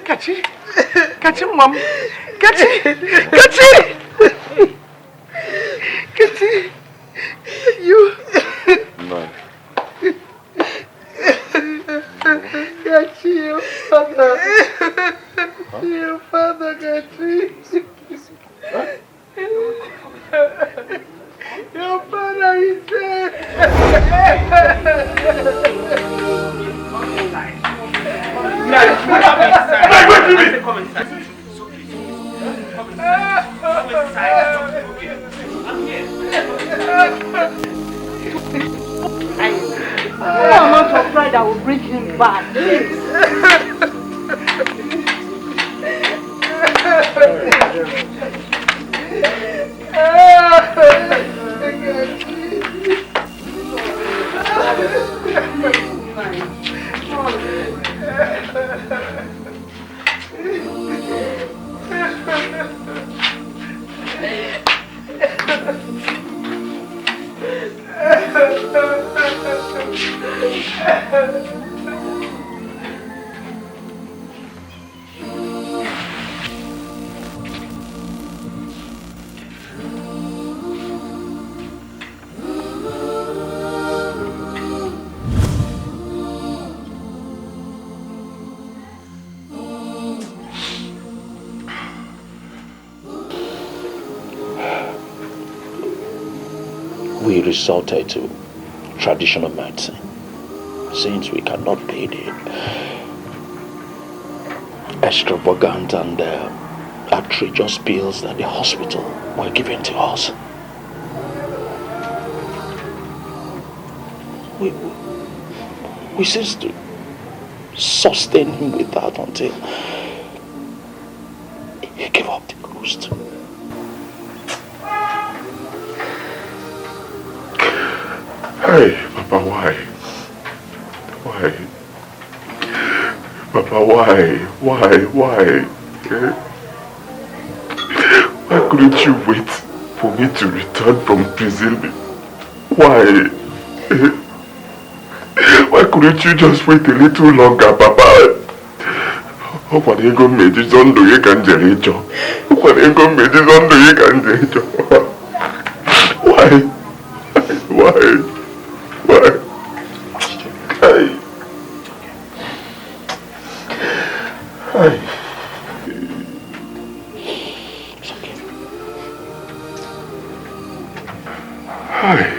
Kachi! Kachi, Mom! Kachi! Kachi! Kachi! You! No. Kachi, your father! Huh? Your father, Kachi! Your father is dead! Come inside. No amount of pride that will bring him back. We resorted to traditional medicine since we cannot pay the extravagant and outrageous pills that the hospital were giving to us. We ceased to sustain him with that until he gave up the ghost. Hey, Papa, why? Why? Papa, why? Eh? Why couldn't you wait for me to return from prison? Why? Eh? Why couldn't you just wait a little longer, Papa? Why? Hey. Hey. It's okay. Hey.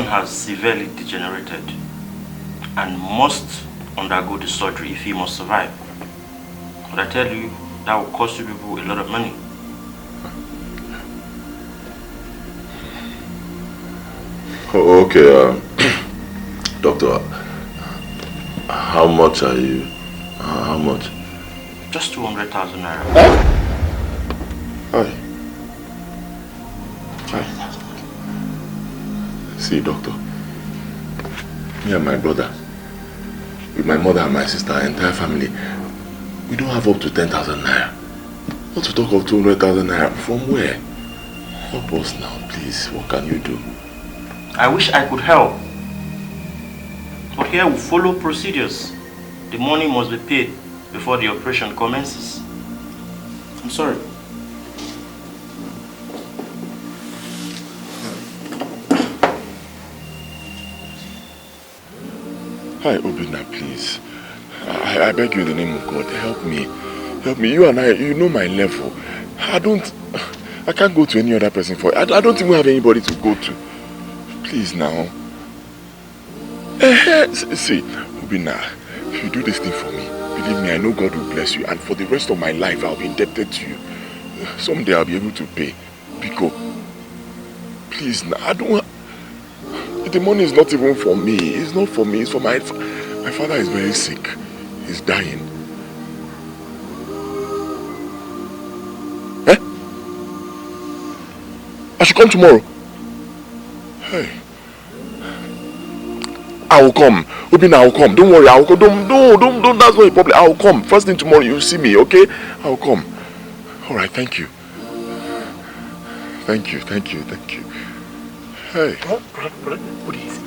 Has severely degenerated and must undergo the surgery if he must survive. But I tell you, that will cost you people a lot of money. Oh, okay, doctor, how much are you? How much? Just 200,000 naira. Hi. See, doctor, me and my brother, with my mother and my sister, our entire family, we don't have up to 10,000 naira. Not to talk of 200,000 naira. From where? Help us now, please. What can you do? I wish I could help. But here we follow procedures. The money must be paid before the operation commences. I'm sorry. Hi, Obina, please. I beg you in the name of God, help me. Help me. You and I, you know my level. I can't go to any other person for it. I don't even have anybody to go to. Please now. See, Obina, if you do this thing for me, believe me, I know God will bless you. And for the rest of my life, I'll be indebted to you. Someday I'll be able to pay. Pico, please now. I don't. The money is not even for me. It's not for me. It's for my father is very sick. He's dying. Eh? I should come tomorrow. Hey. I will come. Obina, I will come. Don't worry. I will come. Don't. That's not a problem. I will come. First thing tomorrow, you'll see me, okay? I will come. All right. Thank you. Thank you. Hey. What did he say?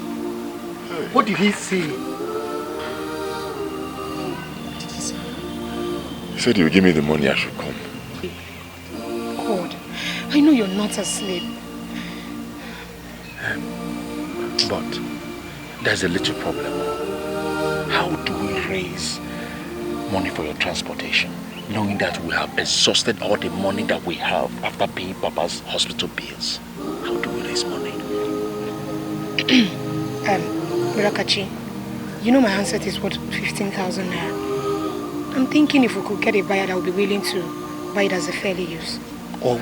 Hey. What did he say? He said he would give me the money, I should come. God, I know you're not asleep. But there's a little problem. How do we raise money for your transportation, knowing that we have exhausted all the money that we have after paying Papa's hospital bills? How do we raise money? Mirakachi, you know my handset is worth 15,000 naira. I'm thinking if we could get a buyer that would be willing to buy it as a fairly use. Or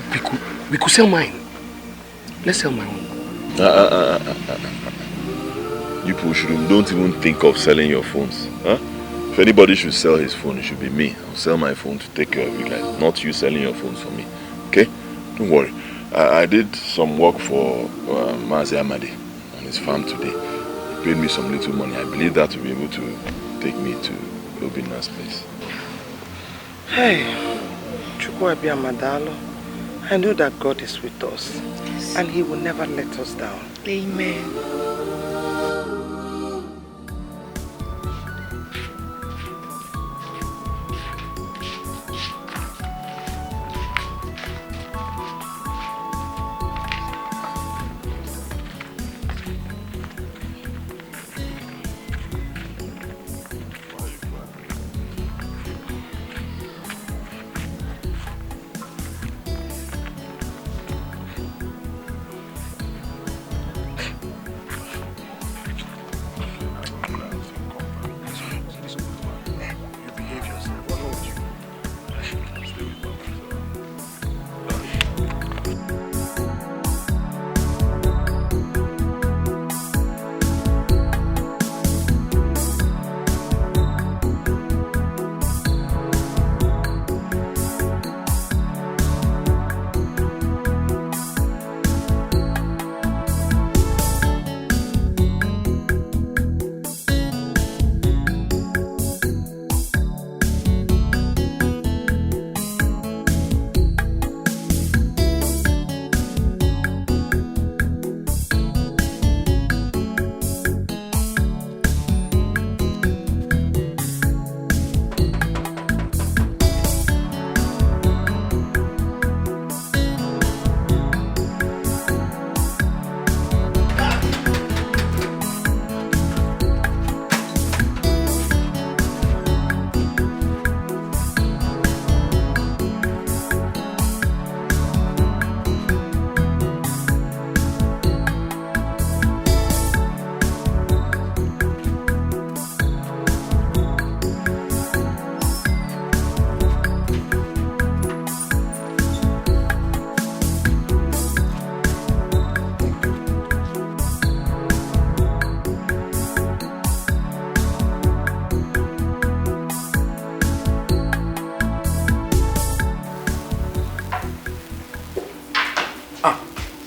we could sell mine. Let's sell my own. You people don't even think of selling your phones. Huh? If anybody should sell his phone, it should be me. I'll sell my phone to take care of you guys, not you selling your phones for me. Okay? Don't worry. I did some work for Mazi Amadi on his farm today. He paid me some little money. I believe that will be able to take me to Obina's place. Hey, Chukwabi Amadalo, I know that God is with us and He will never let us down. Amen.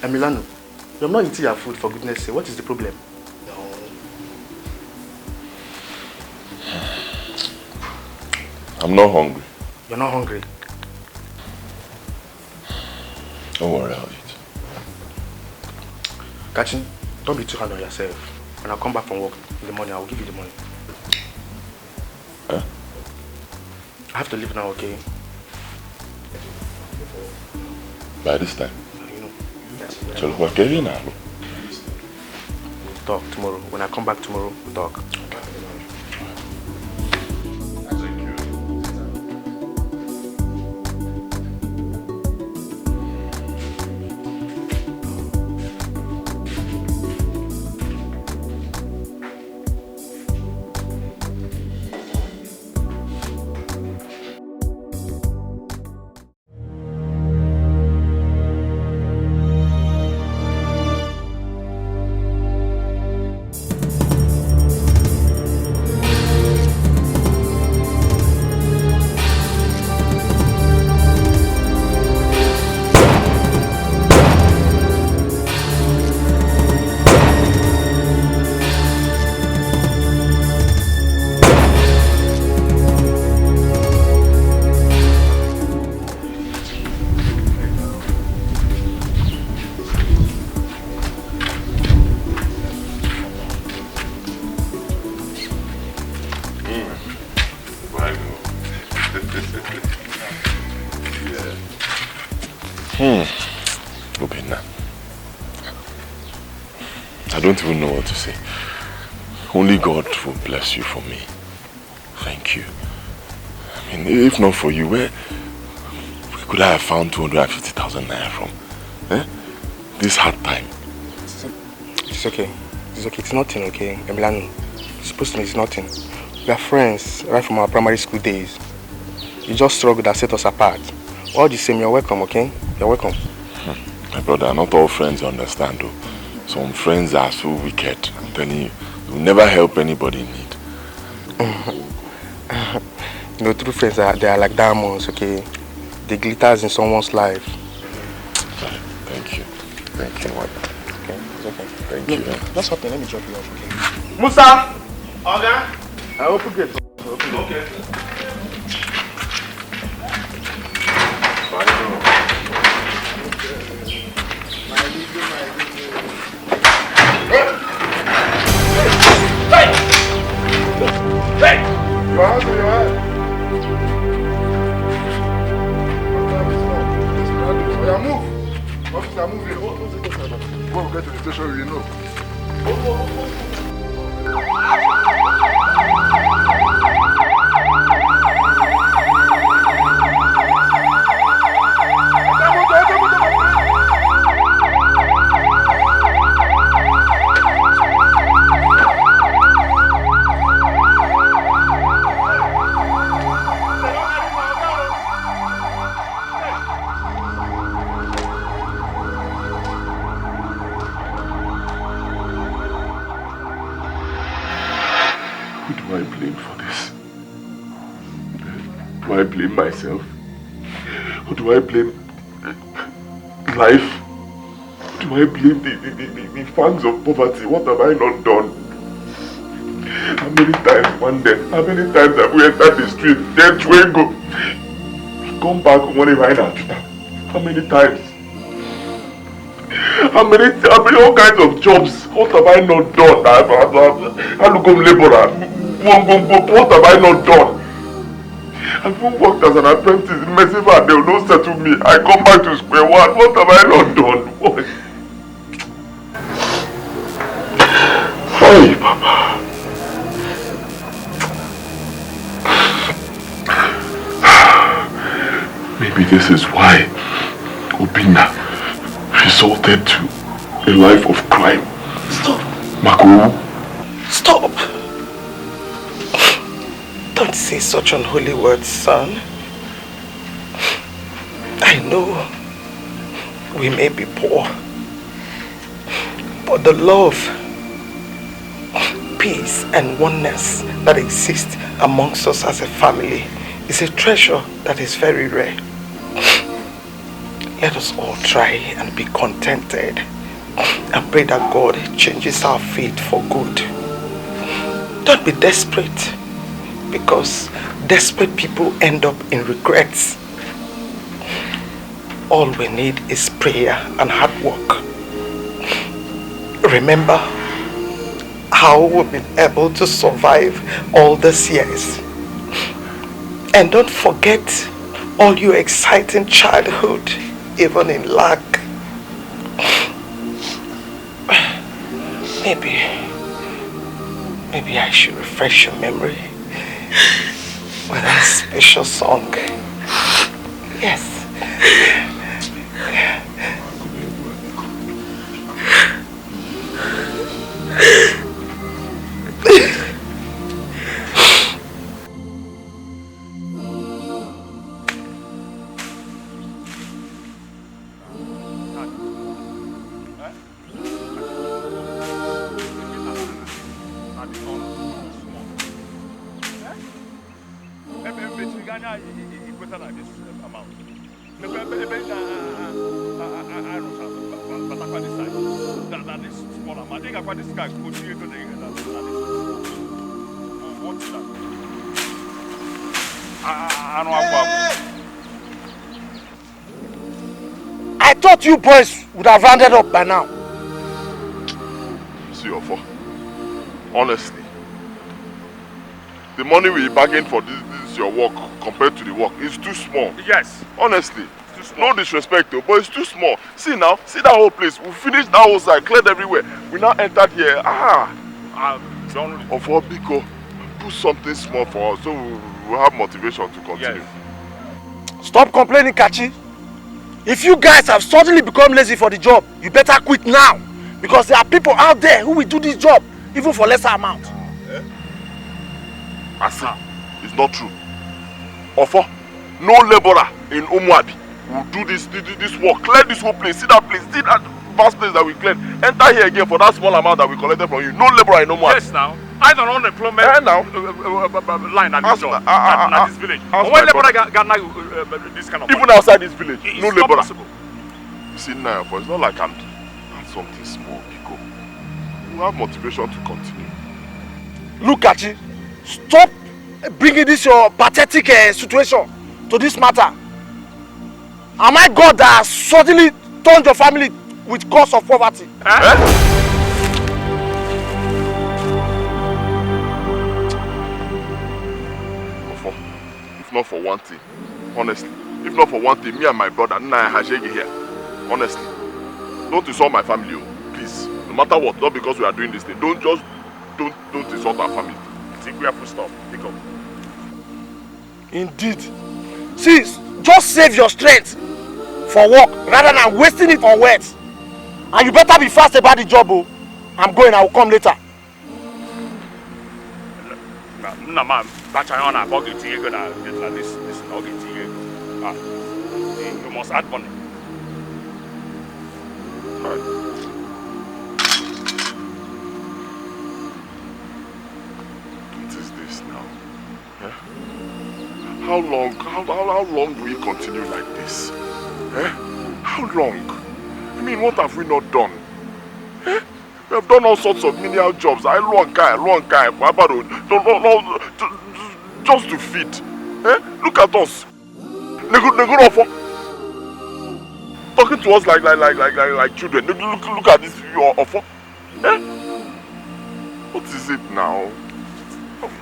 Emiliano, you're not eating your food for goodness sake. What is the problem? No. I'm not hungry. You're not hungry? Don't worry, I'll eat. Kachin, don't be too hard on yourself. When I come back from work in the morning, I will give you the money. Huh? I have to leave now, okay? By this time? You know. So we're getting now. We'll talk tomorrow. When I come back tomorrow, we'll talk. Obinna, I don't even know what to say. Only God will bless you for me. Thank you. I mean, if not for you, where could I have found 250,000 naira from? Eh? This hard time. It's okay. It's okay. It's nothing, okay? Emiliano, it's supposed to be it's nothing. We are friends right from our primary school days. You just struggled that set us apart. All the same, you're welcome, okay? You're welcome. My brother, not all friends understand though. Some friends are so wicked. I'm telling you, they will never help anybody in need. You know, true friends they are like diamonds, okay? They glitters in someone's life. Thank you. Thank you. Okay, it's okay. Thank you. That's okay, let me drop you off, okay? Musa! Oga? I open gate. Okay. Hey! Your hands on your head. Yeah, move. Officer, move here. When we get to the station, you know. Do I blame for this? Do I blame myself? Or do I blame life? Do I blame the fangs of poverty? What have I not done? How many times one day? How many times have we entered the street? Then we go. Come back one day. How many times? How many all kinds of jobs? What have I not done? I look at laborer. What have I not done? I've even worked as an apprentice in Messiva. They will not settle me. I come back to square one. What have I not done? What? Hey, Papa. Maybe this is why Obinna resorted to a life of crime. Stop. Mako. Stop. Don't say such unholy words, son. I know we may be poor, but the love, peace and oneness that exists amongst us as a family is a treasure that is very rare. let us all try and be contented and pray that God changes our fate for good. Don't be desperate, because desperate people end up in regrets. All we need is prayer and hard work. Remember how we've been able to survive all these years. And don't forget all your exciting childhood, even in lack. Maybe I should refresh your memory with a special song. Yes. I thought you boys would have rounded up by now. See, Ofo, honestly, the money we bargained for this your work compared to the work is too small. Yes. Honestly, no disrespect though, but it's too small. See now, see that whole place. We finished that whole side, cleared everywhere. We now entered here. Ofo, Biko, put something small for us so we'll have motivation to continue. Yes. Stop complaining, Kachi. If you guys have suddenly become lazy for the job, you better quit now. Because there are people out there who will do this job, even for lesser amount. I say, it's not true. Ofo, no laborer in Umuabi will do this work. Clear this whole place, see that place, see that vast place that we cleared. Enter here again for that small amount that we collected from you. No laborer in Umuabi. Yes, now. I don't own the employment line at this job, at this village. But when laborer got this kind of even money, outside this village, it's no not laborer. possible. See now, it's not like I'm something small, Biko. We have motivation to continue. Look, Kachi, stop bringing this your pathetic situation to this matter. Am I God that has suddenly turned your family with cause of poverty? If not for one thing, honestly, if not for one thing, me and my brother, Naya Hajegi here, honestly, don't insult my family, please. No matter what, not because we are doing this thing, don't insult our family. I think we have to stop. Pick up. Indeed. See, just save your strength for work rather than wasting it on words. And you better be fast about the job, oh. I'm going, I will come later. No, man, that's why I'm not going to this. You must add money. What is this now? Yeah? How long do we continue like this? Eh? How long? I mean, what have we not done? Eh? We have done all sorts of menial jobs. Wrong guy. Just to feed. Eh? Look at us. Talking to us like children. Look at this offer. Eh? What is it now?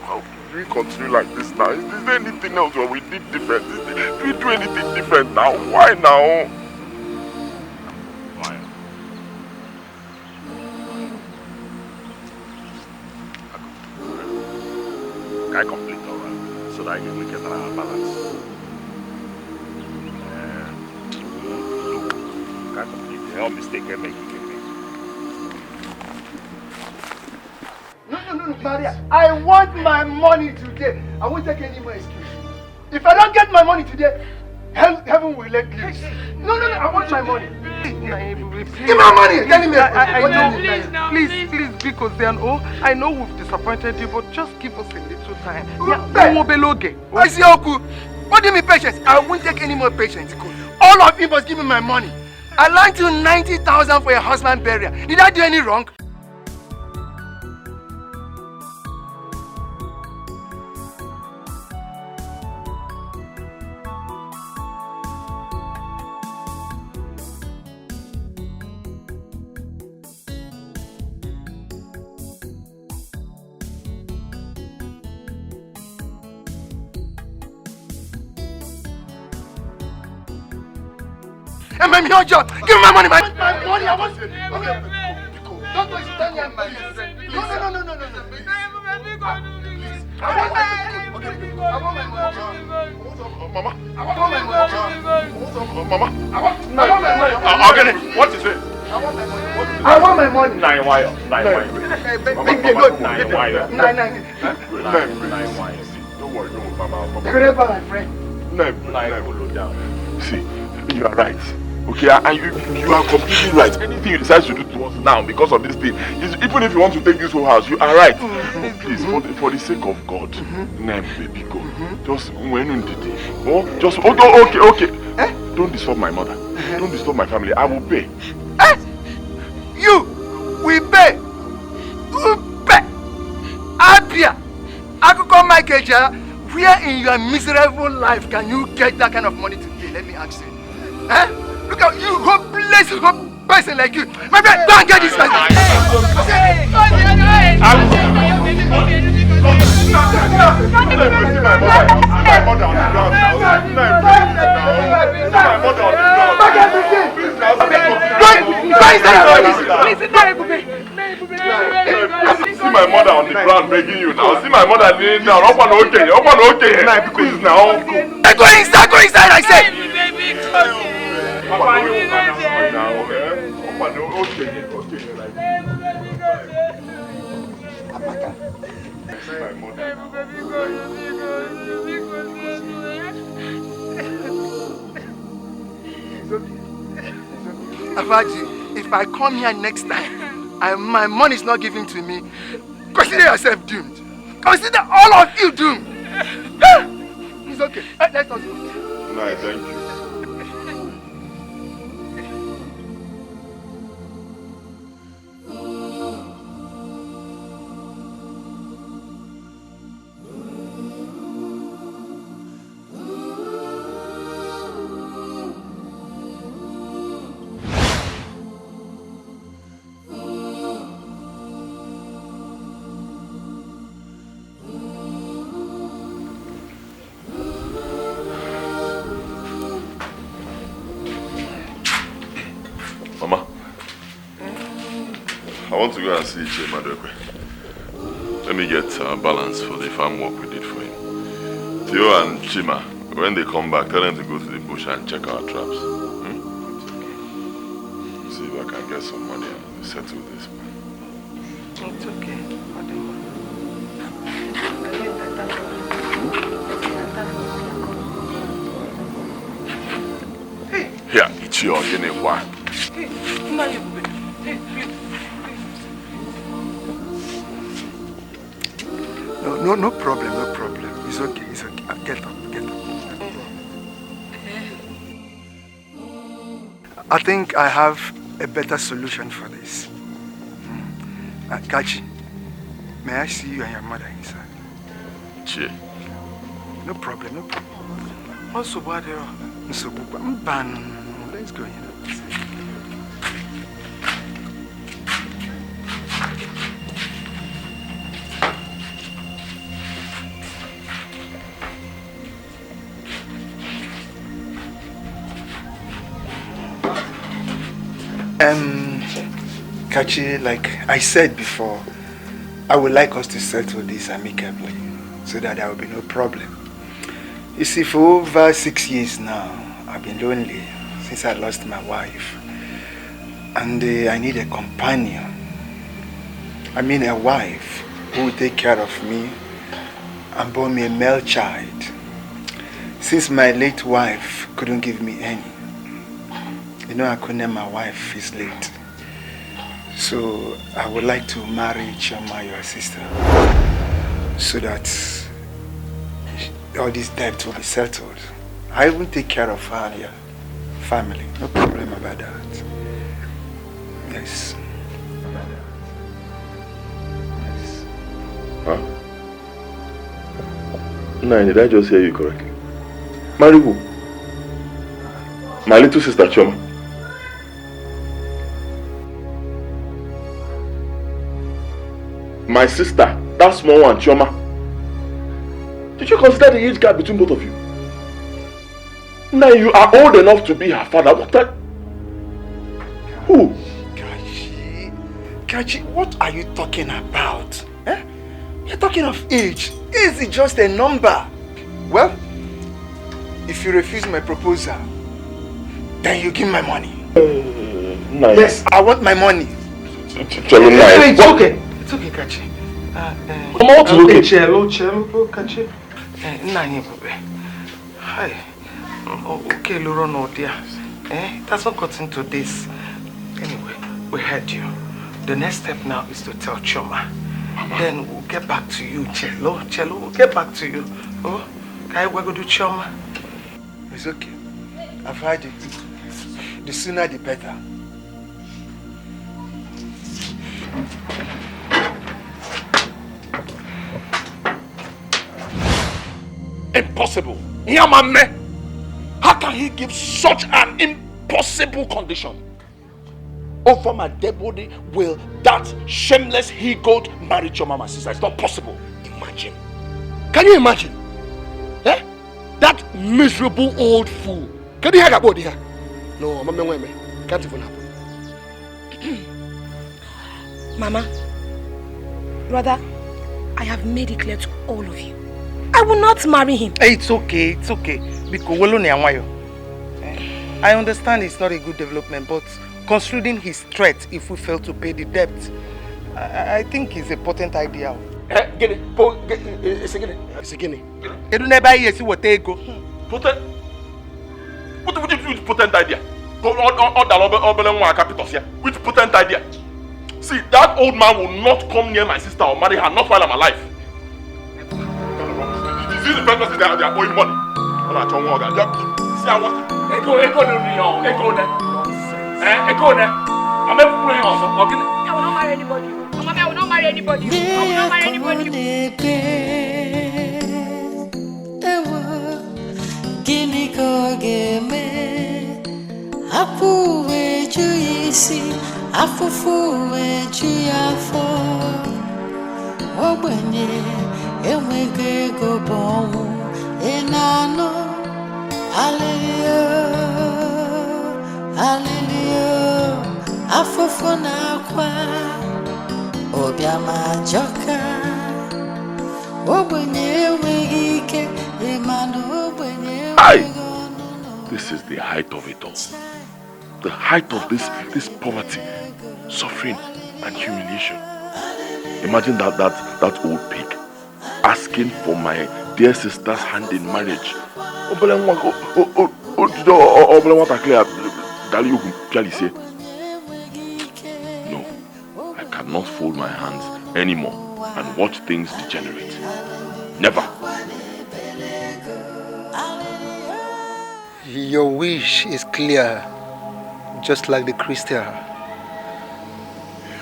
How do we continue like this now? Is there anything else where we did different? Do we do anything different now? Why now? Why? Can I complete alright? So that I can make it a balance. Look, can I complete the only mistake I make? No, Maria. I want my money today. I won't take any more excuse. If I don't get my money today, heaven will let loose. No, I want my money. Give my money. Tell me. I know. Please, because I know we've disappointed you, but just give us a little time. What do you mean patience? I won't take any more patience. All of you must give me my money. I lent you 90,000 for your husband burial. Did I do any wrong? I'm your job. Give me my money, my money. I want it. Okay. Don't go stand here. No. Please. I want my money. Mama. I want my money. Mama. I want my money. I'll get it. What is it? I want my money. Nine wire. Don't worry, Mama. Creditor, my friend. See, you are right. Okay, and you are completely right. Anything you decide to do to us now because of this thing, even if you want to take this whole house, you are right. Please, for the sake of God, baby, go. Just okay. Don't disturb my mother. Don't disturb my family. I will pay. You will pay. You pay. Abia, I could call my Keja. Where in your miserable life can you get that kind of money today? Let me ask you. Look at you, hopeless person like you. My friend, don't get this person. See my mother on the ground begging you now. See my mother kneeling down. Open okay. Please now. Go inside, I said. Afaji, if I come here next time and my money is not given to me, consider yourself doomed. Consider all of you doomed. It's okay. Let us go. No, thank you. I want to go and see Chema Dokwe. Let me get balance for the farm work we did for him. Theo and Chima, when they come back, tell them to go to the bush and check our traps. See if I can get some money and settle this. It's okay. Here, it's your guinea one. No problem. It's okay. Get up. I think I have a better solution for this. Kachi, may I see you and your mother inside? Che. No problem. Also, what let's go in. Kachi, like I said before, I would like us to settle this amicably so that there will be no problem. You see, for over 6 years now, I've been lonely since I lost my wife. And I need a companion. I mean a wife who will take care of me and born me a male child. Since my late wife couldn't give me any. You know, I couldn't name my wife is late. So I would like to marry Choma, your sister, so that all this debt will be settled. I will take care of her and your family. No problem about that. Yes. Huh? No, did I just hear you correctly? Marry who? My little sister Choma. My sister, that small one, Choma. Did you consider the age gap between both of you? Now you are old enough to be her father. What the? Who? Kachi, what are you talking about? Eh? You're talking of age. Age is just a number. Well, if you refuse my proposal, then you give my money. Yes, I want my money. It's okay. It's okay, Kachi. Come on, okay. Cello, Kachi. Hi. Okay, Luro, no dear. It hasn't got into this. Anyway, we heard you. The next step now is to tell Choma. Then we'll get back to you, Cello, we'll get back to you. Oh, okay, we're going to do Choma. It's okay. I've heard it. The sooner the better. Impossible. Yamame. How can he give such an impossible condition? Over my dead body will that shameless he-goat marry Choma, my sister? It's not possible. Imagine. Can you imagine? Eh? That miserable old fool. Can you hear that body here? No, Mama, can't even happen. Mama, brother, I have made it clear to all of you. I will not marry him. It's okay, Because I understand it's not a good development, but considering his threat if we fail to pay the debt, I think it's a potent idea. It's a guinea. You never hear what they go. Potent? What would you do with potent idea? Which potent idea? See, that old man will not come near my sister or marry her, not while I'm alive. See the purpose they are owing money. See, I want Echo there. I'm a fool. I will not marry anybody. Mama, I will not marry anybody. I will not marry anybody. This is the height of it all. The height of this poverty, suffering, and humiliation. Imagine that old pig asking for my dear sister's hand in marriage. No, I cannot fold my hands anymore and watch things degenerate. Never. Your wish is clear, just like the crystal,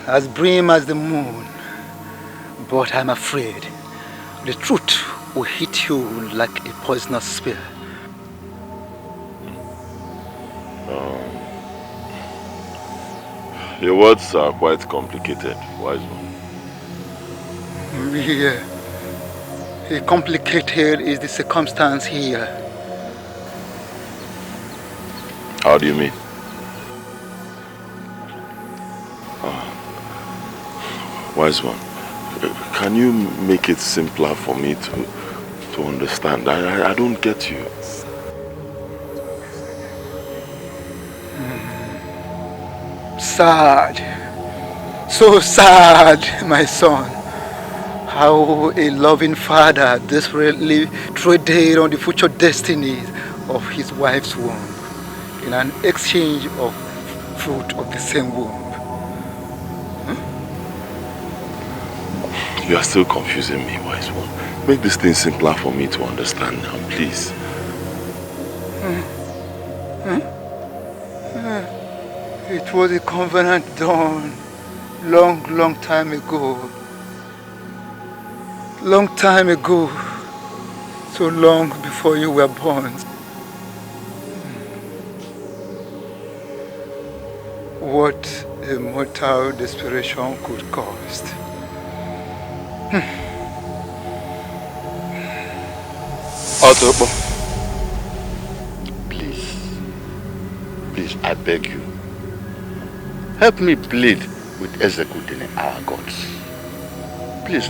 as brim as the moon. But I'm afraid the truth will hit you like a poisonous spear. Your words are quite complicated, wise one. Yeah. Complicated is the circumstance here. How do you mean? Wise one, can you make it simpler for me to understand? I don't get you. Sad. So sad, my son. How a loving father desperately traded on the future destinies of his wife's womb in an exchange of fruit of the same womb. You are still confusing me, wise one. Make this thing simpler for me to understand now, please. It was a covenant done long time ago. Long time ago. So long before you were born. What a mortal desperation could cost. Please, I beg you. Help me plead with Ezekudene, our gods. Please,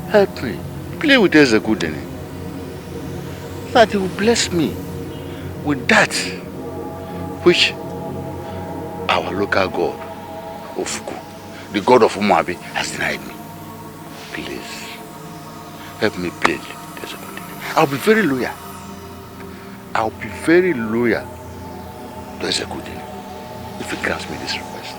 help me. Plead with Ezekudene. That he will bless me with that which our local god, Ofuku, the god of Umuabi, has denied me. Please, help me plead with Ezekudene. I'll be very loyal. I'll be very loyal to Ezekudene if he grants me this request.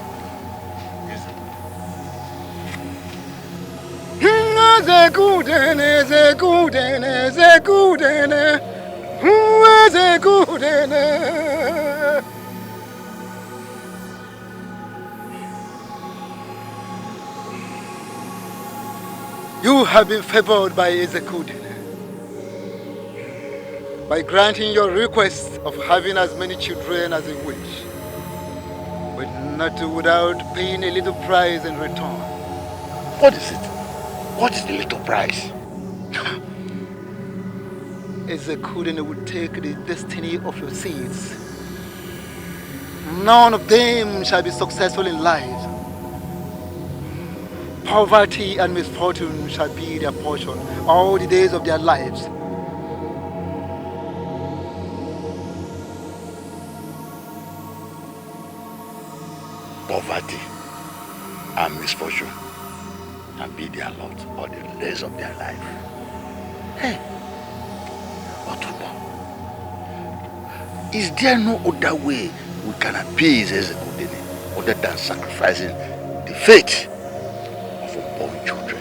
You have been favored by Ezekudene by granting your request of having as many children as you wish, but not without paying a little price in return. What is it? What is the little price? Ezekudene will take the destiny of your seeds. None of them shall be successful in life. Poverty and misfortune shall be their portion all the days of their lives. Poverty and misfortune and be their lot all the days of their life. Hey, Otubo, is there no other way we can appease Ezekudene other than sacrificing the fate of unborn children?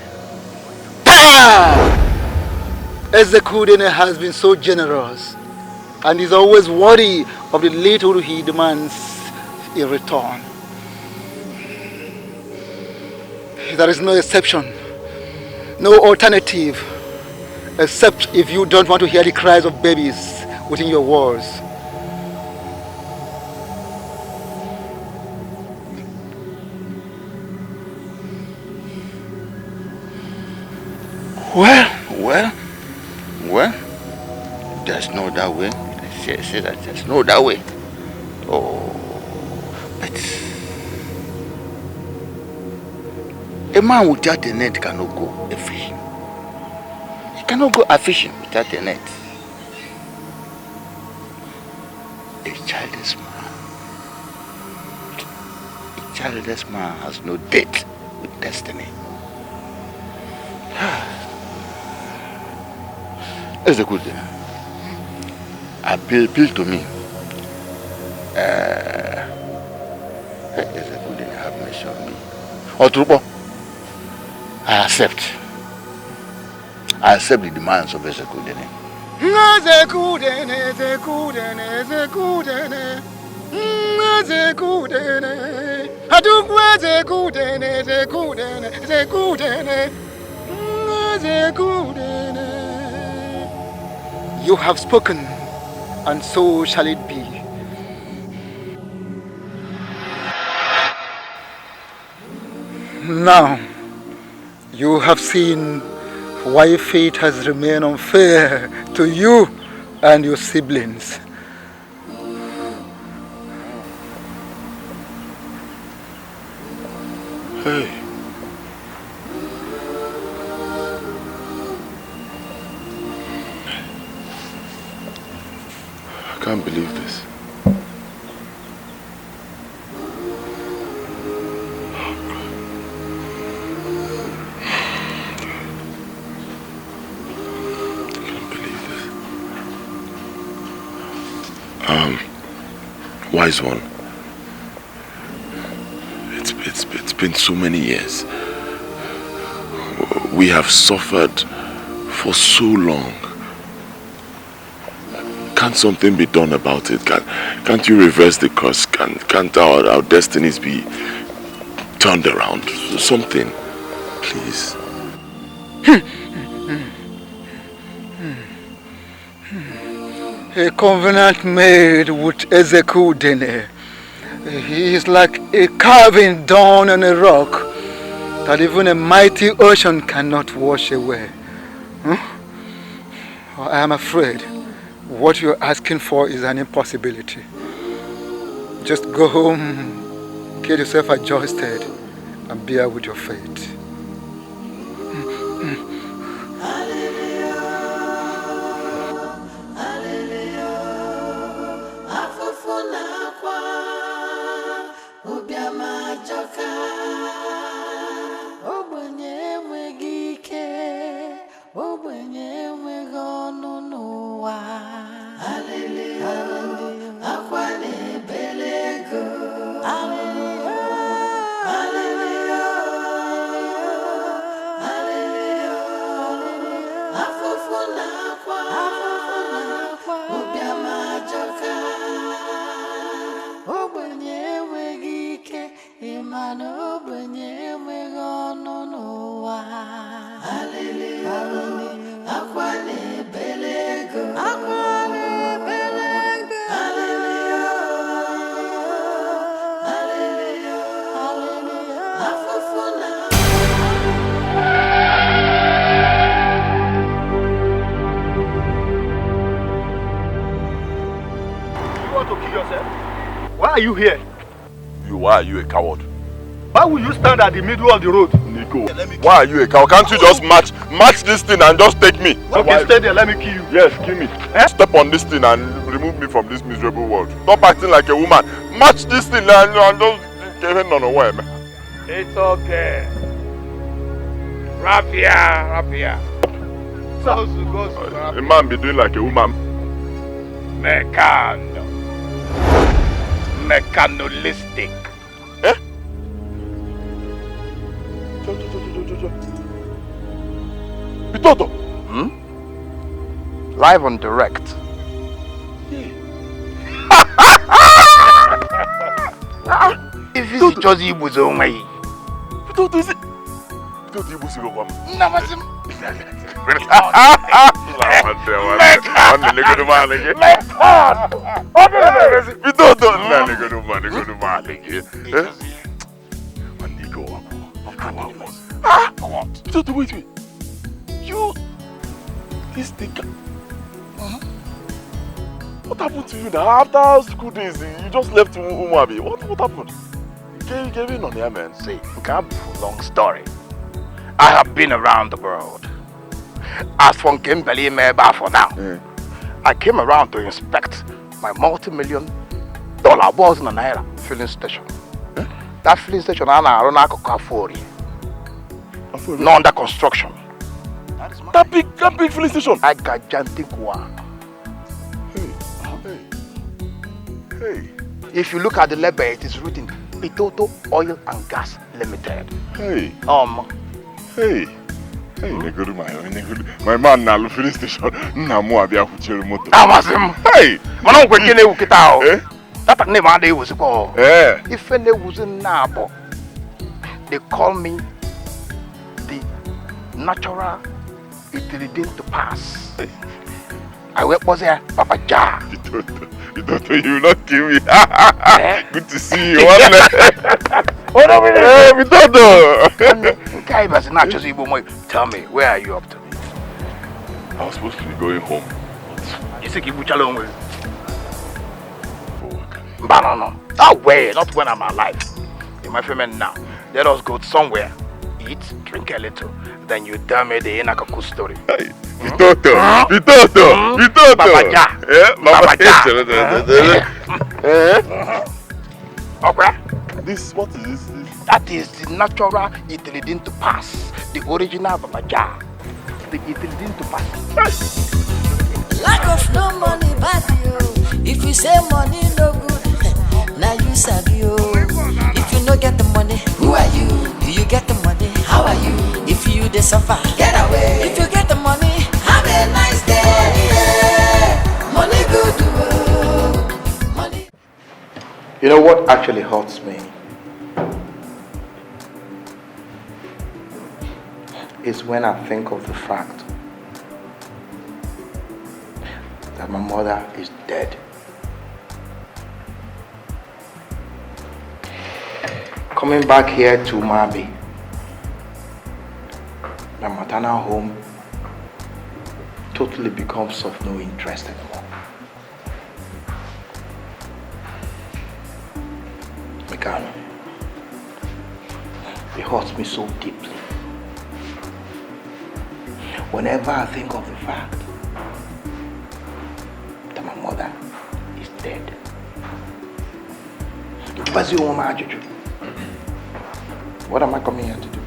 Ezekudene has been so generous and is always worthy of the little he demands in return. There is no exception, no alternative, except if you don't want to hear the cries of babies within your walls. Well, there's no other way. Say that there's no other way. Oh, but a man without a net cannot go a fishing. He cannot go a fishing without a net. A childless man has no date with destiny. Ezekudene, appeal to me. Ezekudene, have mercy on me. Otubo, I accept the demands of Ezekudene. You have spoken, and so shall it be. Now, you have seen why fate has remained unfair to you and your siblings. Hey. I can't believe this. Wise one, it's been so many years. We have suffered for so long. Can't something be done about it? Can't you reverse the curse? Can't our destinies be turned around? Something, please. A covenant made with Years-2023. He is like a carving done on a rock that even a mighty ocean cannot wash away. I am afraid what you're asking for is an impossibility. Just go home, get yourself adjusted, and bear with your fate. Why are you here? Why are you a coward? Why will you stand at the middle of the road? Nico, why are you a coward? Can't you just match this thing and just take me? Okay, stay there, let me kill you. Yes, kill me. Step on this thing and remove me from this miserable world. Stop acting like a woman. Match this thing and just give it on a way, man. It's okay. Rapia. A man be doing like a woman. Mechanistic. Eh? Bitoto! Live on direct. If it's just Igbo's own way. Bitoto is it? Bitoto Igbo's own way. Wait. You, this nigga. What happened to you now? After school days, you just left Umabi. What happened? You gave in on your man. See, long story. I have been around the world. As for Kimberly Meba for now, I came around to inspect my multi-million-dollar balls in Naira filling station. That filling station is not under construction. That big filling station? I got gigantic one. Hey. If you look at the label, it is written Bitoto Oil and Gas Limited. Hey. My man now filling station. Namu abia kucheri moto. Hey. Mano kwekele ukitao. That name ade was called. If any was in Nabo, they call me the natural utility to pass. I was there, Papa Ja. Bitoto, you will not kill me. Good to see you. Bitoto. Tell me, where are you up to? I was supposed to be going home. You think you alone with? No. Oh, wait, not when I'm alive. In my family now. Let us go somewhere, eat, drink a little. Then you tell me the Inakaku story. Bitoto. Papa Ja. Okay. What is this? That is the natural utility to pass. The original Papa Ja. The utility to pass. Lack of no money, bad you. If you say money no good, now you sabi you. If you no get the money, who are you? Do you get the money? How are you? If you dey suffer, get away. If you get the money, You know what actually hurts me? Is when I think of the fact that my mother is dead. Coming back here to Mabi, my maternal home totally becomes of no interest anymore. Mikano, it hurts me so deeply whenever I think of the fact that my mother is dead. What am I coming here to do?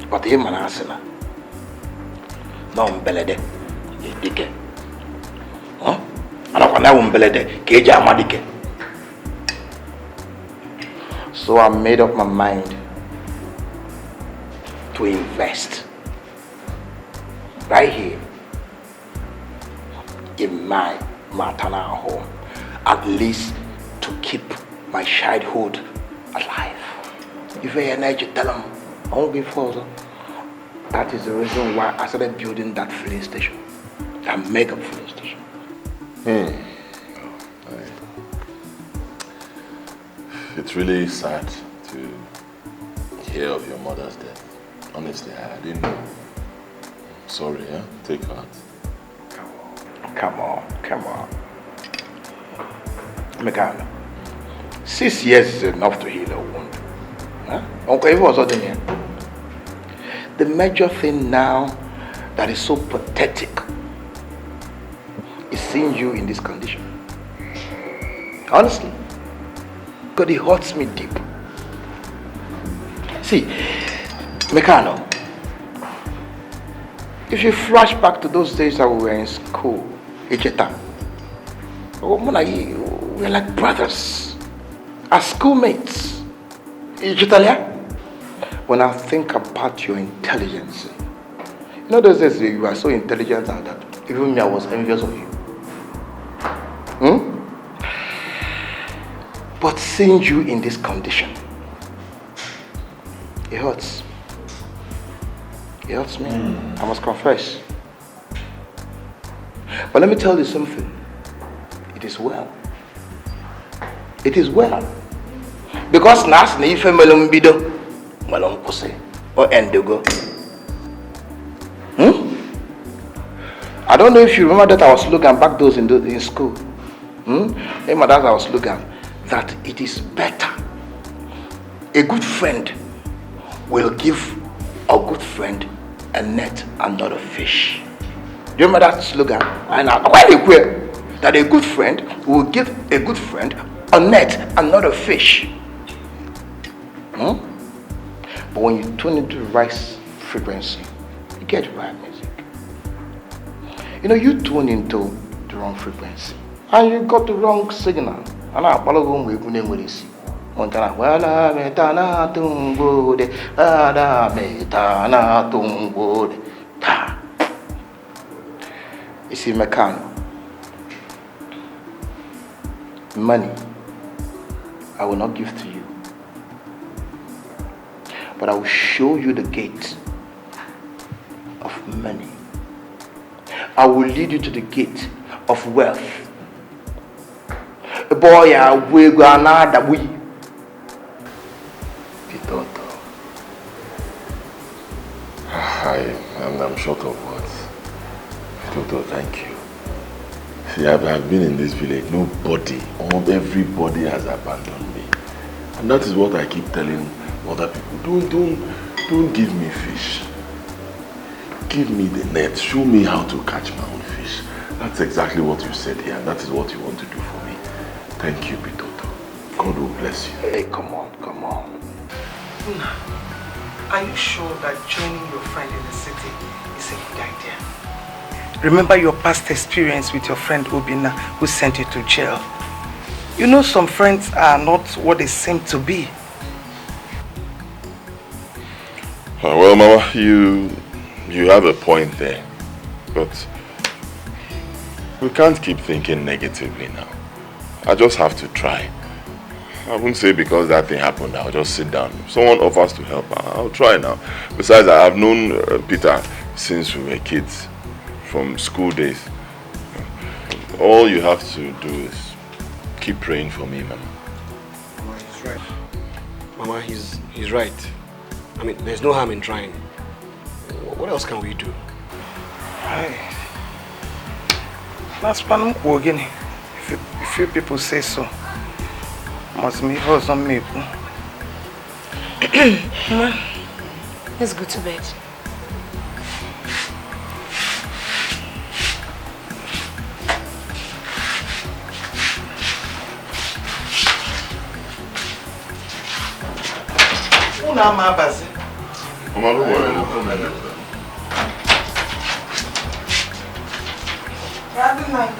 But him and Asena. No umbelede. Dike. Huh? Anakwana umbelede. Keja amadike. So I made up my mind to invest right here in my maternal home, at least to keep my childhood alive. If I energy tell them, I won't be forced. That is the reason why I started building that filling station, that mega filling station. It's really sad to hear of your mother's death. Honestly, I didn't know. Sorry, yeah? Take heart. Come on. Mekano, 6 years is enough to heal a wound. Huh? Okay, it was here. The major thing now that is so pathetic is seeing you in this condition. Honestly. Because it hurts me deep. See, Mekano, if you flash back to those days that we were in school, Echeta, we're like brothers, as schoolmates. Echetalia, when I think about your intelligence, you know those days you are so intelligent that even me, I was envious of you. But seeing you in this condition, it hurts. It hurts me, I must confess. But let me tell you something. It is well. It is well. Because nas na ife melumbido malumkuse or endugo. I don't know if you remember that I was slogan back those in school. Remember that I was slogan. That it is better. A good friend will give a good friend a net and not a fish. Do you remember that slogan? That a good friend will give a good friend a net and not a fish. But when you tune into the right frequency, you get the right music. You know, you tune into the wrong frequency and you got the wrong signal. And I follow with Gunemurisi. Montana, Wala Metana Tumbode, Ada Metana Tumbode. Ta. You see, Mekano, money I will not give to you, but I will show you the gate of money. I will lead you to the gate of wealth. Boy, we go another we. Pitoto. I'm short of words. Pitoto, thank you. See, I've been in this village. Everybody has abandoned me. And that is what I keep telling other people. Don't give me fish. Give me the net. Show me how to catch my own fish. That's exactly what you said here. And that is what you want to do for me. Thank you, Pitoto. God will bless you. Hey, come on. Are you sure that joining your friend in the city is a good idea? Remember your past experience with your friend Obina who sent you to jail. You know some friends are not what they seem to be. Well, Mama, you have a point there. But We can't keep thinking negatively now. I just have to try. I wouldn't say because that thing happened, I'll just sit down. If someone offers to help, I'll try now. Besides, I have known Peter since we were kids, from school days. All you have to do is keep praying for me, Mama. Mama, he's right. Mama, he's right. I mean, there's no harm in trying. What else can we do? Last one, again. If you people say so, must me hold on me. Mama, let's go to bed. Mama, don't worry. Good night.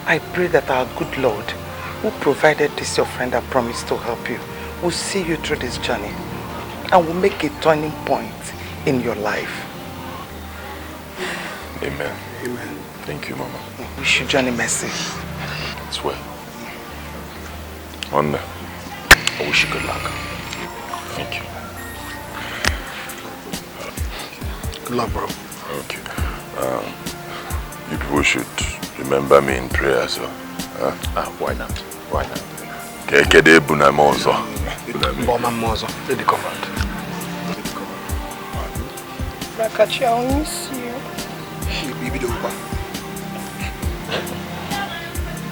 I pray that our good Lord, who provided this your friend that promised to help you, will see you through this journey and will make a turning point in your life. Amen. Amen. Thank you, Mama. Wish you journey mercy. It's well. Wanda, I wish you good luck. Thank you. Good luck, bro. Thank you. You people should remember me in prayer, so. Why not? Why not? Kede bunamozo. Bunamozo. Let the covered. Rakachi, I'll miss you.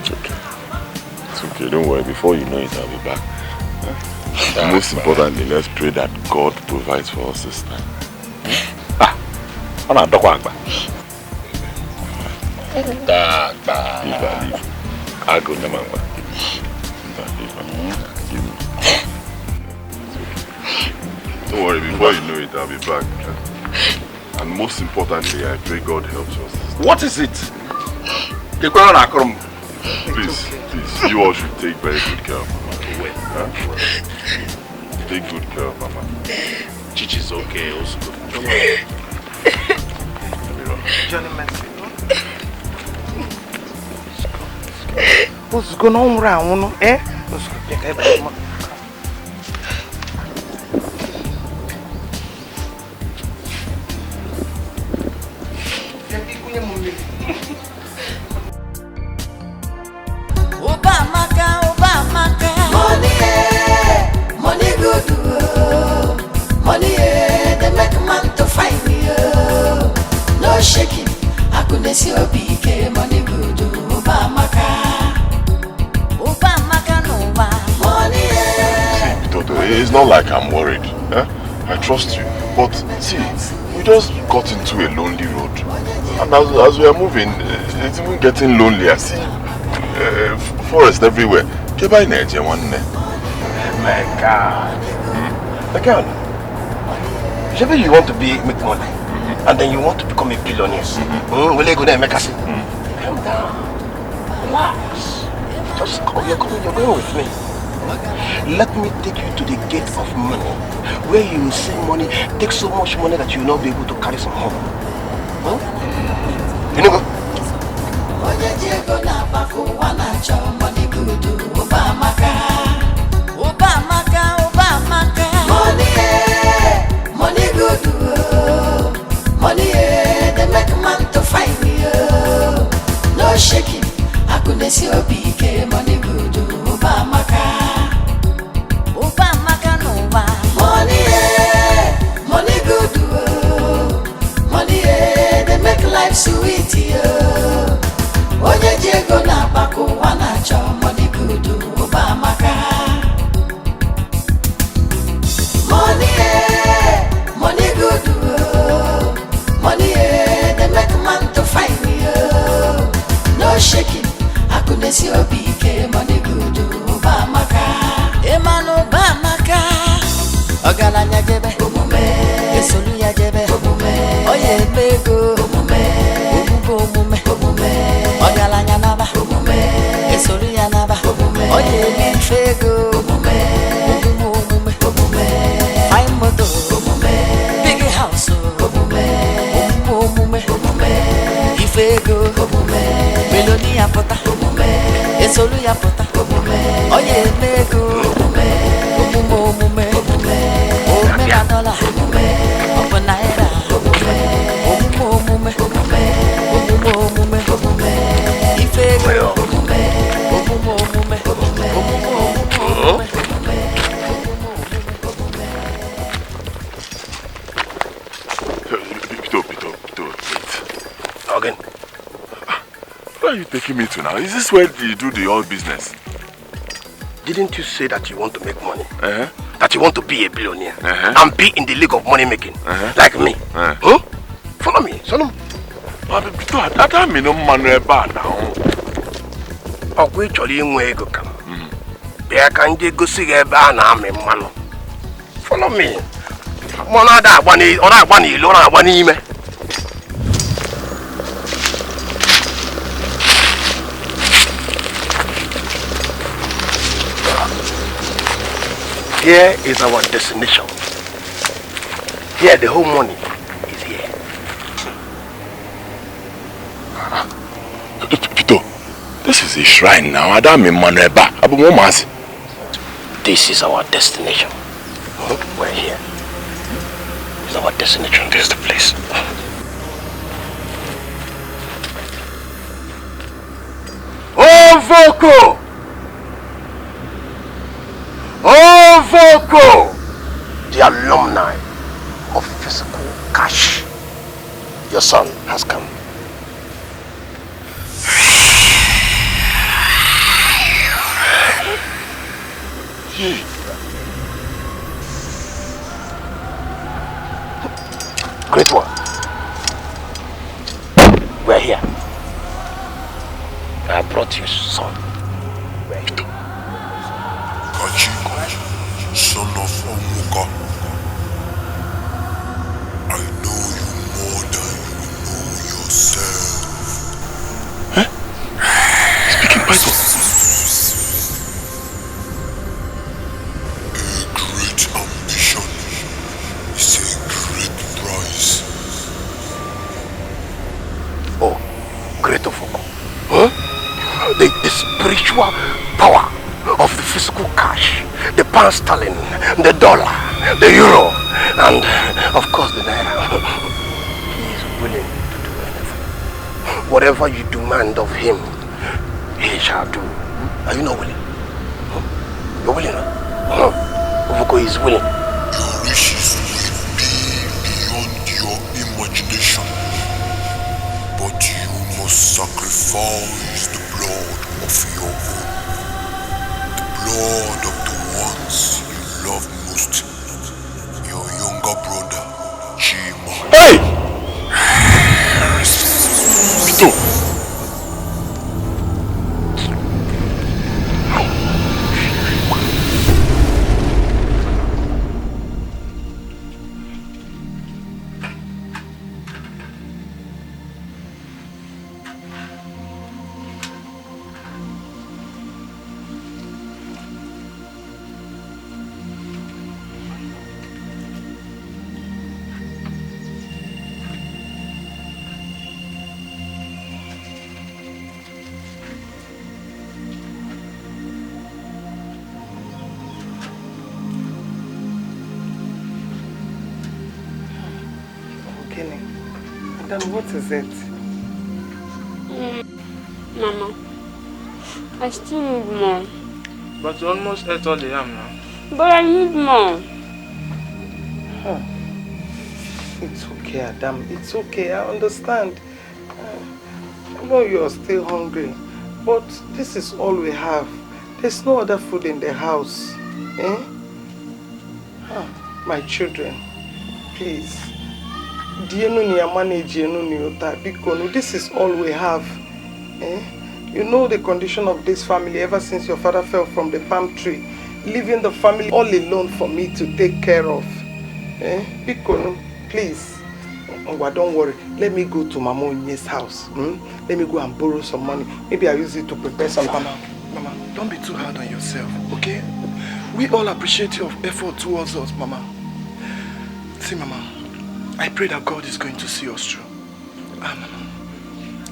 It's okay. It's okay, don't worry. Before you know it, I'll be back. Most importantly, let's pray that God provides for us this time. I go never. Don't worry, before you know it, I'll be back. And most importantly, I pray God helps us. What is it? Please, you all should take very good care of Mama. Huh? Take good care of Mama. Chichi's okay, also good. Johnny Mercy. What's going on around? Eh? Money good, money they make man to find me. No shaking, I couldn't see a big money good. Obamaka no money. See, Toto, it's not like I'm worried. I trust you. But see, we just got into a lonely road. And as we are moving, it's even getting lonelier. See, forest everywhere. My God. Again, maybe you want to make money, and then you want to become a billionaire. Will you go there and make us? Calm down. Relax. Just come. You're going with me. Let me take you to the gate of money, where you will see money, take so much money that you will not be able to carry some home. You know, go. Money good, money they make man to find me. No shaking, I couldn't see a big money good. Obamaka no money good, money they make life sweet. Oye Diego na bako wanacho money good. Obamaka money good, money they make man to find me. No shaking, I couldn't see a big money good. Obamaka, Emano Obamaka, Ogalanya jebe, Esoluya jebe, Oye bego, Omume, Ogalanya naba, Esoluya naba, Oye bifego, esolu ya pụta onye eme ego omume ome na dọla ọ bụ naira omume ife ego omume Again. Where are you taking me to now? Is this where you do the oil business? Didn't you say that you want to make money? That you want to be a billionaire and be in the league of money making, like me? Huh? Follow me, son. That time me no money bad now. Okwe chori nwe ego kam. Bia kan je gosi ga ebe na am mano. Follow me. Mo na da agba ni, ora agba ni lo, ora agba ni ime. Here is our destination. Here, the whole money is here. Pito, this is a shrine now. This is our destination. We're here. This is our destination. This is the place. Oh, Voko! Oh, Voko! The alumni of physical cash. Your son has come. Great one. We're here. I brought you son. We're here. Son of Omuka, I know you more than you know yourself. Huh? Speaking Bible. A great ambition is a great prize. Oh, great of all. Huh? The spiritual power of the physical cash, the pound sterling, the dollar, the euro, and of course the naira. He is willing to do anything. Whatever you demand of him, he shall do. Are you not willing? You're willing, huh? Voko is willing. Your wishes will be beyond your imagination, but you must sacrifice the blood of your own. Lord of the ones you love most, your younger brother, Chima. Hey! Pito! Then what is it? Mama, I still need more. But you almost ate all the yam now. But I need more. Huh. It's okay, Adam. It's okay. I understand. I know you're still hungry. But this is all we have. There's no other food in the house. Eh? Huh. My children, please. This is all we have. Eh? You know the condition of this family ever since your father fell from the palm tree, leaving the family all alone for me to take care of. Eh? Please. Don't worry. Let me go to Mama Onye's house. Let me go and borrow some money. Maybe I'll use it to prepare some. Mama, don't be too hard on yourself, okay? We all appreciate your effort towards us, Mama. See, Mama, I pray that God is going to see us through.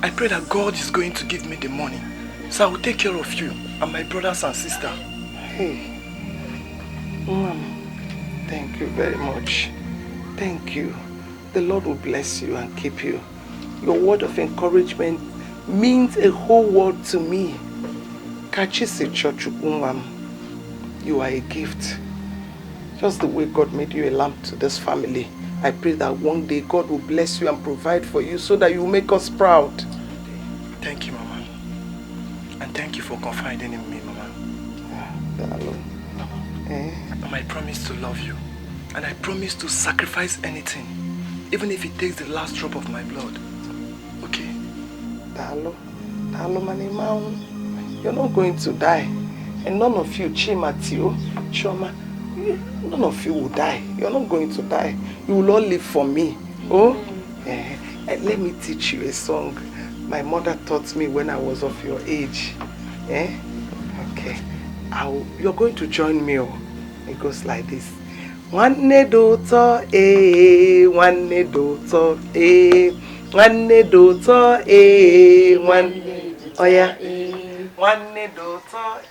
I pray that God is going to give me the money So I will take care of you and my brothers and sisters. Hey. Thank you very much. Thank you. The Lord will bless you and keep you. Your word of encouragement means a whole world to me. You are a gift. Just the way God made you a lamp to this family. I pray that one day God will bless you and provide for you so that you will make us proud. Thank you, Mama. And thank you for confiding in me, Mama. And I promise to love you. And I promise to sacrifice anything, even if it takes the last drop of my blood. Okay? You're not going to die. And none of you, Chimatio, Choma, none of you will die. You're not going to die. You will all live for me. Oh? Let me teach you a song my mother taught me when I was of your age. Okay. You're going to join me. Oh? It goes like this. One daughter, one daughter, one daughter, one. Oh yeah. One daughter,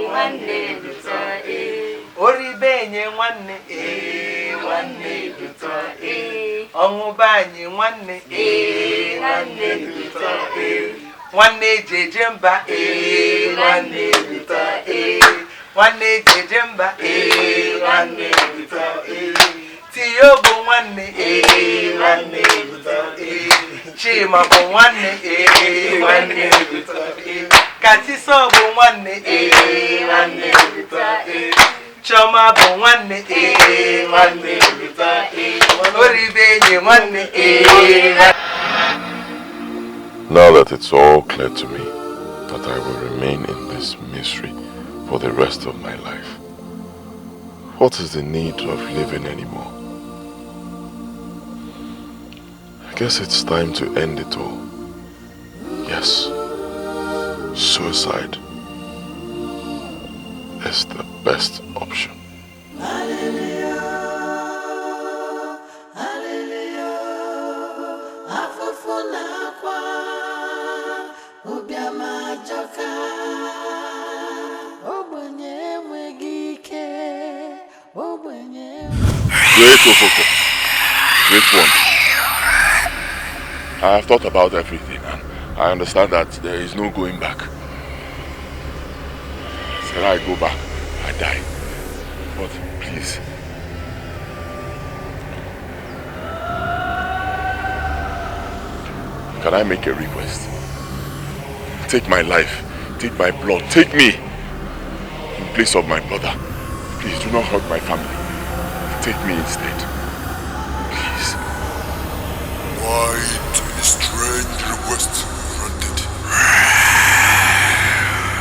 one daughter, Oribenye one daughter, Omubanye one daughter, one Jejemba, one daughter. One day, Jemba, one day, Tiobo, one day, Chima, one day, Katiso, one day, Choma, one day, one day. Now that it's all clear to me that I will remain in this misery for the rest of my life, what is the need of living anymore? I guess it's time to end it all. Yes, suicide is the best option. Great Ofoto, great one. I have thought about everything and I understand that there is no going back. Said I go back, I die. But please, can I make a request? Take my life, take my blood, take me in place of my brother. Please do not hurt my family. Take me instead. Please. Quite a strange request granted.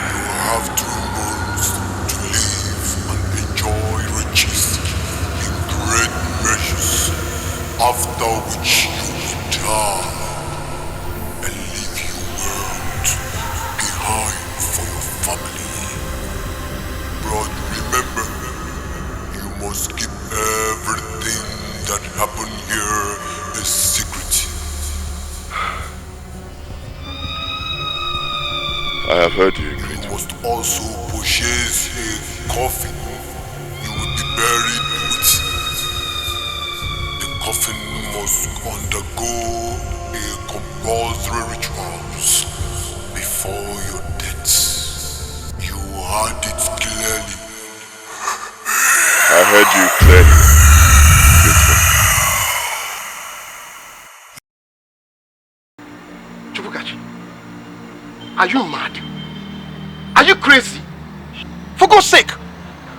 You have 2 months to live and enjoy riches in great measures, after which you will die and leave your world behind for your family. But remember, you must keep everything that happened here a secret. I have heard you, Great. You must also purchase a coffin you will be buried with. The coffin must undergo a compulsory rituals before your death. You heard it clearly. I heard you clearly. Chubukachi, are you mad? Are you crazy? For God's sake,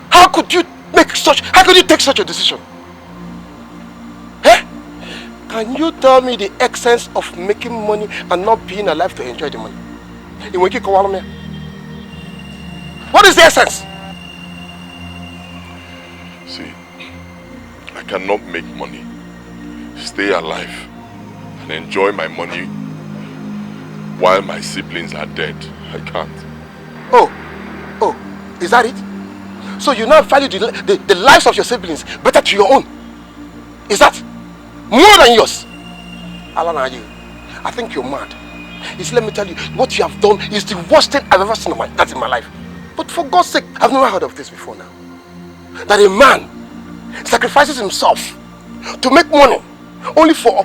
how could you take such a decision? Can you tell me the essence of making money and not being alive to enjoy the money? What is the essence? See, I cannot make money, stay alive, and enjoy my money while my siblings are dead. I can't. Oh, is that it? So you now value the lives of your siblings better to your own? Is that more than yours? Alana, I think you're mad. You see, let me tell you, what you have done is the worst thing I've ever seen in my life. But for God's sake, I've never heard of this before now. That a man sacrifices himself to make money only for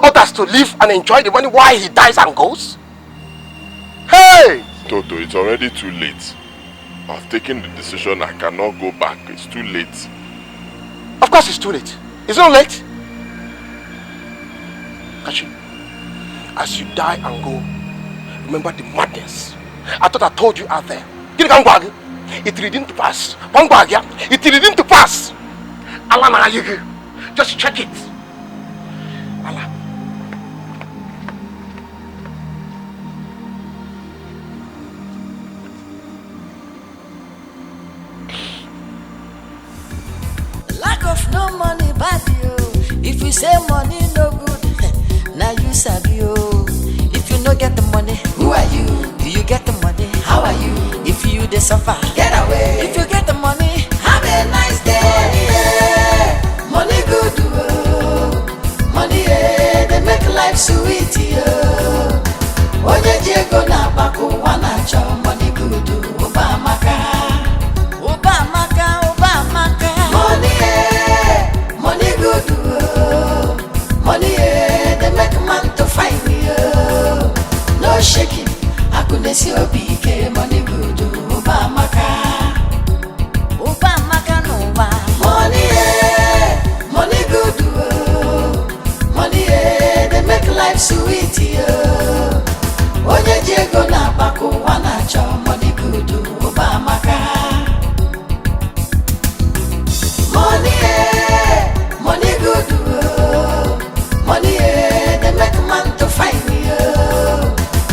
others to live and enjoy the money while he dies and goes? Hey! Toto, it's already too late. I've taken the decision. I cannot go back. It's too late. Of course it's too late. It's not late. Kachi, as you die and go, remember the madness I thought I told you out there. It didn't pass. It didn't pass. Allah, just check it. Allah. Lack of no money bad you. If you say money no good, now you sabi you. If you no get the money, who are you? Do you get the money? How are you? If you dey suffer, get away. If you get the money, have a nice day. Money good, money they make life sweet. Oye Diego na baku wana cho money good, Obamaka. Money good, money they make man to find me. No shaking, I couldn't see a big money good, Obamaka Nova. Money good, money they make life sweet. Oye Diego na baku wana cho money good, Obamaka. Money good, money they make man to find me.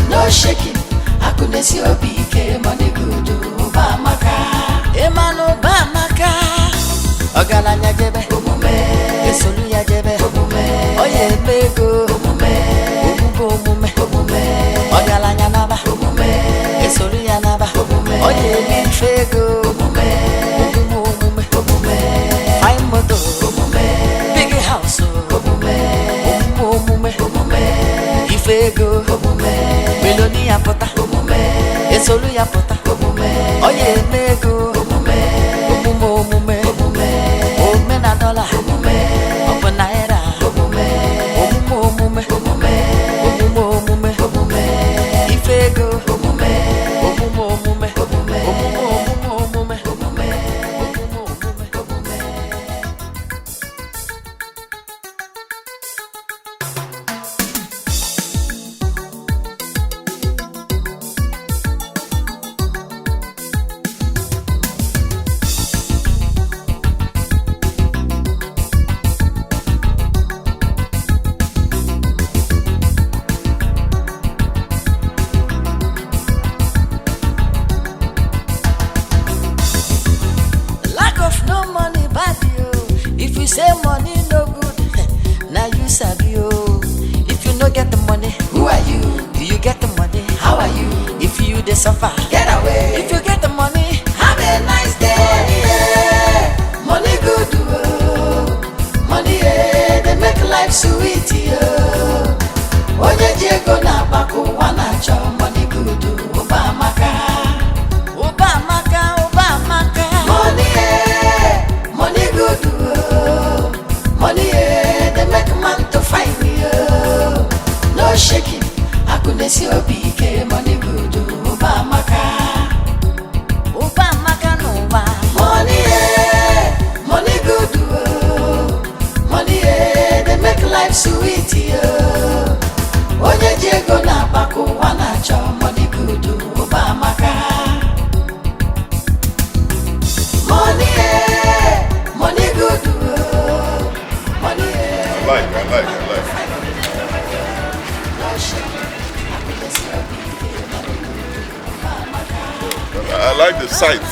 No shaking, I couldn't see a big money good, Obamaka. Eman Obamaka, Ogalanya jebe, Esoluya jebe, Oye bego, Ogalanya naba, Esoluya naba, Oye bifego, I'm moto, big house, Ifego, Melonia pota, Esoluya pota, Oye mego, omen a dollar, open naira, Ifego, suffer, get away. If you get the money, have a nice day. Money good, money they make life sweet. Oye Diego na baku wana cho money good, Obamaka. Money good, money they make man to find me. No shaking, I couldn't see a big money good, Obamaka Nova. Money good, money they make life sweet. Oye Diego na baku wana cho money good, Obamaka. Money good, money. I like. I like the sight.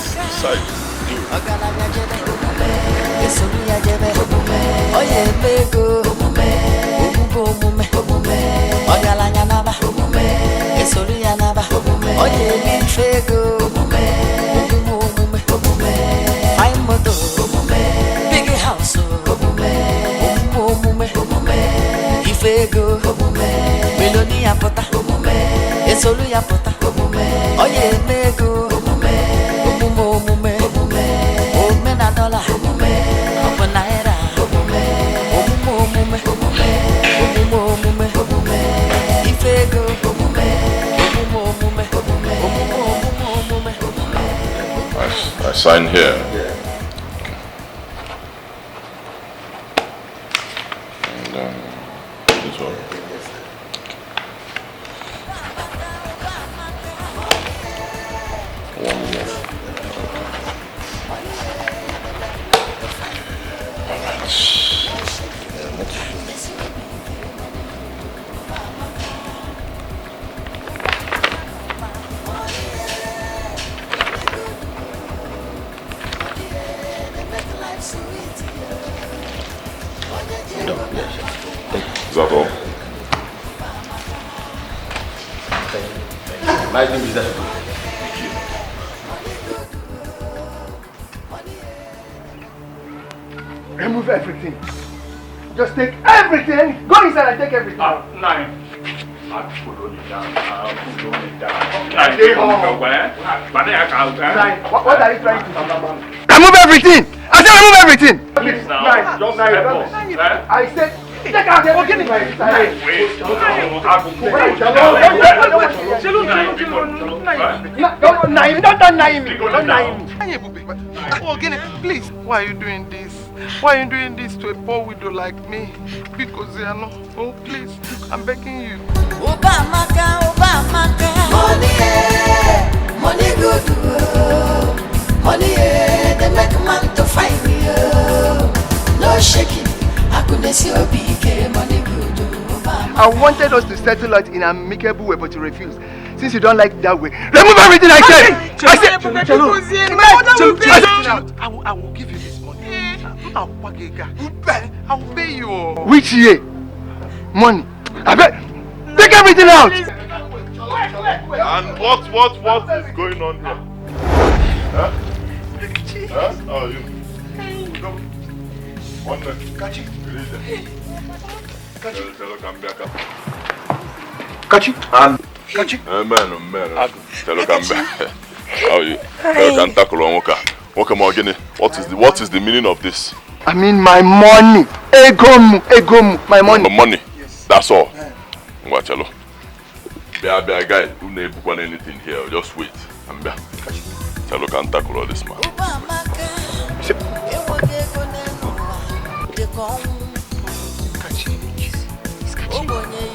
Big house, Ifego, Melonia pota, Soluya pota oye mego omume omena dollar omunaira omume ifego omume I sign here. And this one. One more. Is that all? My name is that. Remove everything. Just take everything. Go inside and take everything. 9. I'll put it down. Stay home. What are you trying to do? Remove everything. I said remove everything. Please now. Just help us. I said take out everything. Please, why are you doing this? Why are you doing this to a poor widow like me? Because they are not. Oh, please, I'm begging you. Money good, money they make man to find me. No shaking, I couldn't see a big money good. I wanted us to settle it in an amicable way, but you refused. Since you don't like it that way, remove everything I said! I will give you this money. I will pay you. Which year? Money. I bet. Take everything out! And what is going on here? Huh? Huh? Oh, you. Come. One minute. Catch it. Catch it. And catch it. Man. Tell come back. How you? Can tackle on What is the meaning of this? I mean my money. Egom, my money. The money. Yes. That's all. Watch hello. Be a guy who never book anything here. Just wait. I'm back. Tell can tackle all this man.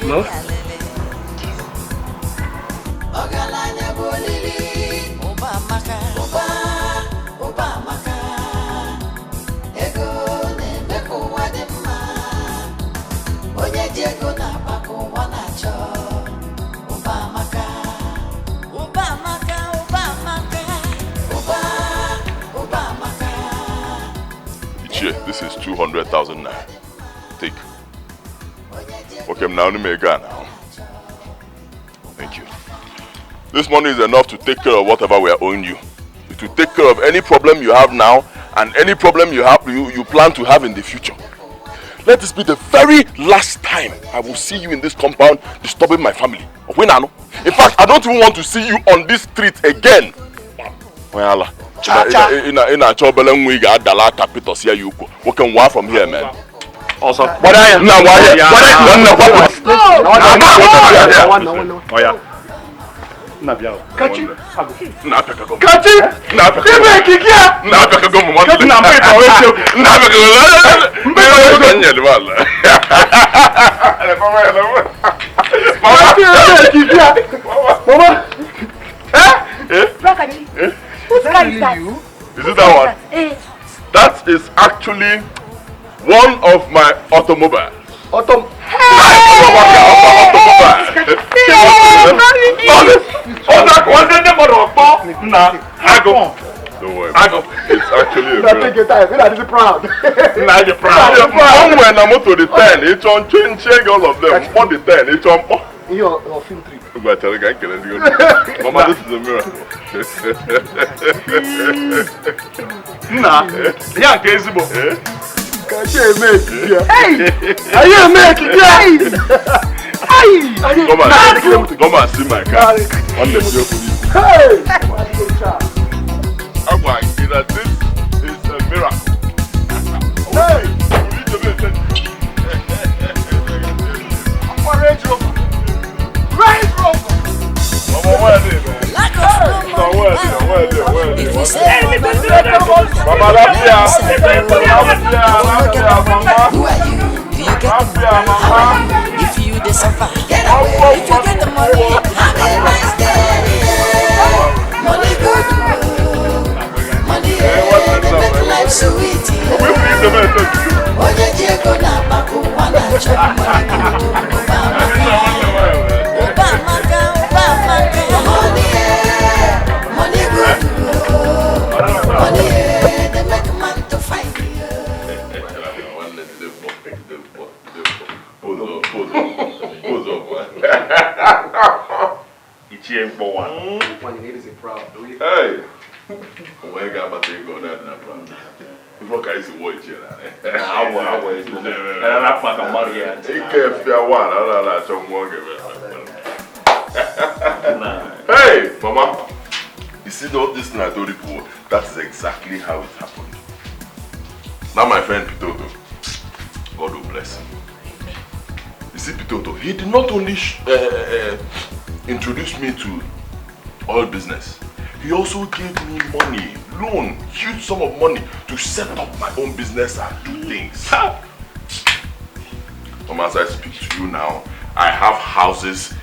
No? This is 200,000 naira. Take. Okay, now let me again now. Thank you. This money is enough to take care of whatever we are owing you. It will take care of any problem you have now and any problem you plan to have in the future. Let this be the very last time I will see you in this compound disturbing my family. In fact, I don't even want to see you on this street again. In a trouble and we got the lata pitos here you go. We can walk from here, man. Also, what are you? No. Whose car is that? Is it that one? That is actually one of my automobiles. Automobile. Don't worry. It's actually a proud. When I'm to the 10, it's on change all of them. For the 10, it's on. Your film 3. Mama, this is a miracle. Yeah, Kezibo. Hey! Are you a mate? Hey! Come and see my car. On the video police. Hey! I'm going to that this is a miracle. Hey! Range Rover! Range Rover! If you suffer, get away. If you get the money, have a nice day. Money good, money they make life sweet. Oye Diego na baku wana chop money good. Money good, money they make man to fight. Hey! Where got my thing going on now, bro? Before I see what you know. I was. And I'm not money. Take care of your one. I don't Hey, Mama. You see all this thing I told you before? That is exactly how it happened. Now my friend Pitoto, God will bless him. You see Pitoto, he did not only introduce me to oil business. He also gave me money, loan, huge sum of money to set up my own business and do things. As I speak to you now, I have houses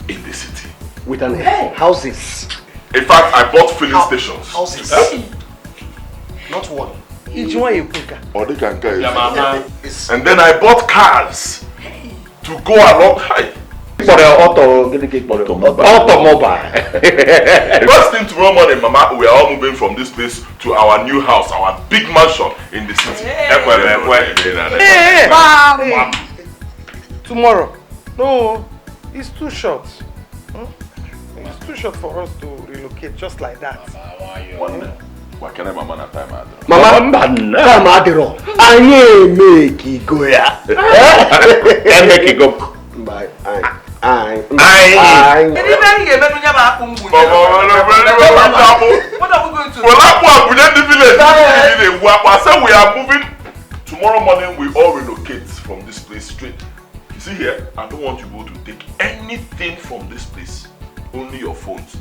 in the city. With an houses. In fact, I bought filling stations. Houses. Not one. Each one you pick. Or they can carry. And then I bought cars to go along high. For the automobile. First thing tomorrow morning, Mama, we are all moving from this place to our new house, our big mansion in the city. Tomorrow? No, it's too short. It's too short for us to relocate just like that. Why can't I Mama time out? Mama, time adiro. I make it go ya. Make it go. Bye. I. What are we going to do? We are moving. Tomorrow morning we all relocate from this place straight. You see here, I don't want you to take anything from this place. Only your phones.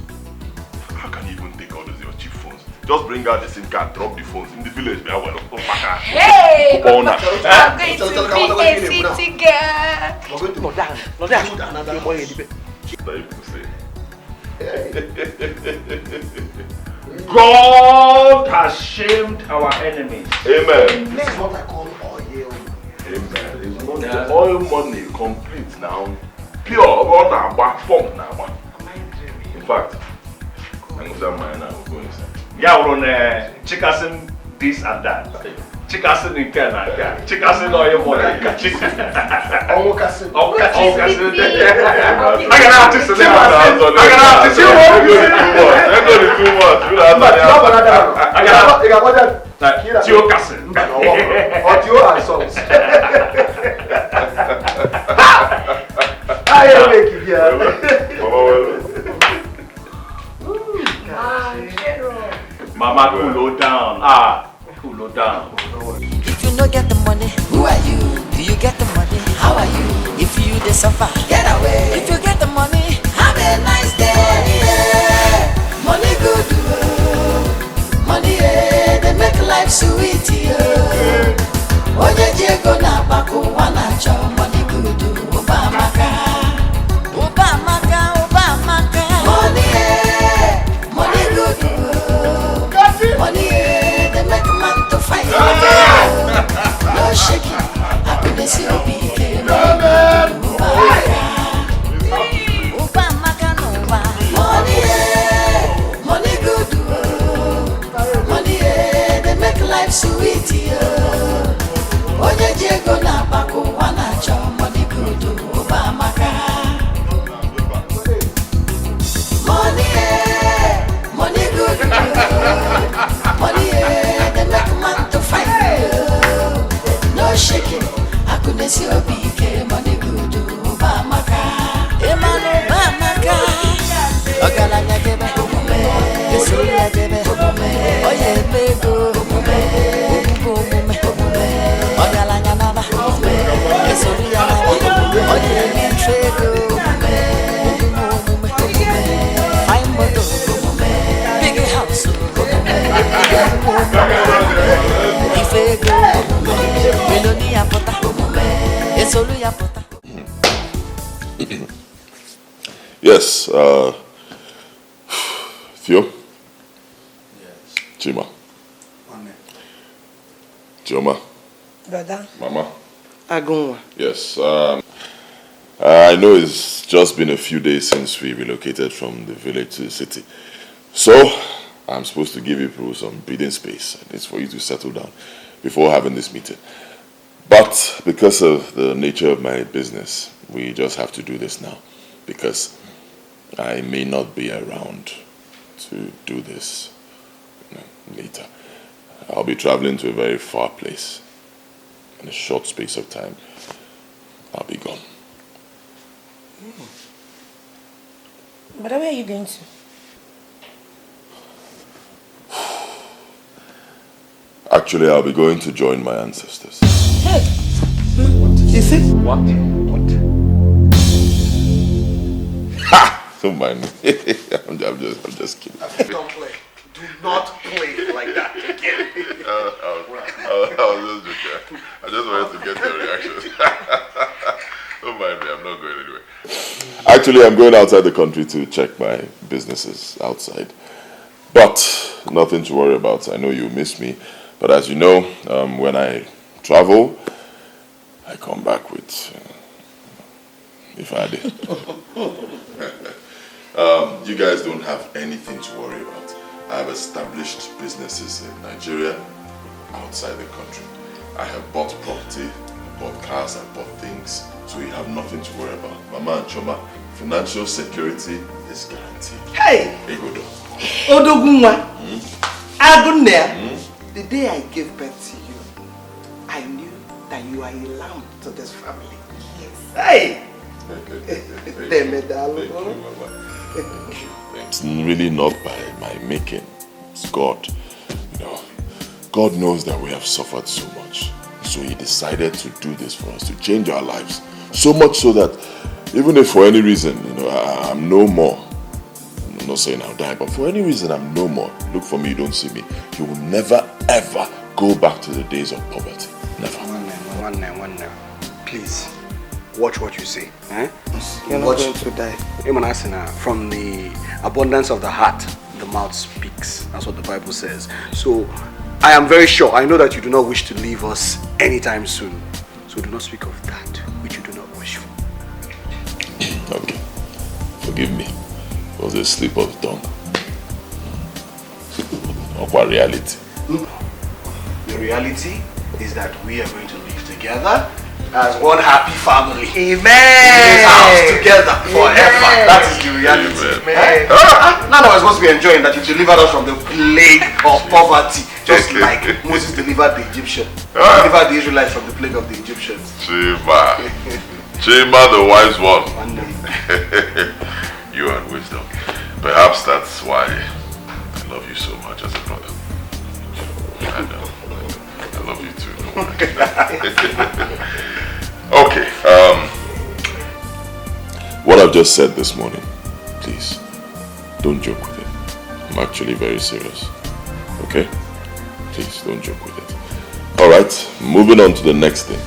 How can you even take all those your cheap phones? Just bring out the SIM card, drop the phones in the village. Hey! I'm going to be a city girl. God has shamed our enemies. Amen. This is what I call oil. Amen. It's not the oil money complete now. Pure water, back form now. In fact, I'm going to say mine now. We're going inside. Yeah, we're on chickasin this and that. Chickasin in Canada. Chickasin oil money. I can have this. Mama, cool down. Cool down. If you no get the money, who are you? Do you get the money? How are you? If you suffer, get away. If you get the money, have a nice day. Yeah. Money good, money they make life sweet. Oye Diego na baku wana chop money good, Obamaka. Money good, money they make man to fight. No shaking, I couldn't see you be. Money good, money they make life sweet. Oye Diego na baku wana chop money good, Obamaka. Money good, money they make man to fight. No shaking, I couldn't see you be. Money good, Obamaka. Esoria debe oye mego omume Ogalanya nana Esoria nana oye mintrego I'm moto big house Ifego Meloni apota Esoria apota. Yes, Theo? Yes. Chima? Amen. Chioma? Brother? Mama? Agunwa? Yes, I know it's just been a few days since we relocated from the village to the city. So, I'm supposed to give you some breathing space. It's for you to settle down before having this meeting. But because of the nature of my business, we just have to do this now. Because I may not be around to do this later. I'll be traveling to a very far place. In a short space of time, I'll be gone. But where are you going to? Actually, I'll be going to join my ancestors. Hey! You see? What? Ha! Don't mind me. I'm just kidding. Don't play. Do not play like that again. I was just joking. I just wanted to get your reaction. Don't mind me, I'm not going anywhere. Actually, I'm going outside the country to check my businesses outside. But nothing to worry about. I know you miss me. But as you know, when I travel, I come back with if I did. You guys don't have anything to worry about. I have established businesses in Nigeria, outside the country. I have bought property, I bought cars, I bought things. So you have nothing to worry about. Mama and Choma, financial security is guaranteed. Hey! Egodo. Odogunwa. Agunne. The day I gave birth to you, I knew that you are a lamb to this family. Yes. Hey! It's really not by my making. It's God. You know, God knows that we have suffered so much. So he decided to do this for us, to change our lives. So much so that even if for any reason, you know, I'm no more. I'm not saying I'll die, but for any reason I'm no more. Look for me, you don't see me. You will never ever go back to the days of poverty. Never. One now. Please, watch what you say. Eh? You're not going to die. From the abundance of the heart, the mouth speaks. That's what the Bible says. So, I am very sure, I know that you do not wish to leave us anytime soon. So do not speak of that which you do not wish for. Okay. Forgive me. It was a slip of the tongue. Of our reality. The reality is that we are going to live together as one happy family. Amen. In this house together forever. Amen. That is the reality. Amen. Now that we're supposed to be enjoying that you delivered us from the plague of poverty, just like Moses delivered the Egyptian. Delivered the Israelites from the plague of the Egyptians. Chima the wise one. You and wisdom. Perhaps that's why I love you so much as a brother. I know. I love you too. Okay. What I've just said this morning, please, don't joke with it. I'm actually very serious. Okay? Please, don't joke with it. Alright, moving on to the next thing.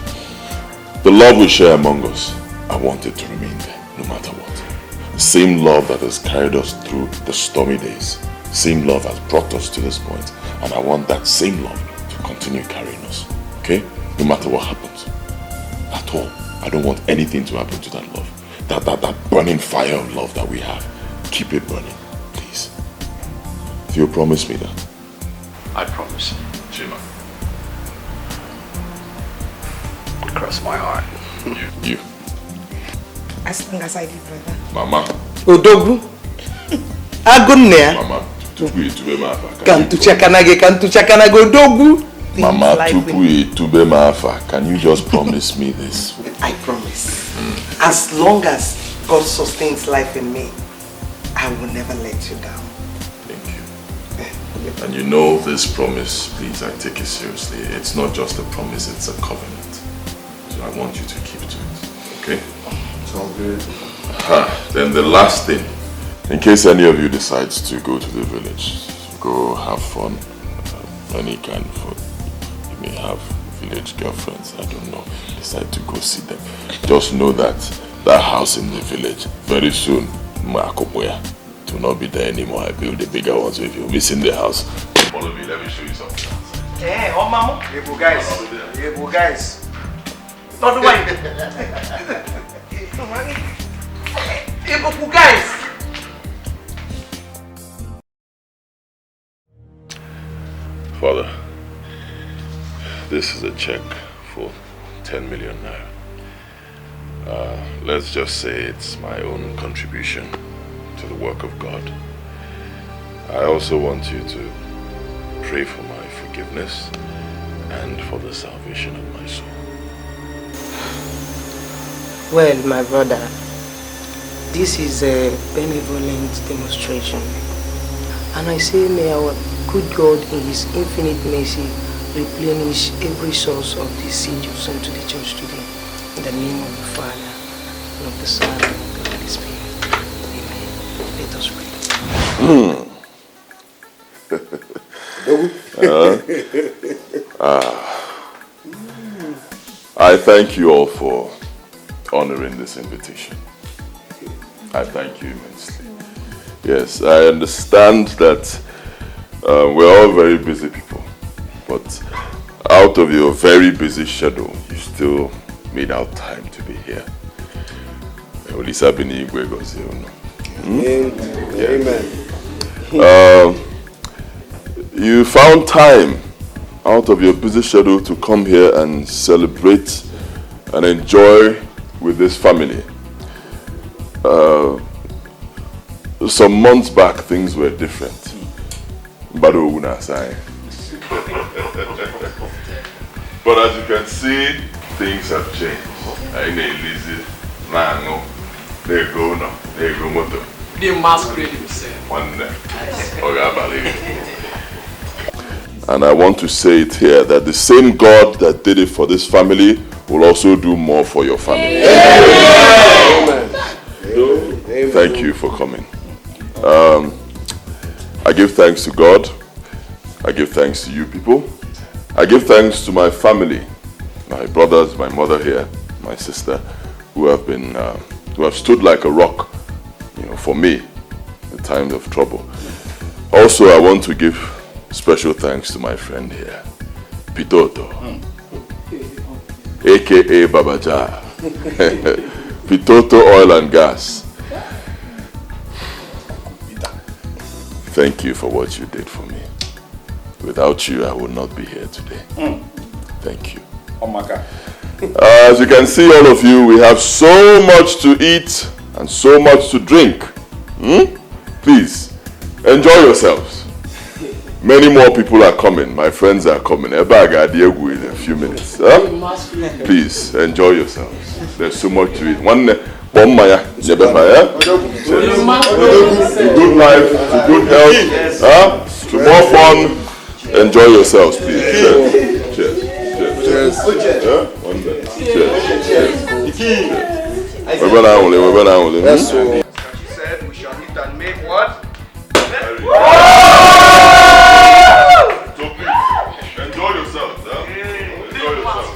The love we share among us, I want it to remain there, no matter what. The same love that has carried us through the stormy days. Same love has brought us to this point. And I want that same love to continue carrying us. Okay? No matter what happens. At all. I don't want anything to happen to that love. That burning fire of love that we have. Keep it burning. Please. If you promise me that. I promise. Chima. Cross my heart. You. As long as I live, brother. Mama. Odogu. Agunne. Mama. Kantuchakanage Odogu. Mama, can you just promise me this? I promise. As long as God sustains life in me, I will never let you down. Thank you. And you know this promise, please, I take it seriously. It's not just a promise, it's a covenant. So I want you to keep to it, okay? It's all good. Then the last thing, in case any of you decides to go to the village, go have fun, any kind of food. You may have village girlfriends, I don't know, decide to go see them. Just know that that house in the village, very soon, Makoboya, will not be there anymore. I build the bigger ones. If you're missing the house, follow me, let me show you something. Hey, oh mama. Hey, guys. Hey, guys. Not the way. Hey, guys. Father, this is a check for 10 million naira. Let's just say it's my own contribution to the work of God. I also want you to pray for my forgiveness and for the salvation of my soul. Well, my brother, this is a benevolent demonstration. And I say, may our good God in His infinite mercy replenish every source of this seed you sent to the church today. In the name of the Father, and of the Son, and of the Holy Spirit. Amen. Let us pray. I thank you all for honoring this invitation. I thank you immensely. Yes, I understand that we're all very busy people, but out of your very busy schedule, you still made out time to be here. Amen. You found time out of your busy schedule to come here and celebrate and enjoy with this family. Some months back, things were different. But as you can see, things have changed. There you go now. There you go, motor. The masquerade himself. One day. And I want to say it here that the same God that did it for this family will also do more for your family. Amen. Amen. Thank you for coming. I give thanks to God. I give thanks to you people. I give thanks to my family, my brothers, my mother here, my sister, who have stood like a rock, for me in times of trouble. Also, I want to give special thanks to my friend here, Pitoto, aka Babaja, Pitoto Oil and Gas. Thank you for what you did for me. Without you, I would not be here today. Thank you. Oh my God. As you can see, all of you, we have so much to eat and so much to drink. Please, enjoy yourselves. Many more people are coming. My friends are coming. In a few minutes. Please, enjoy yourselves. There's so much to eat. Good life, to good health, to more fun. Enjoy yourselves, please. Cheers. Cheers. Cheers. One day. Cheers. We're That's so. She said we shall eat and make what? So please, enjoy yourselves. Enjoy yourselves.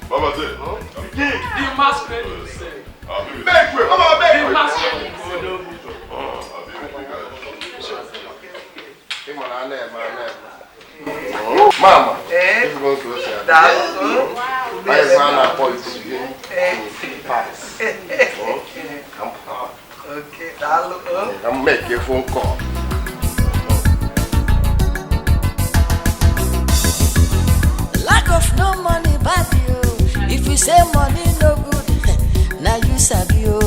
Baba said. The masquerade himself. Make way, Mama, make way. Mama, if you go to us, I okay, I'm making a phone call. Lack of no money, bad you. If you say money no good, now you sabi you.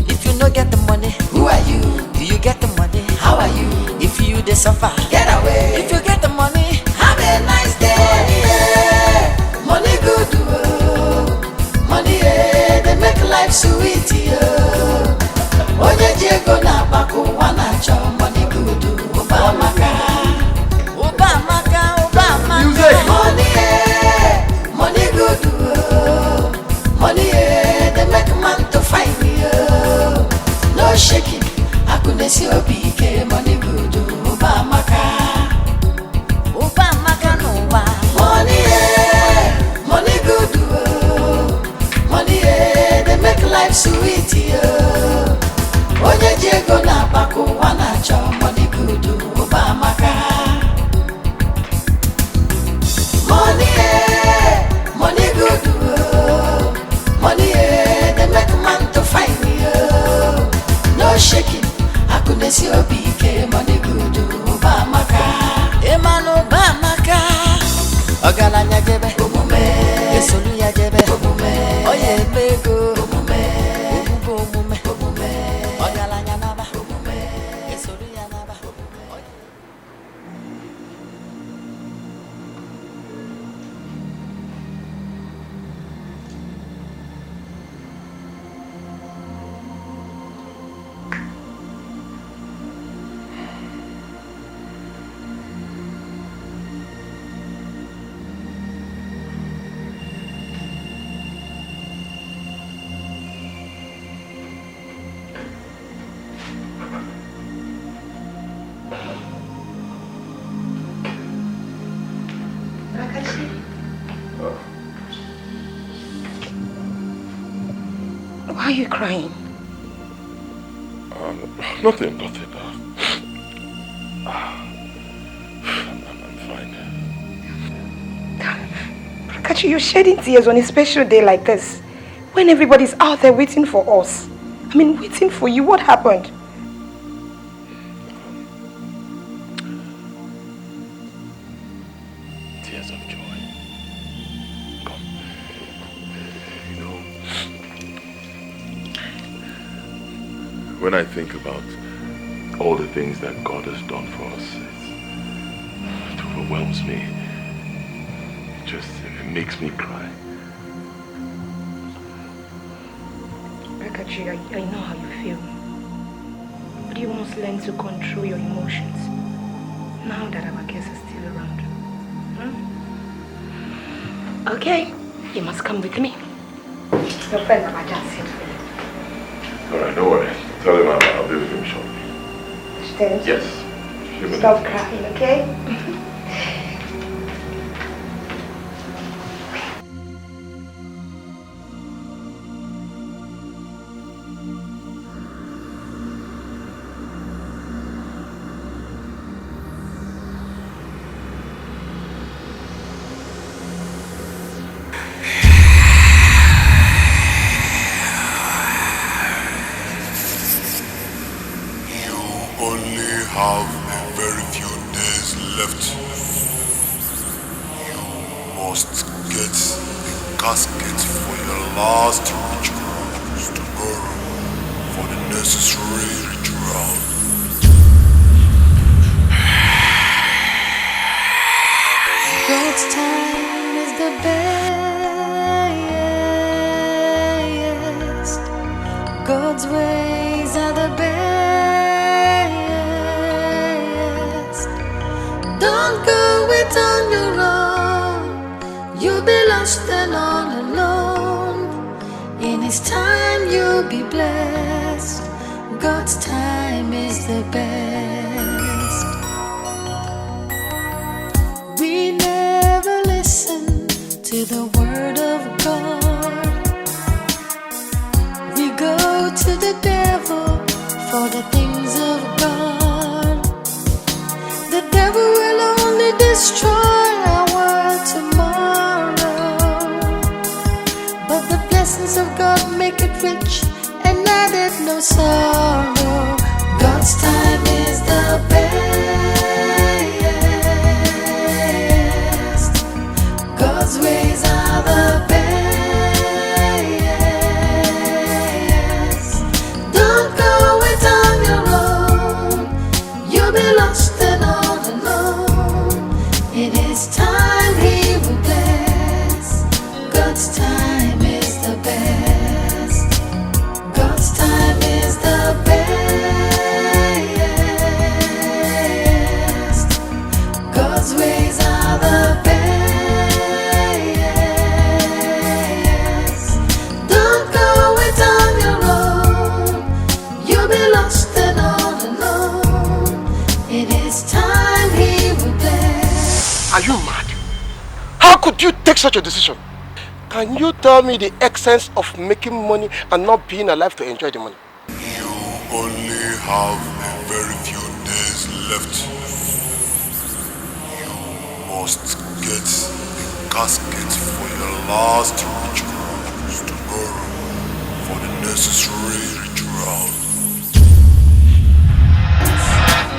If you no get the money, who are you? Do you get the money? How are you? If you dey suffer, get away. If you get the money, have a nice day. Money good, money they make life sweet. Onye Diego na baku wana cho money good, Obamaka. akunesi obike money good uba maka no wa money good money they make life sweet onye jego na pako wana cho money good uba maka money good money they make man to find no shaking akunesi obike money good uba maka emano ba maka ogalanya jebe omume esolu ya jebe omume oye bego omume omume ogalanya naba omume esolu ya naba Why are you crying? Nothing. I'm fine. Rakachi, you're shedding tears on a special day like this, when everybody's out there waiting for us. I mean, waiting for you. What happened? Tears of joy. Come. You know, when I think about all the things that God has done for us, it overwhelms me. It makes me cry. Rakachi, I know how you feel. But you must learn to control your emotions now that our guest is still around. Okay, you must come with me. Your friend Abaja said for you. Alright, don't worry. Tell him I'll be with him shortly. Stay. Yes. Stop crying, okay? Have a very few days left. You must get the casket for your last rituals tomorrow for the necessary ritual. God's time is the best. God's ways are the best. Don't go it on your own. You'll be lost and all alone. In His time you'll be blessed. God's time is the best. We never listen to the word of God. We go to the devil for the things of God. The devil will only destroy our world tomorrow, but the blessings of God make it rich and added no sorrow. God's time is the best. God's ways are the best. Don't go it on your own. You'll be lost and all alone. In His time He will bless. God's time is the best. God's time is the best. Are you mad? How could you take such a decision? Can you tell me the essence of making money and not being alive to enjoy the money? You only have a very few days left. You must get the casket for your last rituals tomorrow for the necessary rituals.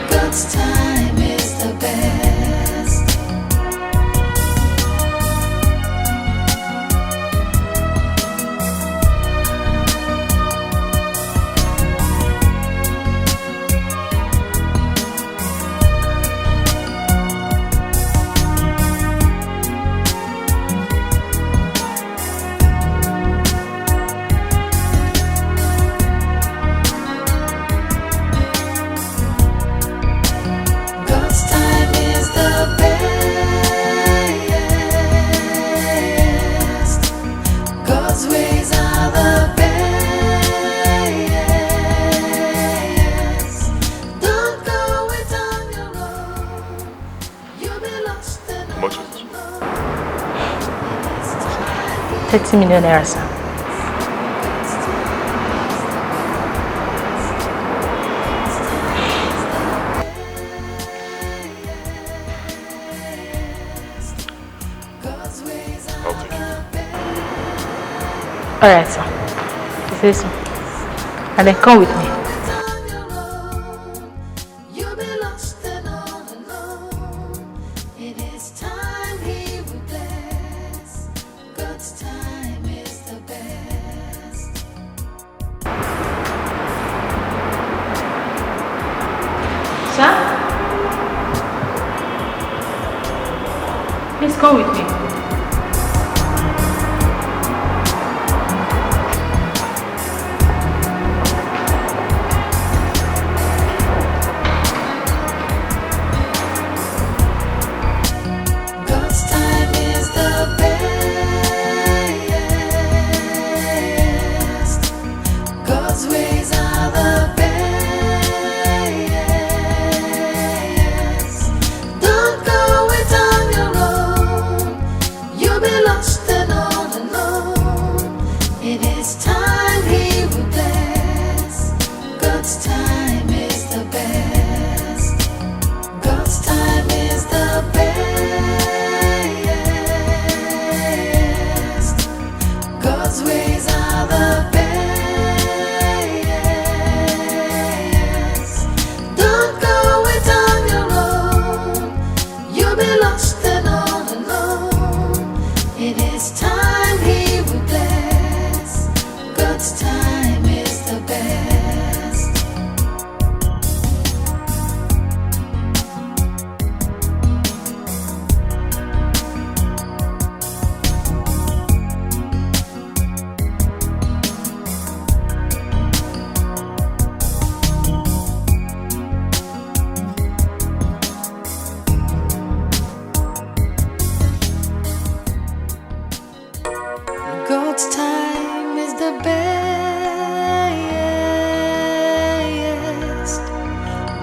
God's time is the best. How much is this? 30 million naira, sir. I'll take it. Alright, sir. You say so. And then come with me. Please come with me. God's time is the best. God's ways are the best. Don't go it on your own. You'll be lost and all alone. It is time He will bless. God's time is the best. God's time is the best. God's ways are the best. Don't go it on your own. You'll be lost and all alone. It is time He will bless. God's time is the best. God's time is the best.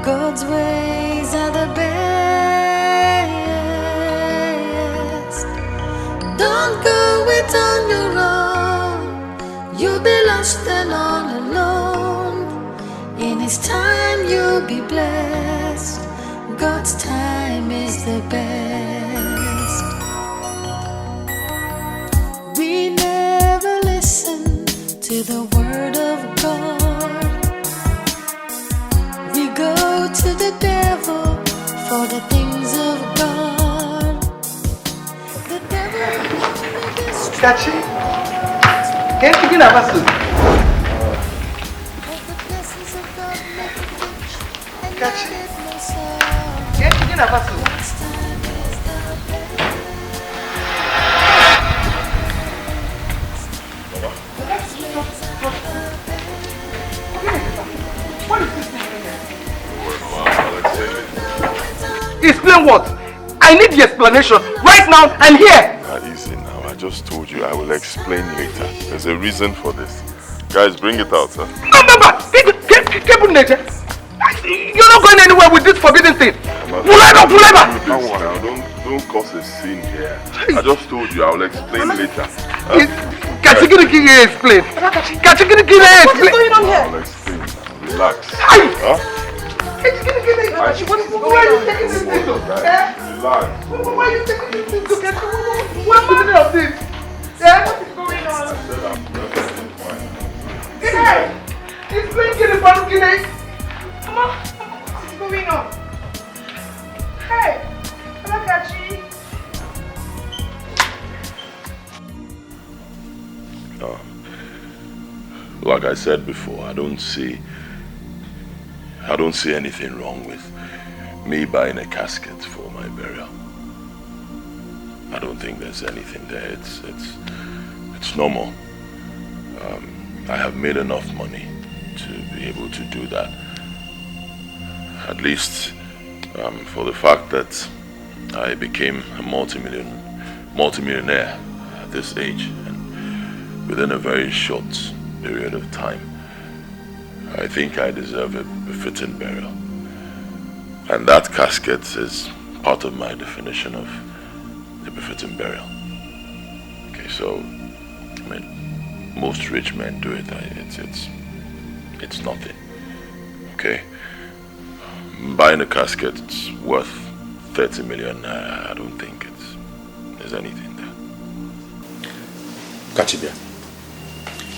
God's ways are the best. Don't go it on your own. You'll be lost and all alone. In His time you'll be blessed. God's time is the best. We never listen to the word of God. We go to the devil for the things of God. The devil Kachi, can't you get a Kachi, can't you get a What is this thing here? Explain what? I need the explanation right now and here. Easy now. I just told you I will explain later. There's a reason for this. Guys, bring it out, sir. No, you're not going anywhere with this forbidden thing. Don't cause a scene here. I just told you I'll explain later. What is going on here? I'll explain. Relax. Why are you taking this thing to? Relax. Why are you taking this thing to? What's the meaning of this? What is going on? I said I'm perfectly fine. Hey! It's blinking in front of you, Come on. What is going on? Hey! Look at you. Like I said before, I don't see anything wrong with me buying a casket for my burial. I don't think there's anything there. It's normal. I have made enough money to be able to do that. At least for the fact that I became a multimillionaire at this age, and within a very short period of time. I think I deserve a befitting burial. And that casket is part of my definition of a befitting burial. Okay, so, I mean, most rich men do it. It's nothing. Okay? Buying a casket, it's worth 30 million. I don't think there's anything there. Kachibia,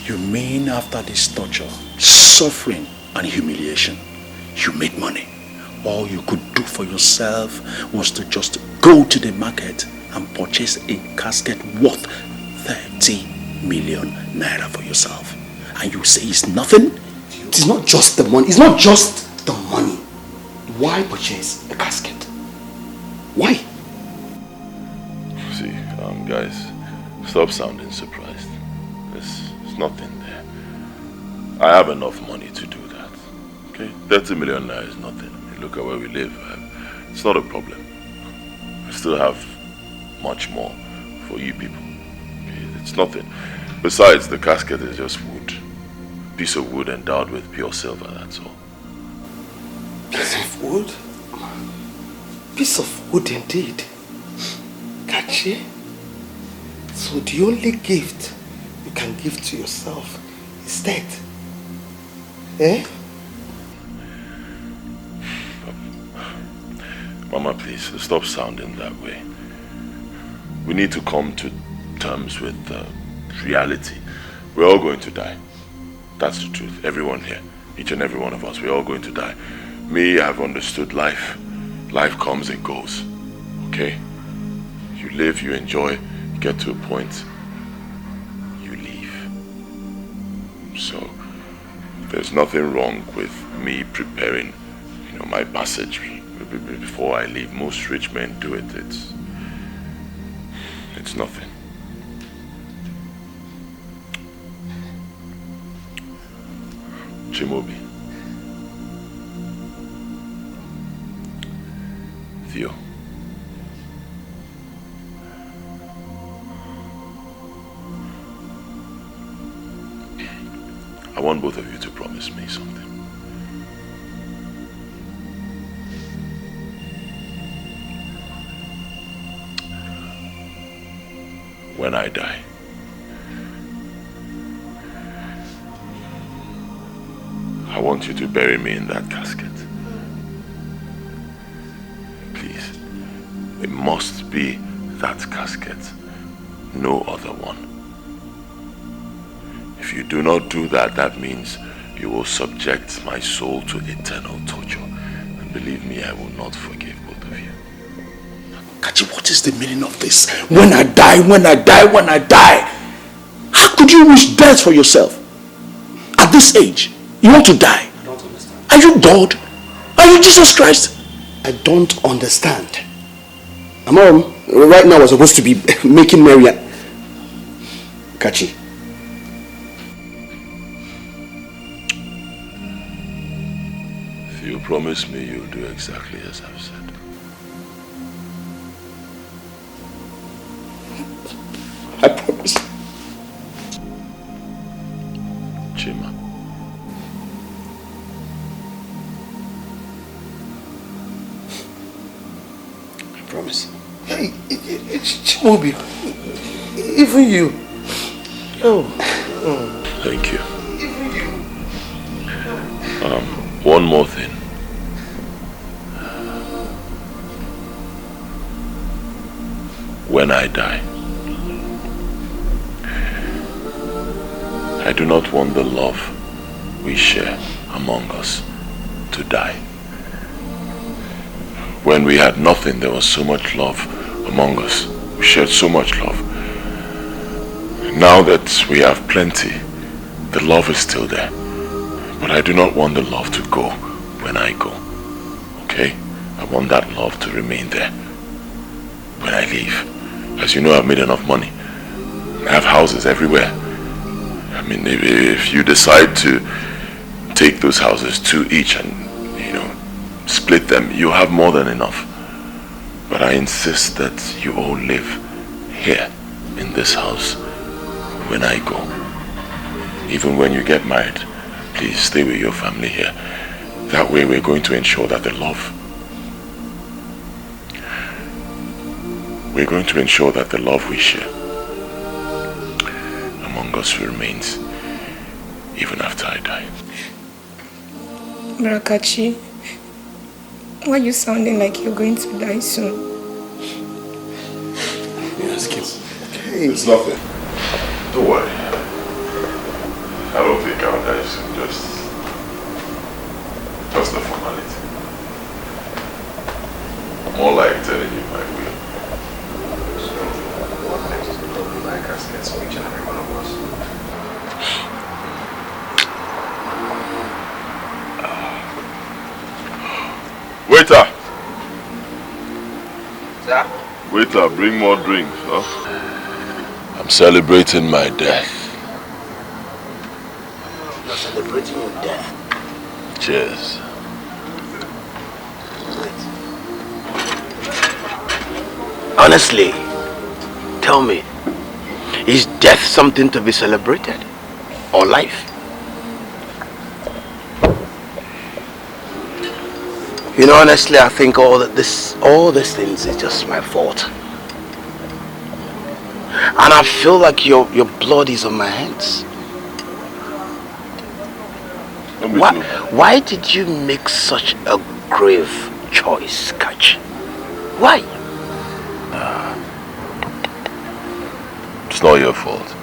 you mean after this torture, suffering and humiliation, you made money? All you could do for yourself was to just go to the market and purchase a casket worth 30 million naira for yourself. And you say it's nothing? It is not just the money. It's not just the money. Why purchase a casket? Why? See, guys, stop sounding surprised. There's nothing there. I have enough money to do that. Okay? 30 million naira is nothing. I mean, look at where we live. It's not a problem. I still have much more for you people. Okay? It's nothing. Besides, the casket is just wood. A piece of wood endowed with pure silver, that's all. Piece of wood? Piece of wood indeed. Kachi? So the only gift you can give to yourself is death. Eh? Mama, please, stop sounding that way. We need to come to terms with reality. We're all going to die. That's the truth. Everyone here, each and every one of us, we're all going to die. Me, I've understood life. Life comes and goes. Okay? You live, you enjoy, you get to a point, you leave. So, there's nothing wrong with me preparing, my passage before I leave. Most rich men do it. It's nothing. Chimobi. Theo. I want both of you to promise me something. When I die, I want you to bury me in that casket. Please. It must be that casket. No other one. If you do not do that, that means you will subject my soul to eternal torture. And believe me, I will not forgive both of you. Kachi, what is the meaning of this? When I die, when I die, when I die. How could you wish death for yourself? At this age, you want to die? I don't understand. Are you God? Are you Jesus Christ? I don't understand. Mom, right now we're supposed to be making merry. Kachi. If you promise me, you'll do exactly as I've said. I promise. Chima. Chimobi, even you. Oh. Thank you. One more thing. When I die, I do not want the love we share among us to die. When we had nothing, there was so much love among us. We shared so much love. Now that we have plenty, the love is still there. But I do not want the love to go when I go. Okay? I want that love to remain there when I leave. As you know, I've made enough money. I have houses everywhere. I mean, if you decide to take those houses, 2 each, and, you know, split them, you have more than enough. But I insist that you all live here in this house when I go. Even when you get married, please stay with your family here. That way we're going to ensure that the love, we're going to ensure that the love we share among us remains even after I die. Brakachi, why are you sounding like you're going to die soon? Yes, hey. It's nothing. Don't worry. I don't think I'll die soon. Just a formality. More like telling you my will. So, what makes you go like caskets for each and every one of us? Waiter! Sir? Waiter, bring more drinks, huh? I'm celebrating my death. You're celebrating your death? Cheers. Honestly, tell me, is death something to be celebrated? Or life? You know, honestly, I think all these things is just my fault. And I feel like your blood is on my hands. Why did you make such a grave choice, Catch? Why? It's not your fault.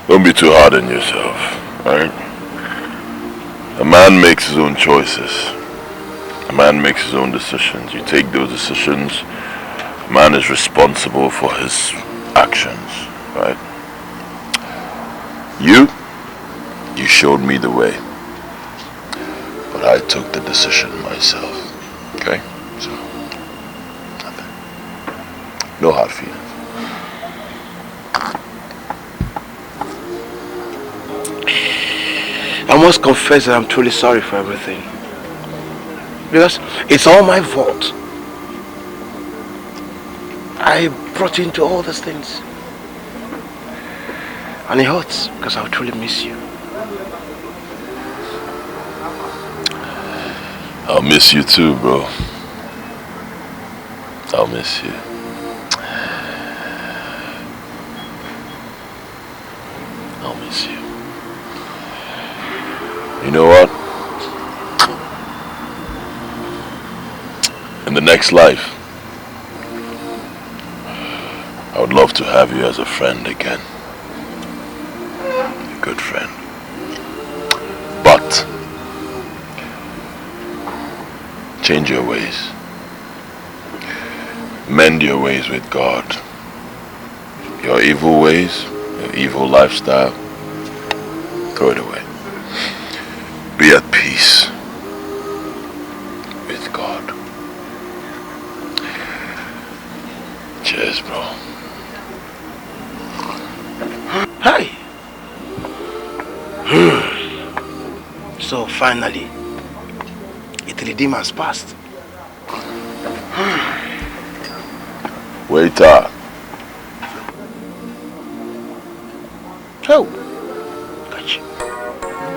Don't be too hard on yourself, right? A man makes his own choices. A man makes his own decisions. You take those decisions. A man is responsible for his actions, right? You showed me the way. But I took the decision myself, okay? So, nothing. No hard feelings. I must confess that I'm truly sorry for everything. Because it's all my fault. I brought you into all these things. And it hurts because I'll truly miss you. I'll miss you too, bro. I'll miss you. I'll miss you. You know what? In the next life, I would love to have you as a friend again. A good friend. But change your ways. Mend your ways with God. Your evil ways, your evil lifestyle, throw it away. Be at peace with God. Cheers, bro. Hi. So finally, it redeemed has passed. Waiter. Oh, gotcha.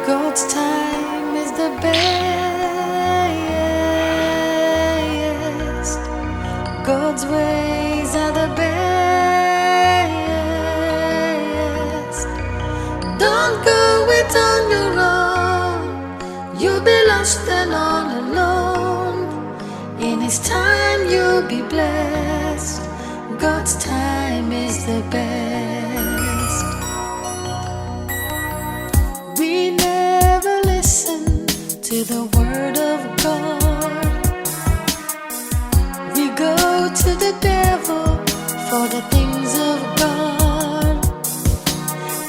God's time is the best. God's ways are the best. Don't go it on your own. You'll be lost and all alone. In His time you'll be blessed. God's time is the best. We never listen to the word of God. We go to the devil for the things of God.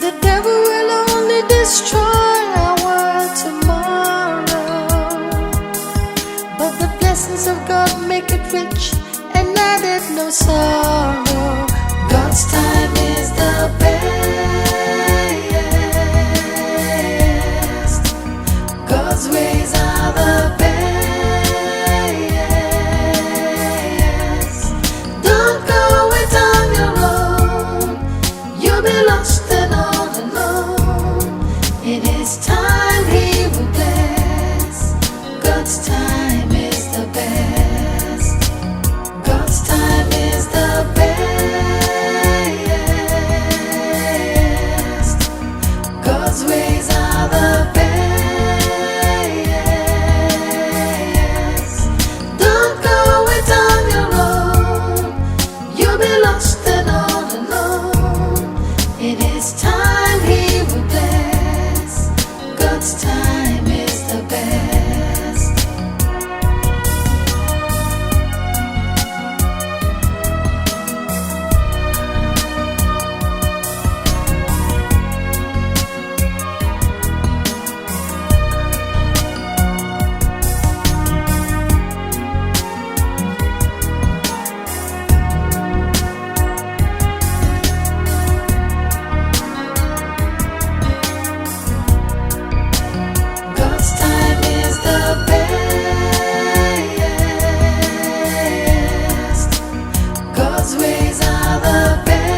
The devil will only destroy our world tomorrow, but the blessings of God make it rich and added no sorrow. God's time is the best. God's ways are the best. Don't go it on your own. You'll be lost and all alone. In His time He will bless. God's time is the best. God's time is the best. God's ways are the best. Don't go it on your own. You'll be lost and all alone. In His time He will bless. God's time is the best. God's time is the best. God's ways are the best.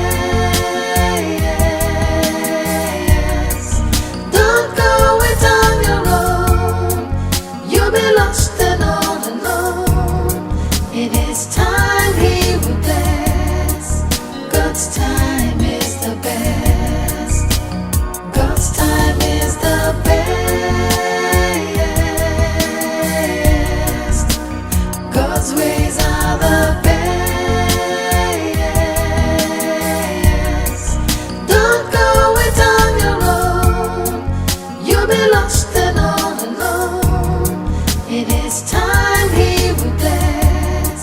Don't go it on your own. You'll be lost and all alone. In His time He will bless. God's time is the best. God's time is the best. God's ways are the best. Don't go it on your own. You'll be lost and all alone. In His time He will bless.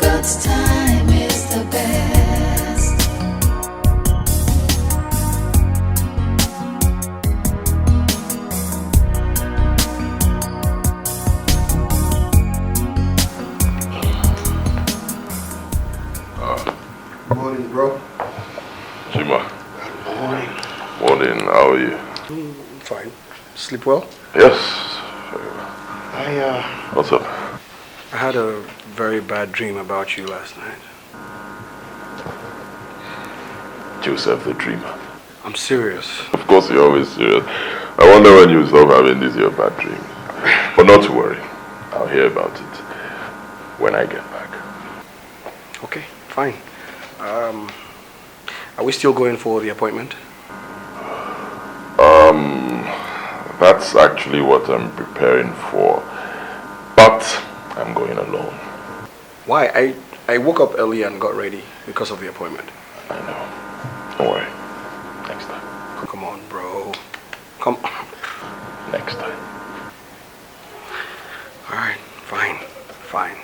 God's time is the best. Morning, bro. Chima. Morning. Morning, how are you? Fine. Sleep well? Yes. What's up? I had a very bad dream about you last night. Joseph the Dreamer. I'm serious. Of course, you're always serious. I wonder when you stop having these your bad dreams. But not to worry. I'll hear about it when I get back. Okay, fine. Are we still going for the appointment? That's actually what I'm preparing for. But I'm going alone. Why? I woke up early and got ready because of the appointment. I know. Don't worry. Next time. Come on, bro. Come on. Next time. Alright, fine. Fine.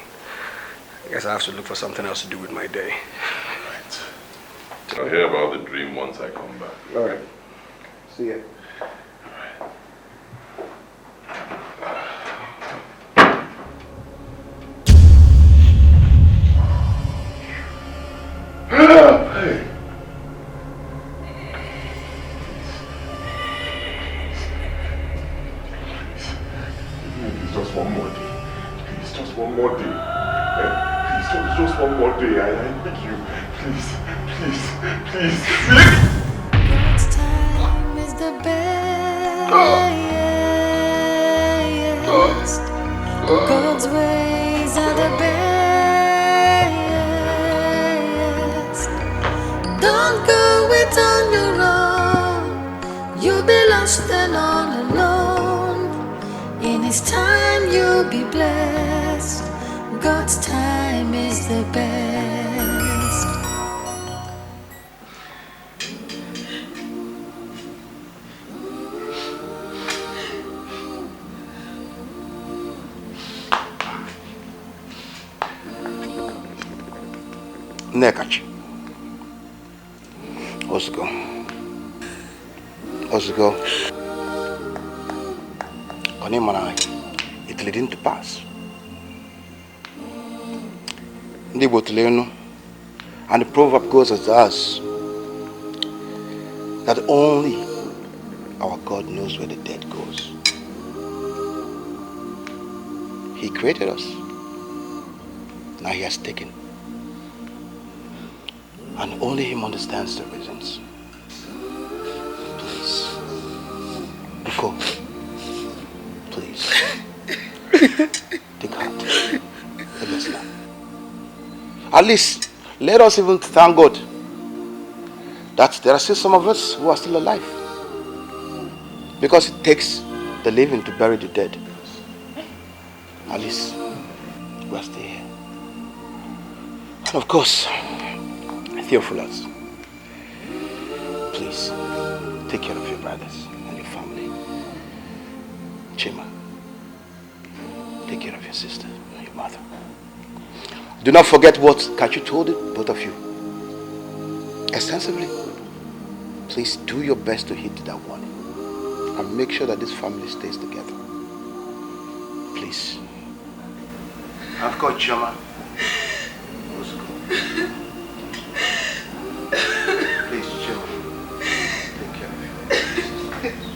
I guess I have to look for something else to do with my day. Right. I'll hear about the dream once I come back. Alright. See ya. Hey. Please, just one more day. Please, just one more day. Please, just one more day. I beg you. Please, please, please. God's time is the best. God's ways are the best. Don't go it on your own. You'll you'll be lost and all alone. In His time you'll be blessed. God's time is the best. Nekachi. Ozgo. Onimana, it leading to pass. Ndibotleno, and the proverb goes as us that only our God knows where the dead goes. He created us. Now He has taken. And only Him understands the reasons. Please. Biko. Please. Take heart. Let us now. At least, let us even thank God that there are still some of us who are still alive. Because it takes the living to bury the dead. At least, we are still here. And of course, Theophilus, please take care of your brothers and your family. Chima, take care of your sister and your mother. Do not forget what Kachu told both of you. Extensively, please do your best to hit that warning and make sure that this family stays together. Please. I've got Chima. Please, Chima. Take care of you.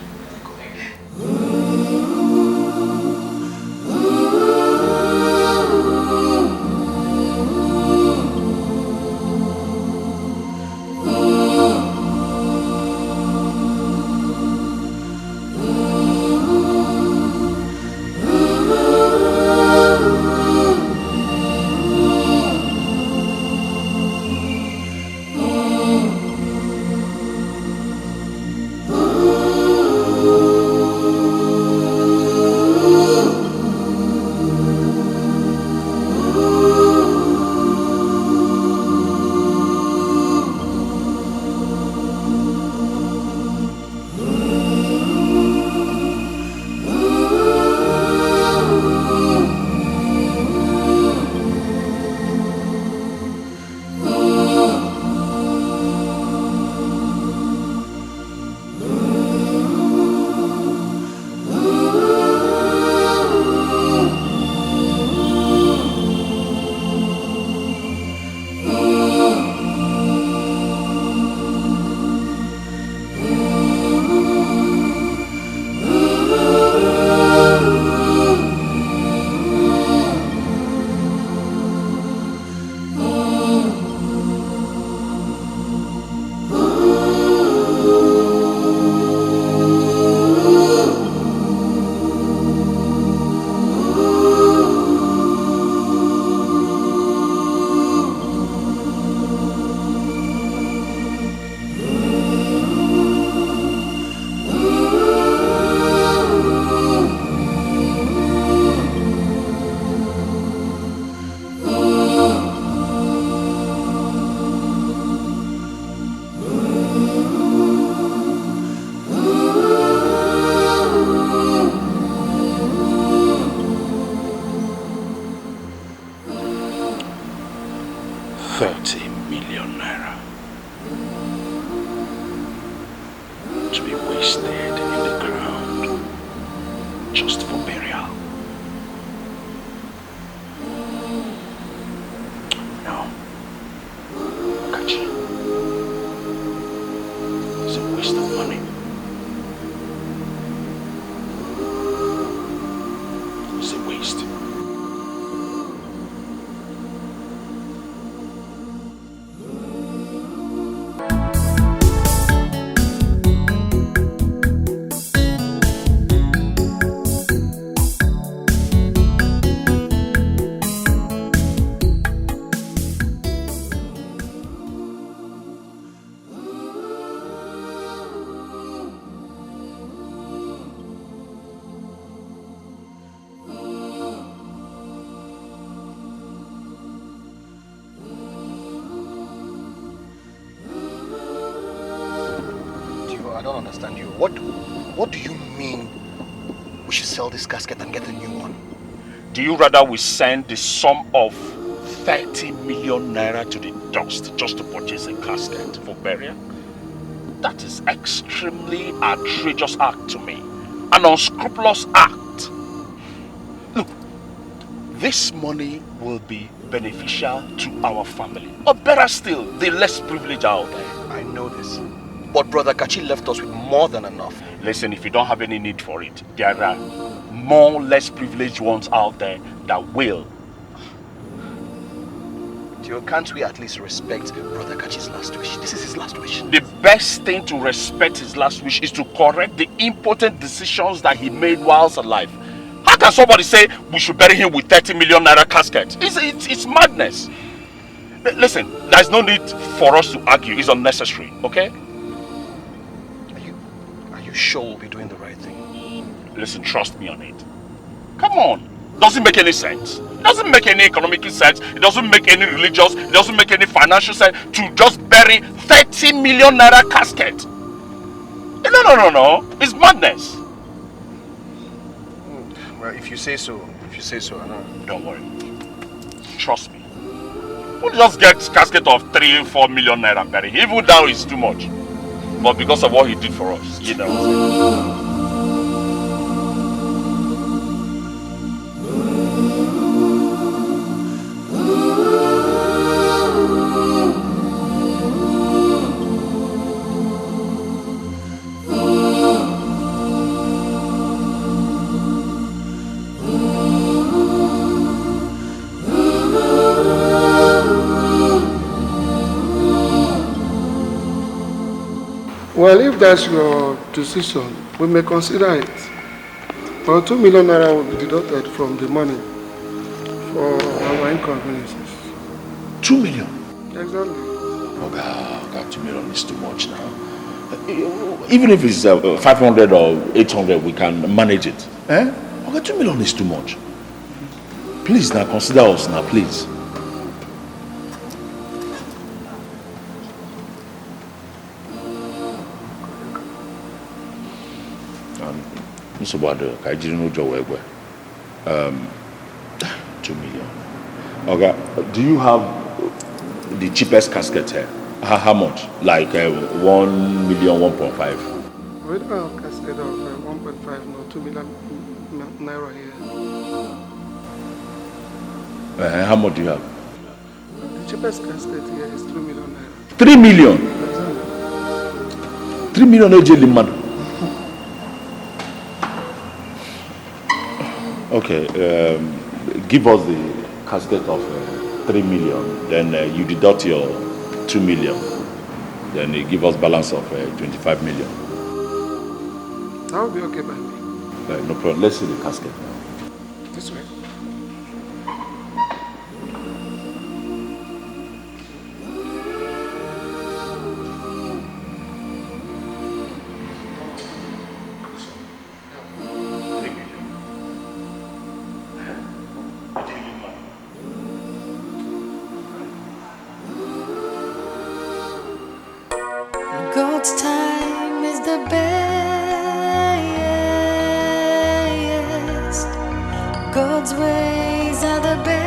don't understand you. What do you mean we should sell this casket and get a new one? Do you rather we send the sum of 30 million naira to the dust just to purchase a casket for burial? That is extremely outrageous act to me. An unscrupulous act. Look, this money will be beneficial to our family. Or better still, the less privileged out there. I know this. But Brother Kachi left us with more than enough. Listen, if you don't have any need for it, there are more less privileged ones out there that will. Can't we at least respect Brother Kachi's last wish? This is his last wish. The best thing to respect his last wish is to correct the impotent decisions that he made whilst alive. How can somebody say we should bury him with 30 million naira casket? It's madness. Listen, there's no need for us to argue. It's unnecessary, okay? Are you sure we'll be doing the right thing? Listen, trust me on it. Come on. Doesn't make any sense. It doesn't make any economic sense. It doesn't make any religious. It doesn't make any financial sense to just bury 30 million naira casket. No. It's madness. Well, if you say so, I know. Don't worry. Trust me. We'll just get casket of 3-4 million naira and bury. Even now it's too much. But because of what he did for us, you know. Well, if that's your decision, we may consider it. But 2 million naira will be deducted from the money for our inconveniences. 2 million? Exactly. Okay, 2 million is too much now. Even if it's 500 or 800, we can manage it. Okay, 2 million is too much. Please now, consider us now, please. So what I didn't know 2 million. Okay, do you have the cheapest casket here? How much? Like 1 million, 1.5? We don't have casket of 1.5, no, 2 million naira here. How much do you have? The cheapest casket here is 3 million naira. 3 million? 3 million AJ man. Okay, give us the casket of 3 million, then you deduct your 2 million, then you give us balance of 25 million. That will be okay by me. No problem, let's see the casket now. This way. God's time is the best. God's ways are the best.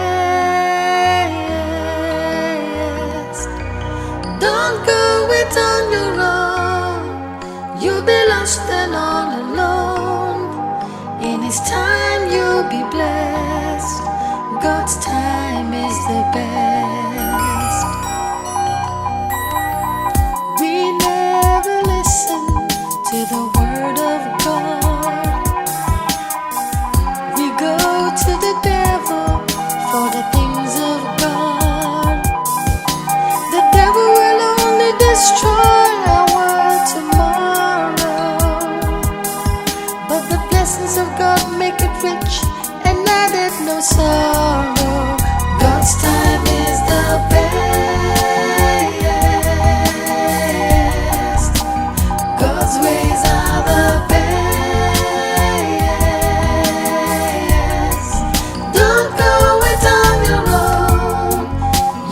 Don't go it on your own. You'll be lost and all alone. In His time you'll be blessed. God's time is the best. We never listen to the word of God. We go to the devil for the things of God. The devil will only destroy our tomorrow, but the blessings of God make it rich and addeth no sorrow. God's time is the best. God's ways are the best. Don't go it on your own.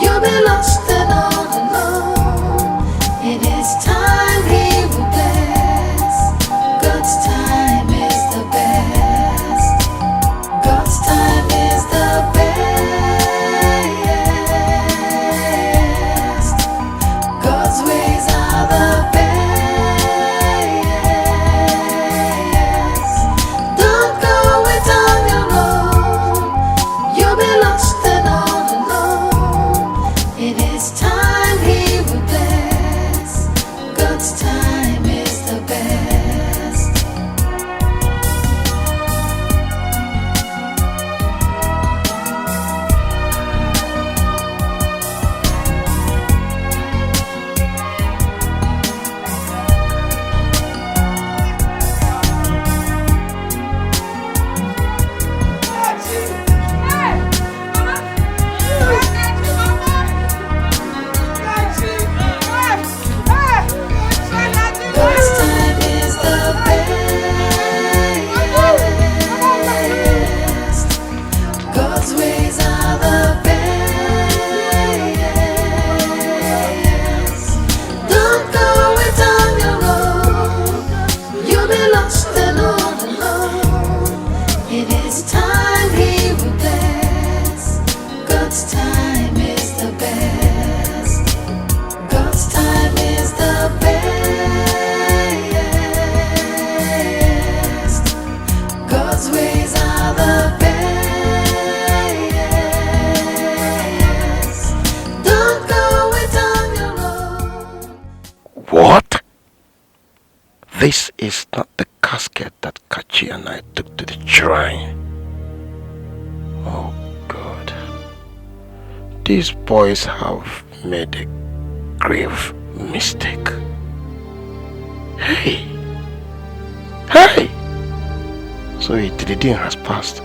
You'll be lost and all alone. In His time He will bless. This is not the casket that Kachi and I took to the shrine. Oh God. These boys have made a grave mistake. Hey! Hey! So the day has passed.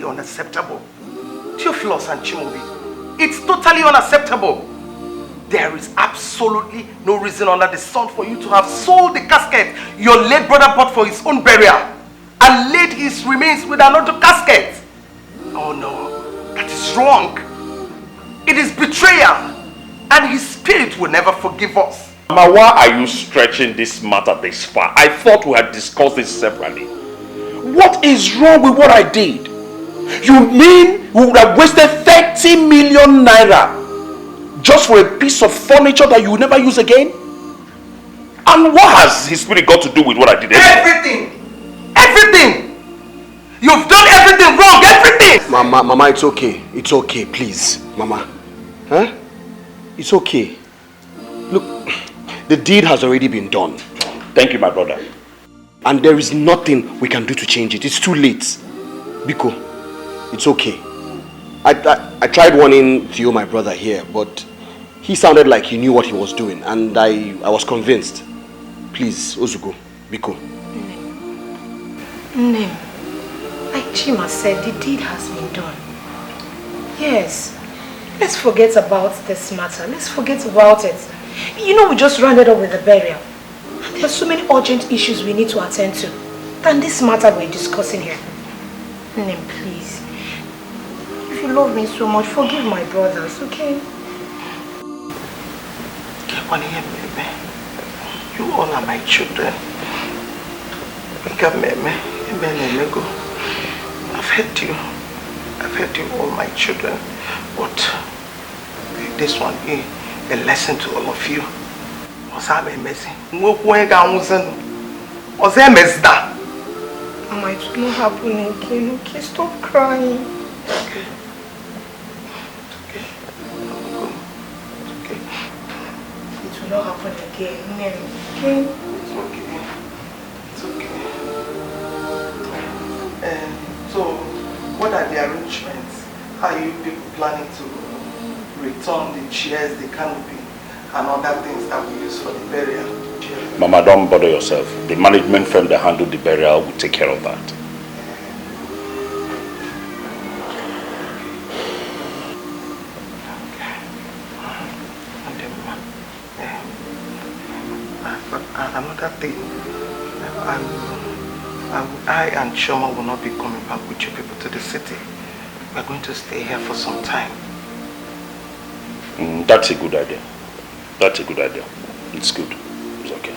Unacceptable. Theophilus and Chimobi, it's totally unacceptable. There is absolutely no reason under the sun for you to have sold the casket your late brother bought for his own burial and laid his remains with another casket. Oh no, that is wrong. It is betrayal, and his spirit will never forgive us. Mama, why are you stretching this matter this far? I thought we had discussed this separately. What is wrong with what I did? You mean we would have wasted 30 million naira just for a piece of furniture that you will never use again? And what has his spirit got to do with what I did? Everything! Everything! You've done everything wrong! Everything! Mama, it's okay. It's okay, please. Mama. Huh? It's okay. Look, the deed has already been done. Thank you, my brother. And there is nothing we can do to change it. It's too late. Biko, it's okay. I tried warning to you, my brother here, but he sounded like he knew what he was doing, and I was convinced. Please, Ozugo, Biko. Name, like Chima said, the deed has been done. Yes, let's forget about this matter. Let's forget about it. You know, we just rounded up with the burial. There are so many urgent issues we need to attend to than this matter we're discussing here. Name, please. If you love me so much, forgive my brothers, okay? You all are my children. I've hurt you. I've hurt you, all my children. But this one be a lesson to all of you. Mama, it will not happen again, okay? Stop crying. Okay. Okay. Okay. It will not happen again, okay? It's okay. It's okay. So, what are the arrangements? How are you people planning to return the chairs, the canopy, and other things that we use for the burial? Mama, don't bother yourself. The management firm that handled the burial will take care of that. Another thing, I and Choma will not be coming back with you people to the city. We're going to stay here for some time. That's a good idea. That's a good idea. It's good. It's okay.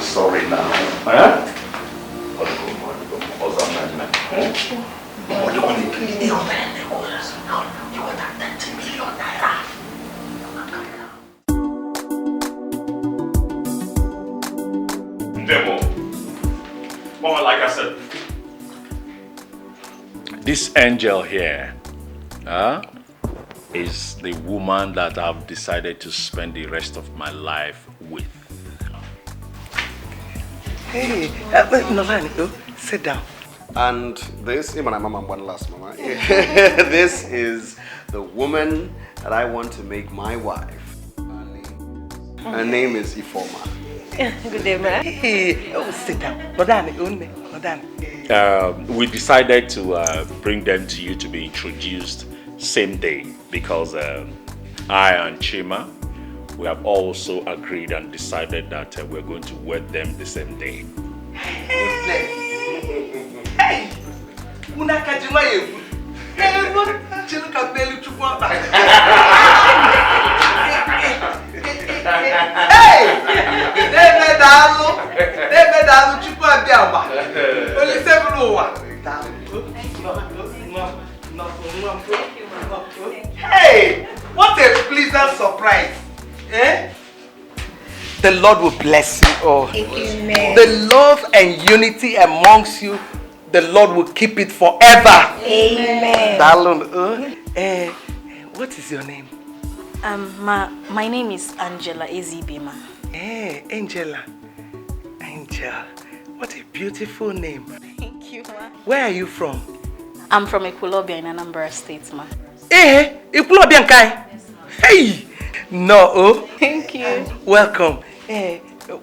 Sorry now. Huh? Demo. Mama, like I said. This angel here is the woman that I've decided to spend the rest of my life with. Hey, sit down. And this, one last mama. This is the woman that I want to make my wife. Her name is Ifoma. Good day, man. Hey, sit down. We decided to bring them to you to be introduced same day because I and Chima we have also agreed and decided that we're going to wed them the same day. Hey! Unakajima yebu. Hey, no, chiluka belu chukwa. Hey! Debe dalu chukwa biamba. Only 7 1. Hey! What a pleasant surprise. Eh? The Lord will bless you all. Amen. The love and unity amongst you, the Lord will keep it forever. Amen. Darling, what is your name? My name is Angela Ezibima. Hey, Angela. Angel. What a beautiful name. Thank you, ma. Where are you from? I'm from Ekulobia in Anambra State, ma. Eh, Ekulobia Nkai. Hey! No. Thank you. Welcome.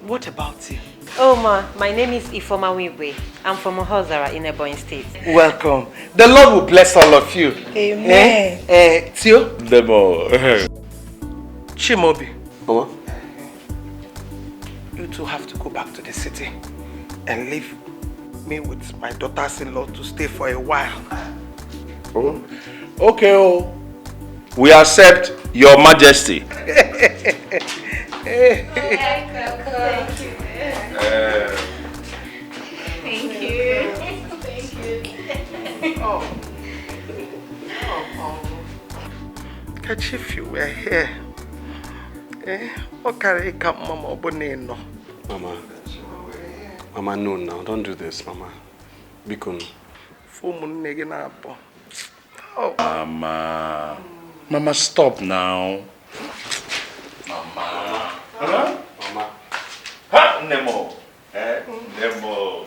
What about you? Oh, ma, my name is Ifoma Wiwe. I'm from Ohozara in Ebonyi State. Welcome. The Lord will bless all of you. Amen. Tio? Demo. Chimobi. Mama? You two have to go back to the city and leave me with my daughters-in-law to stay for a while. Oh. Okay, oh. We accept your majesty. Thank you. Thank you. Thank you. Catch if you were here. What can I come, Mama Bonino? Mama, no, now don't do this, Mama. Bikon. Mama, stop now. Mama. Huh? Mama. Ha! Nemo. Nemo.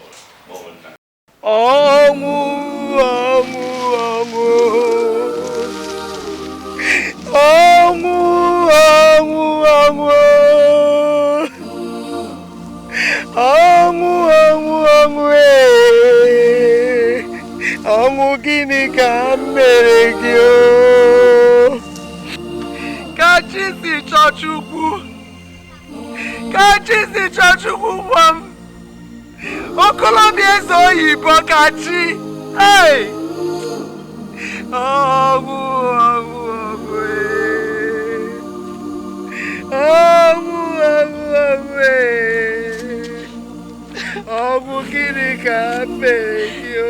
Gini ka mere gị o ka chi si chọchukwu gwa m okolobịa eze oyibo ka chi hey ọgwụ gịnị ka mere gị o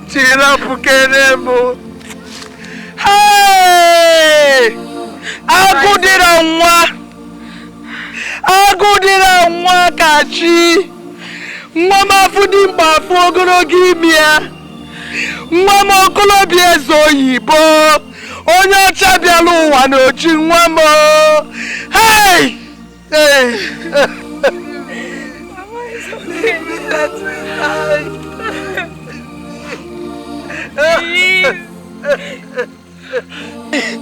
Chirapukene. Hey! Agudira nwa kachi. Mama fudi mbafu ogologo imia. Mama okolobi ezoyibo. Onye ọcha bịala ụwa n'oji nwa m. Hey! Hey! Mama is okay. Let me die. Please.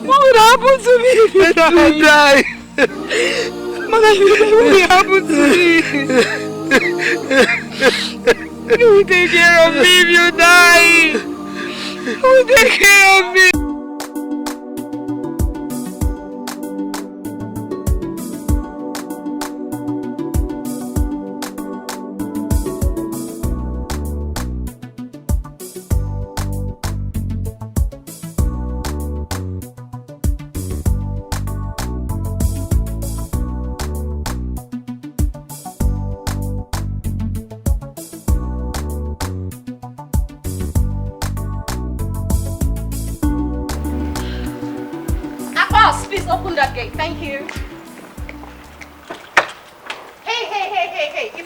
What would happen to me if you die? Mother, what would happen to me? Who will take care of me if you die? Who will take care of me? Open that gate. Thank you. Hey.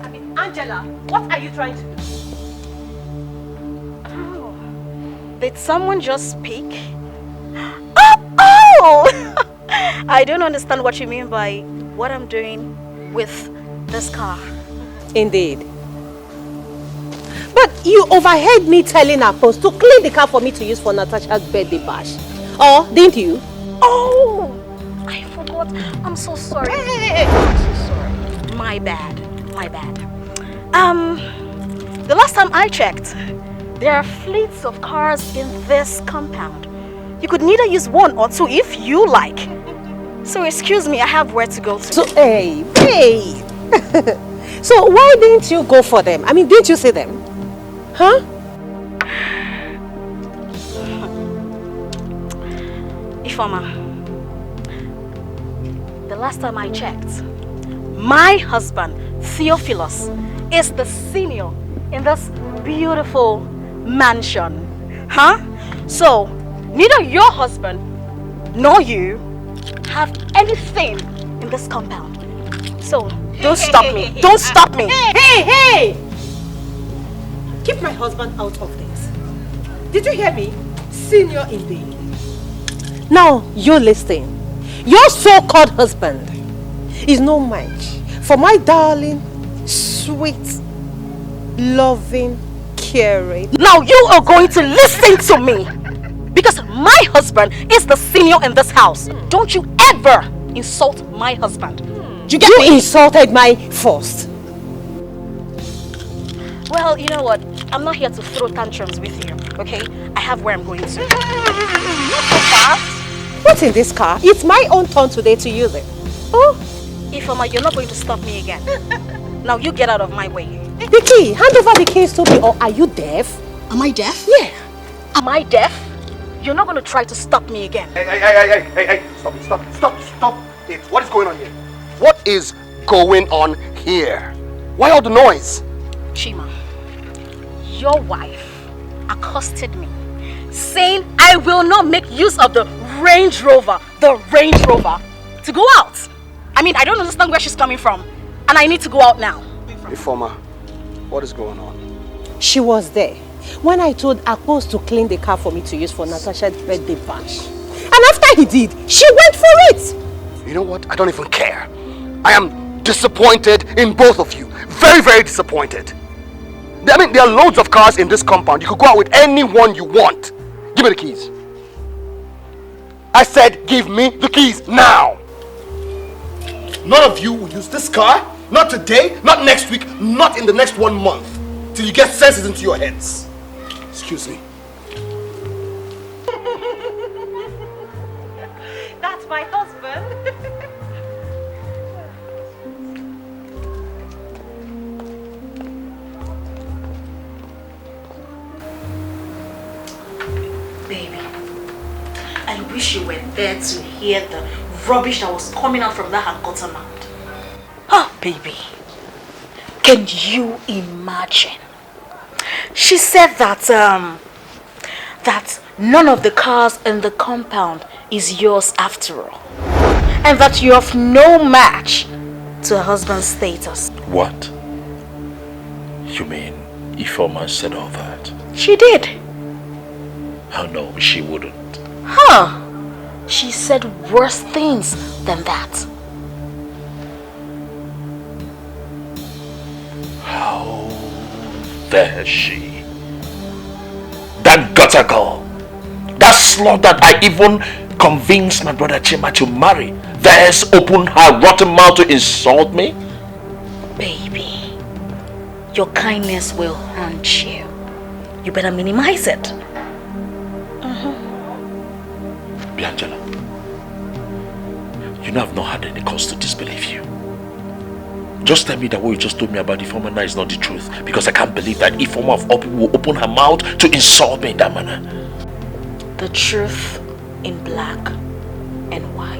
I mean, Angela, what are you trying to do? Oh. Did someone just speak? Oh! I don't understand what you mean by what I'm doing with this car. Indeed. But you overheard me telling our post to clean the car for me to use for Natasha's birthday bash. Oh, didn't you? Oh! I forgot. I'm so sorry. Hey. I'm so sorry. My bad. The last time I checked, there are fleets of cars in this compound. You could neither use one or two if you like. So excuse me, I have where to go to. So, hey. So why didn't you go for them? I mean, didn't you see them? Huh? Ifeoma, the last time I checked, my husband, Theophilus, is the senior in this beautiful mansion. Huh? So, neither your husband nor you have anything in this compound. So, don't stop me. Don't stop me. Hey! Keep my husband out of this. Did you hear me? Senior indeed. Now, you listen. Your so-called husband is no match for my darling, sweet, loving, caring. Now you are going to listen to me. Because my husband is the senior in this house. Don't you ever insult my husband. You insulted my first. Well, you know what? I'm not here to throw tantrums with you, okay? I have where I'm going to. Not so fast. What's in this car? It's my own turn today to use it. Oh. Ifeoma, you're not going to stop me again. Now you get out of my way. The key. Hand over the keys to me, or are you deaf? Am I deaf? Yeah. Am I deaf? You're not going to try to stop me again. Hey, stop it. What is going on here? What is going on here? Why all the noise? Chima, your wife accosted me, saying I will not make use of the Range Rover, to go out. I mean, I don't understand where she's coming from, and I need to go out now. Ifeoma, what is going on? She was there when I told Akpos to clean the car for me to use for Natasha's birthday bash. And after he did, she went for it. You know what? I don't even care. I am disappointed in both of you. Very, very disappointed. I mean, there are loads of cars in this compound. You could go out with anyone you want. Give me the keys. I said, give me the keys now. None of you will use this car. Not today, not next week, not in the next 1 month. Till you get senses into your heads. Excuse me. That's my husband. Baby, I wish you were there to hear the rubbish that was coming out from that her gutter mouth. Oh, baby, can you imagine? She said that that none of the cars in the compound is yours after all, and that you have no match to her husband's status. What? You mean Ifeoma said all that? She did. Oh no, she wouldn't. Huh? She said worse things than that. How dare she? That gutter girl, that slut that I even convinced my brother Chima to marry, dares open her rotten mouth to insult me? Baby, your kindness will haunt you. You better minimize it. Biangela, you know I've not had any cause to disbelieve you. Just tell me that what you just told me about Ifeoma now is not the truth, because I can't believe that Ifeoma of all people will open her mouth to insult me in that manner. The truth in black and white.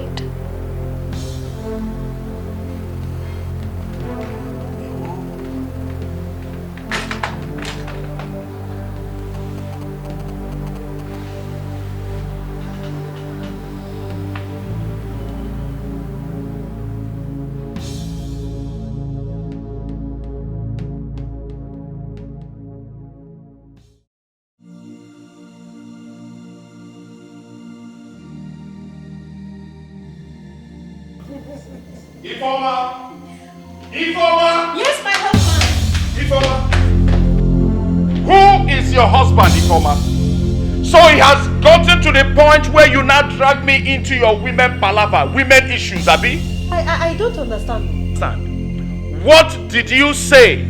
Ifeoma! Ifeoma! Yes, my husband! Ifeoma! Who is your husband, Ifeoma? So he has gotten to the point where you now drag me into your women palaver, women issues, Abi? I don't understand. What did you say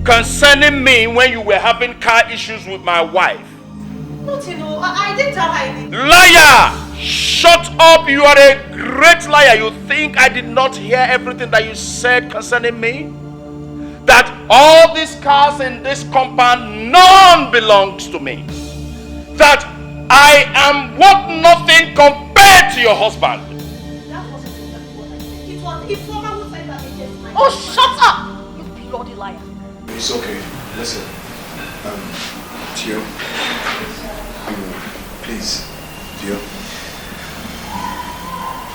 concerning me when you were having car issues with my wife? Nothing, no. I didn't tell her anything. Liar! Shut up! You are a great liar. You think I did not hear everything that you said concerning me? That all these cars in this compound, none belongs to me. That I am worth nothing compared to your husband. That wasn't what I said. It was Informer who said that against my Oh, shut up! You bloody liar. It's okay. Listen. Tio. Please. Tio.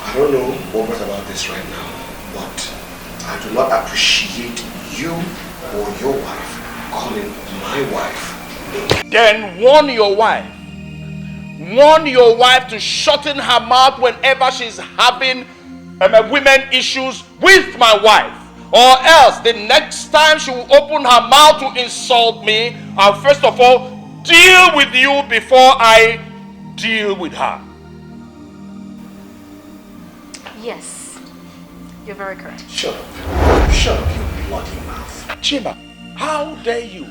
I don't know what brought about this right now, but I do not appreciate you or your wife calling my wife. Then warn your wife. Warn your wife to shorten her mouth whenever she's having women issues with my wife. Or else the next time she will open her mouth to insult me, I'll first of all deal with you before I deal with her. Yes, you're very correct. Shut up. Shut up, you bloody mouth. Chima, how dare you?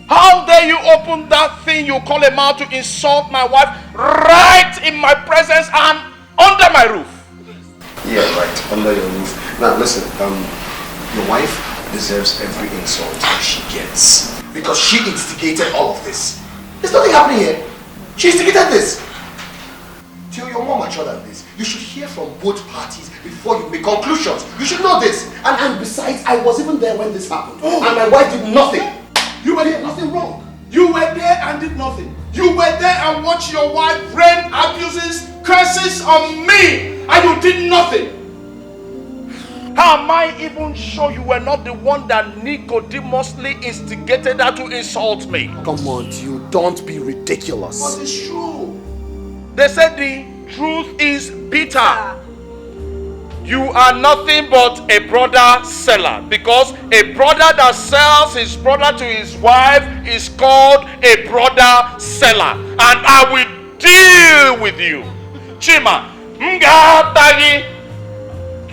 How dare you open that thing you call a mouth to insult my wife right in my presence and under my roof? Yeah, right, under your roof. Now listen, your wife deserves every insult she gets. Because she instigated all of this. There's nothing happening here. She instigated this. Till you're more mature than this, you should hear from both parties before you make conclusions. You should know this. And besides, I was even there when this happened. And my wife did nothing. You were there, nothing wrong. You were there and did nothing. You were there and watched your wife rain abuses, curses on me, and you did nothing. How am I even sure you were not the one that Nicodemously instigated her to insult me? Come on, you don't be ridiculous. But it's true. They said the truth is bitter. You are nothing but a brother seller, because a brother that sells his brother to his wife is called a brother seller. And I will deal with you. Chima, Tagi.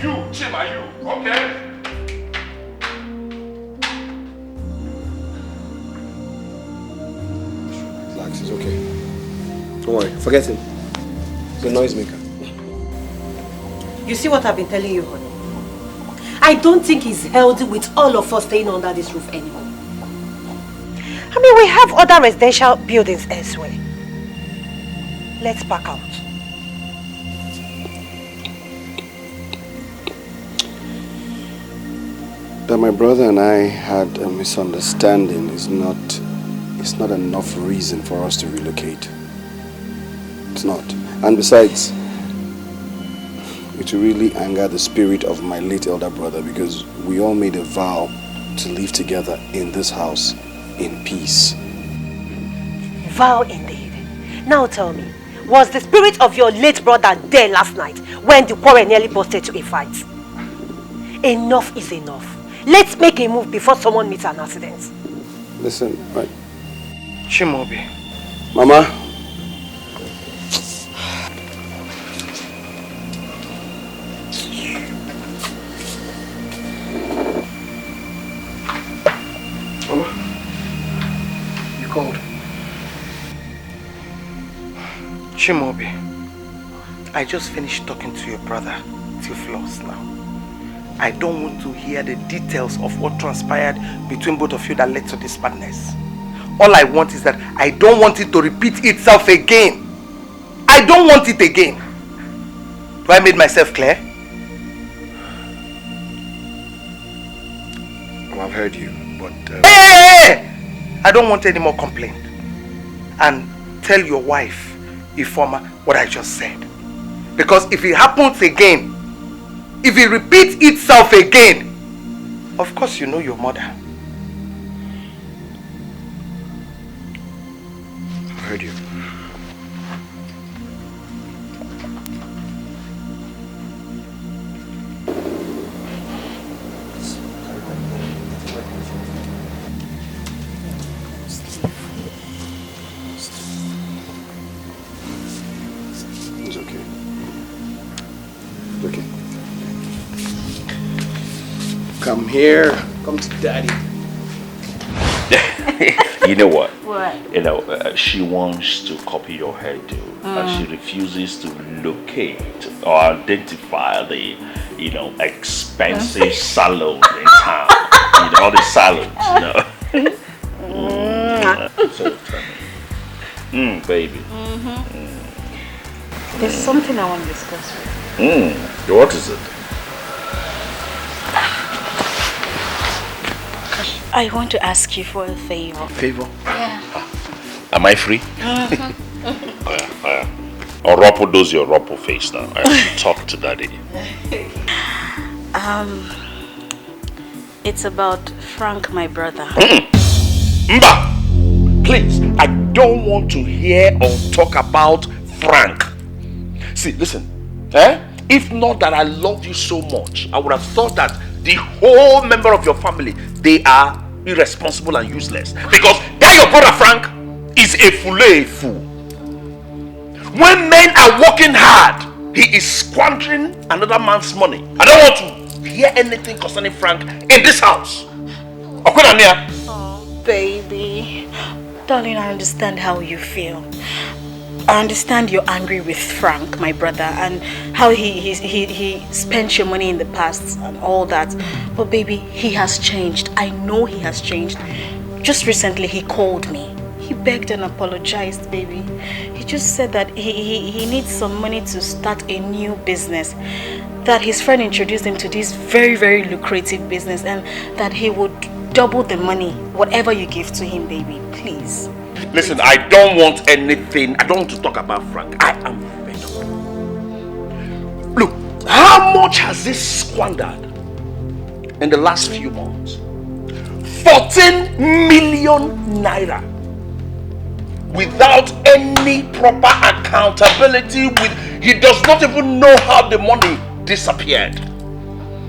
You, Chima, you, okay? Relax, it's okay. Don't worry, forget him. He's a noisemaker. You see what I've been telling you, honey? I don't think it's healthy with all of us staying under this roof anymore. I mean, we have other residential buildings elsewhere. Let's pack out. That my brother and I had a misunderstanding is not enough reason for us to relocate. It's not. And besides, it will really anger the spirit of my late elder brother, because we all made a vow to live together in this house in peace. Vow indeed. Now tell me, was the spirit of your late brother there last night when the quarrel nearly busted to a fight? Enough is enough. Let's make a move before someone meets an accident. Listen, right. Chimobi. Mama. Mama. You called. Chimobi. I just finished talking to your brother, Theophilus, now. I don't want to hear the details of what transpired between both of you that led to this madness. All I want is that I don't want it to repeat itself again. I don't want it again. Do I made myself clear? Well, I've heard you, but... Hey! I don't want any more complaint. And tell your wife, Ifoma, what I just said. Because if it happens again, if it repeats itself again, of course you know your mother. I've heard you. It's okay. It's okay. Come here. Come to daddy. You know what? What? You know, she wants to copy your hairdo, and she refuses to locate or identify the, you know, expensive salon in town. You know, all the salons, you know. So tell me. Baby. There's something I want to discuss with you. What is it? I want to ask you for a favor. Favor? Yeah. Am I free? Or Ropo does your Ropo face now. I have to talk to Daddy. It's about Frank, my brother. Mba! Please, I don't want to hear or talk about Frank. See, listen. If not that I love you so much, I would have thought that the whole member of your family, they are irresponsible and useless. Because that your brother Frank is a fool. When men are working hard, he is squandering another man's money. I don't want to hear anything concerning Frank in this house. Oh, baby. Darling, I understand how you feel. I understand you're angry with Frank, my brother, and how he spent your money in the past and all that. But baby, he has changed. I know he has changed. Just recently he called me. He begged and apologized, baby. He just said that he needs some money to start a new business. That his friend introduced him to this very, very lucrative business, and that he would double the money, whatever you give to him, baby. Please. Listen, I don't want anything. I don't want to talk about Frank. I am fed up. Look, how much has this squandered in the last few months? 14 million naira. Without any proper accountability. He does not even know how the money disappeared.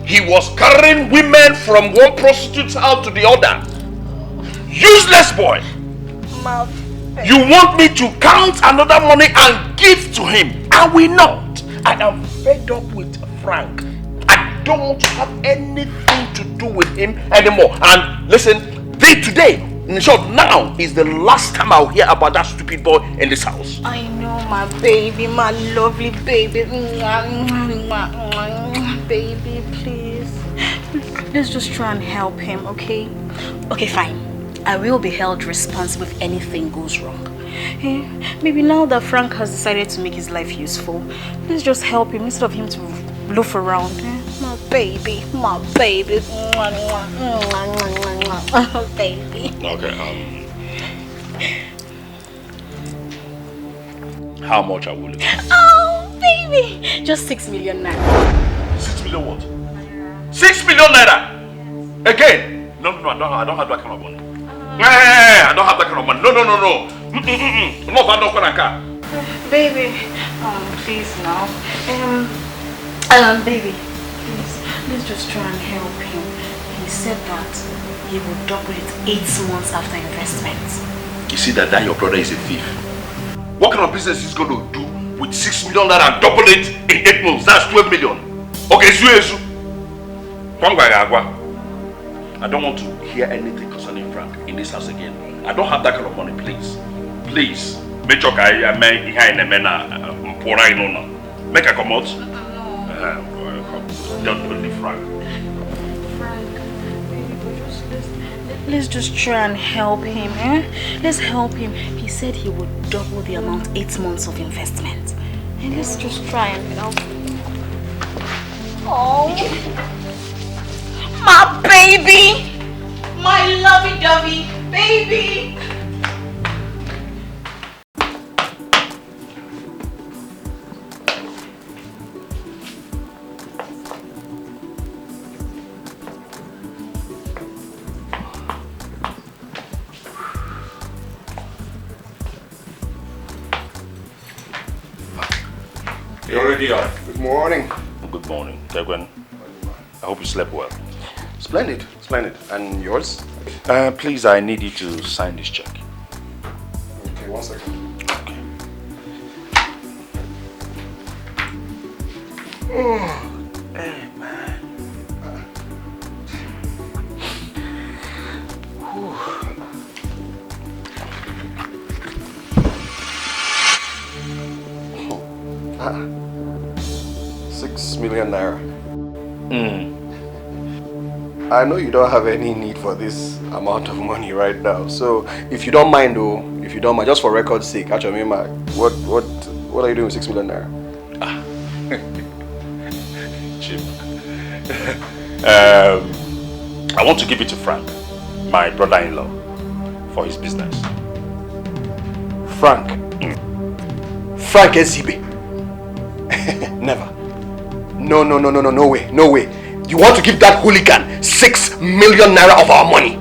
He was carrying women from one prostitute's house to the other. Useless boy. You want me to count another money and give to him? I will not. I am fed up with Frank. I don't want to have anything to do with him anymore. And listen, today, in short, now is the last time I'll hear about that stupid boy in this house. I know, my baby, my lovely baby. Baby, please. Let's just try and help him, okay? Okay, fine. I will be held responsible if anything goes wrong. Maybe now that Frank has decided to make his life useful, let's just help him instead of him to loaf around. My baby, my baby. Baby. Okay, how much are we looking at? Oh, baby. Just 6 million naira. 6 million what? 6 million naira? Again? No, I don't have that kind of money. I don't have that kind of money. No. Baby, please now. Baby, please, let's just try and help him. He said that he will double it 8 months after investment. You see that your brother is a thief. What kind of business is going to do with 6 million and double it in 8 months? That's 12 million. Okay, Zuezu. I don't want to hear anything concerning Frank in this house again. I don't have that kind of money, please. Please. Make a come out. Don't leave Frank. Let's just try and help him, Let's help him. He said he would double the amount 8 months of investment. And let's just try and help him. Oh, my baby! My lovey-dovey baby! You already are. Good morning. Good morning. Tegwen, I hope you slept well. Splendid. And yours? Please, I need you to sign this check. Okay, 1 second. Okay. Oh, hey, man. million naira. I know you don't have any need for this amount of money right now. So if you don't mind just for record's sake, actually, what are you doing with 6 million naira? Chip. I want to give it to Frank, my brother-in-law, for his business. Frank? Frank Ezibe? Never. No way. You want to give that hooligan 6 million naira of our money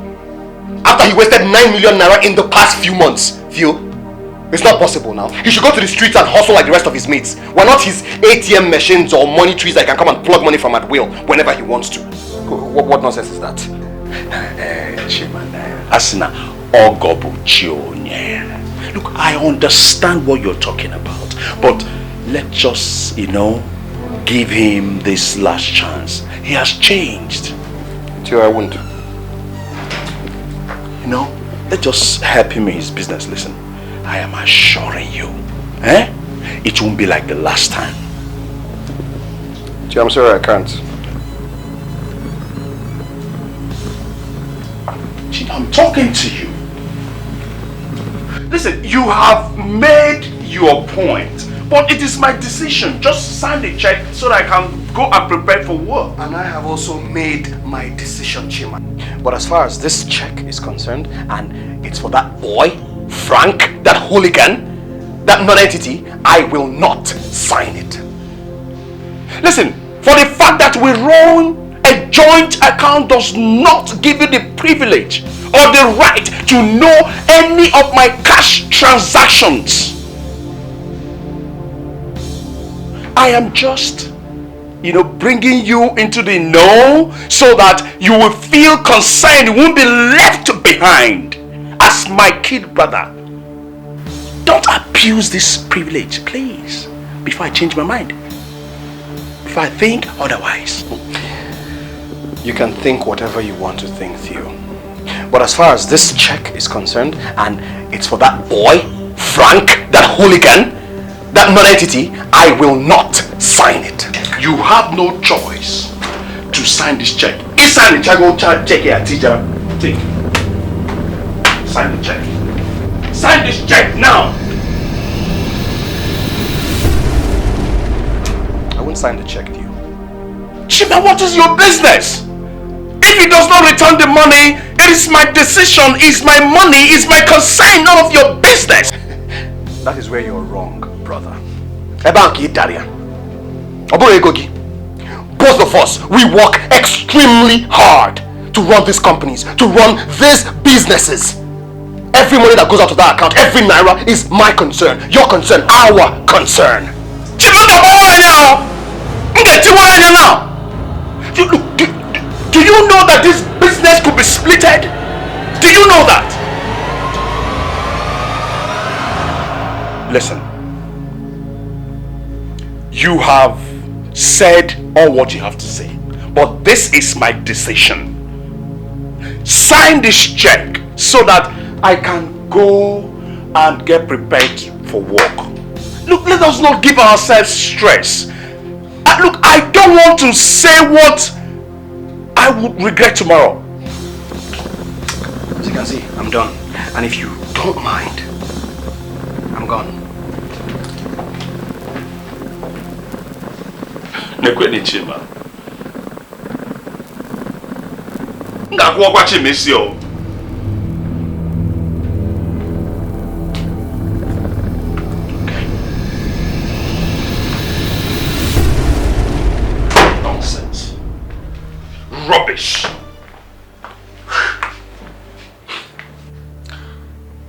after he wasted 9 million naira in the past few months? Phil, it's not possible now. He should go to the streets and hustle like the rest of his mates. We're not his ATM machines or money trees that can come and plug money from at will whenever he wants to. What nonsense is that? Asina Ogobu Chionye. Look, I understand what you're talking about, but let's just, give him this last chance. He has changed. I won't. Let's just help him in his business. Listen, I am assuring you, it won't be like the last time. I'm sorry, I can't. I'm talking to you. Listen, you have made your point, but it is my decision. Just sign the check so that I can go and prepare for work. And I have also made my decision, Chima. But as far as this check is concerned, and it's for that boy, Frank, that hooligan, that non-entity, I will not sign it. Listen, for the fact that we run a joint account does not give you the privilege or the right to know any of my cash transactions. I am just, bringing you into the know so that you will feel concerned, you won't be left behind as my kid brother. Don't abuse this privilege, please, before I change my mind. Before I think otherwise. You can think whatever you want to think, Theo. But as far as this check is concerned, and it's for that boy, Frank, that hooligan, that non-entity, I will not sign it. You have no choice to sign this check. You sign the check, go check here, teacher. Take. Sign the check. Sign this check now. I won't sign the check, Theo. Chima, what is your business? If he does not return the money, it is my decision, it's my money, it's my concern, none of your business. That is where you're wrong, brother. Ebanki Daria. Oboregogi. Both of us, we work extremely hard to run these companies, to run these businesses. Every money that goes out of that account, every naira is my concern, your concern, our concern. Do you know that this business could be splitted? Do you know that? Listen. You have said all what you have to say, but this is my decision. Sign this check so that I can go and get prepared for work. Look, let us not give ourselves stress. Look, I don't want to say what I would regret tomorrow. As you can see, I'm done. And if you don't mind, I'm gone. Nekweni Chima. Ngakwa kwa Chimesio. Nonsense. Rubbish.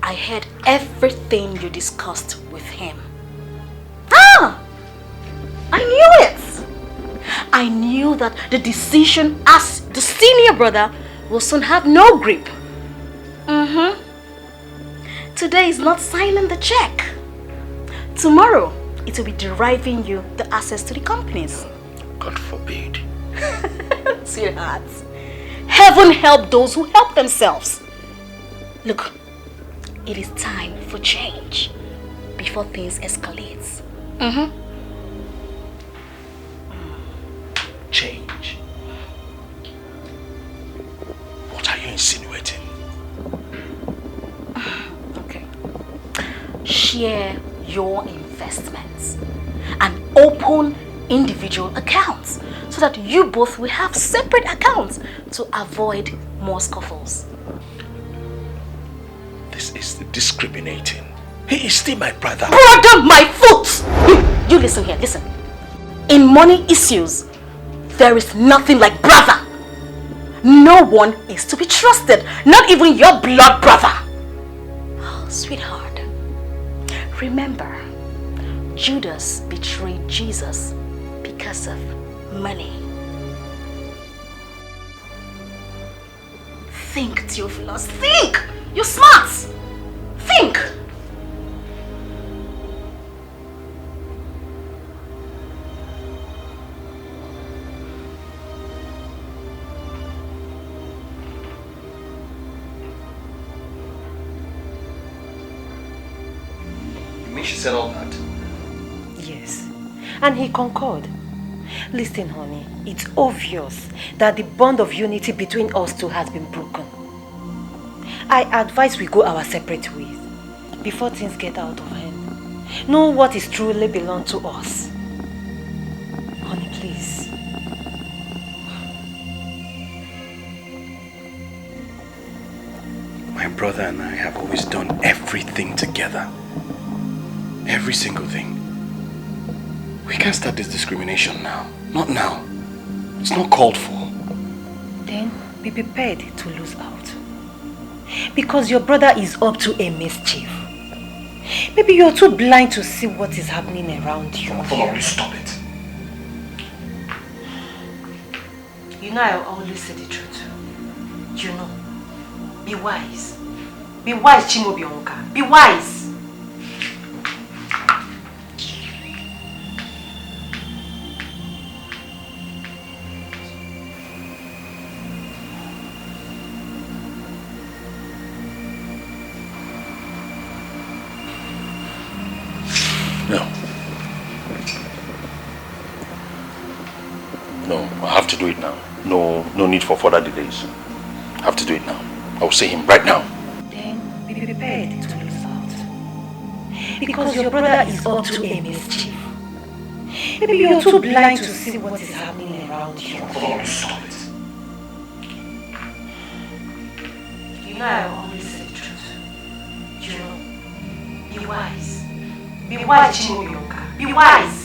I heard everything you discussed with him. Ah! I knew it! I knew that the decision as the senior brother will soon have no grip. Today is not signing the check. Tomorrow, it will be deriving you the access to the companies. God forbid. Sweetheart, heaven help those who help themselves. Look, it is time for change before things escalate. insinuating? Okay. Share your investments and open individual accounts so that you both will have separate accounts to avoid more scuffles. This is discriminating. He is still my brother. Brother, my foot! You listen here, listen. In money issues, there is nothing like brother. No one is to be trusted, not even your blood brother. Oh, sweetheart, remember, Judas betrayed Jesus because of money. Think, Theophilus, think! You're smart! Think! She said all that. Yes, and he concurred. Listen, honey, it's obvious that the bond of unity between us two has been broken. I advise we go our separate ways before things get out of hand. Know what is truly belong to us. Honey, please. My brother and I have always done everything together. Every single thing. We can't start this discrimination now. Not now. It's not called for. Then be prepared to lose out. Because your brother is up to a mischief. Maybe you're too blind to see what is happening around you. Please stop it. You know I always say the truth. You know. Be wise. Be wise, Chimobionka. Be wise. I have to do it now. No need for further delays. I have to do it now. I will see him right now. Then be prepared to lose out. Because your brother is up to a mischief. Maybe you're too blind to see what is happening around you. Stop it. You know I always say the truth. You know. Be wise. Be wise, Chimobionka. Be wise.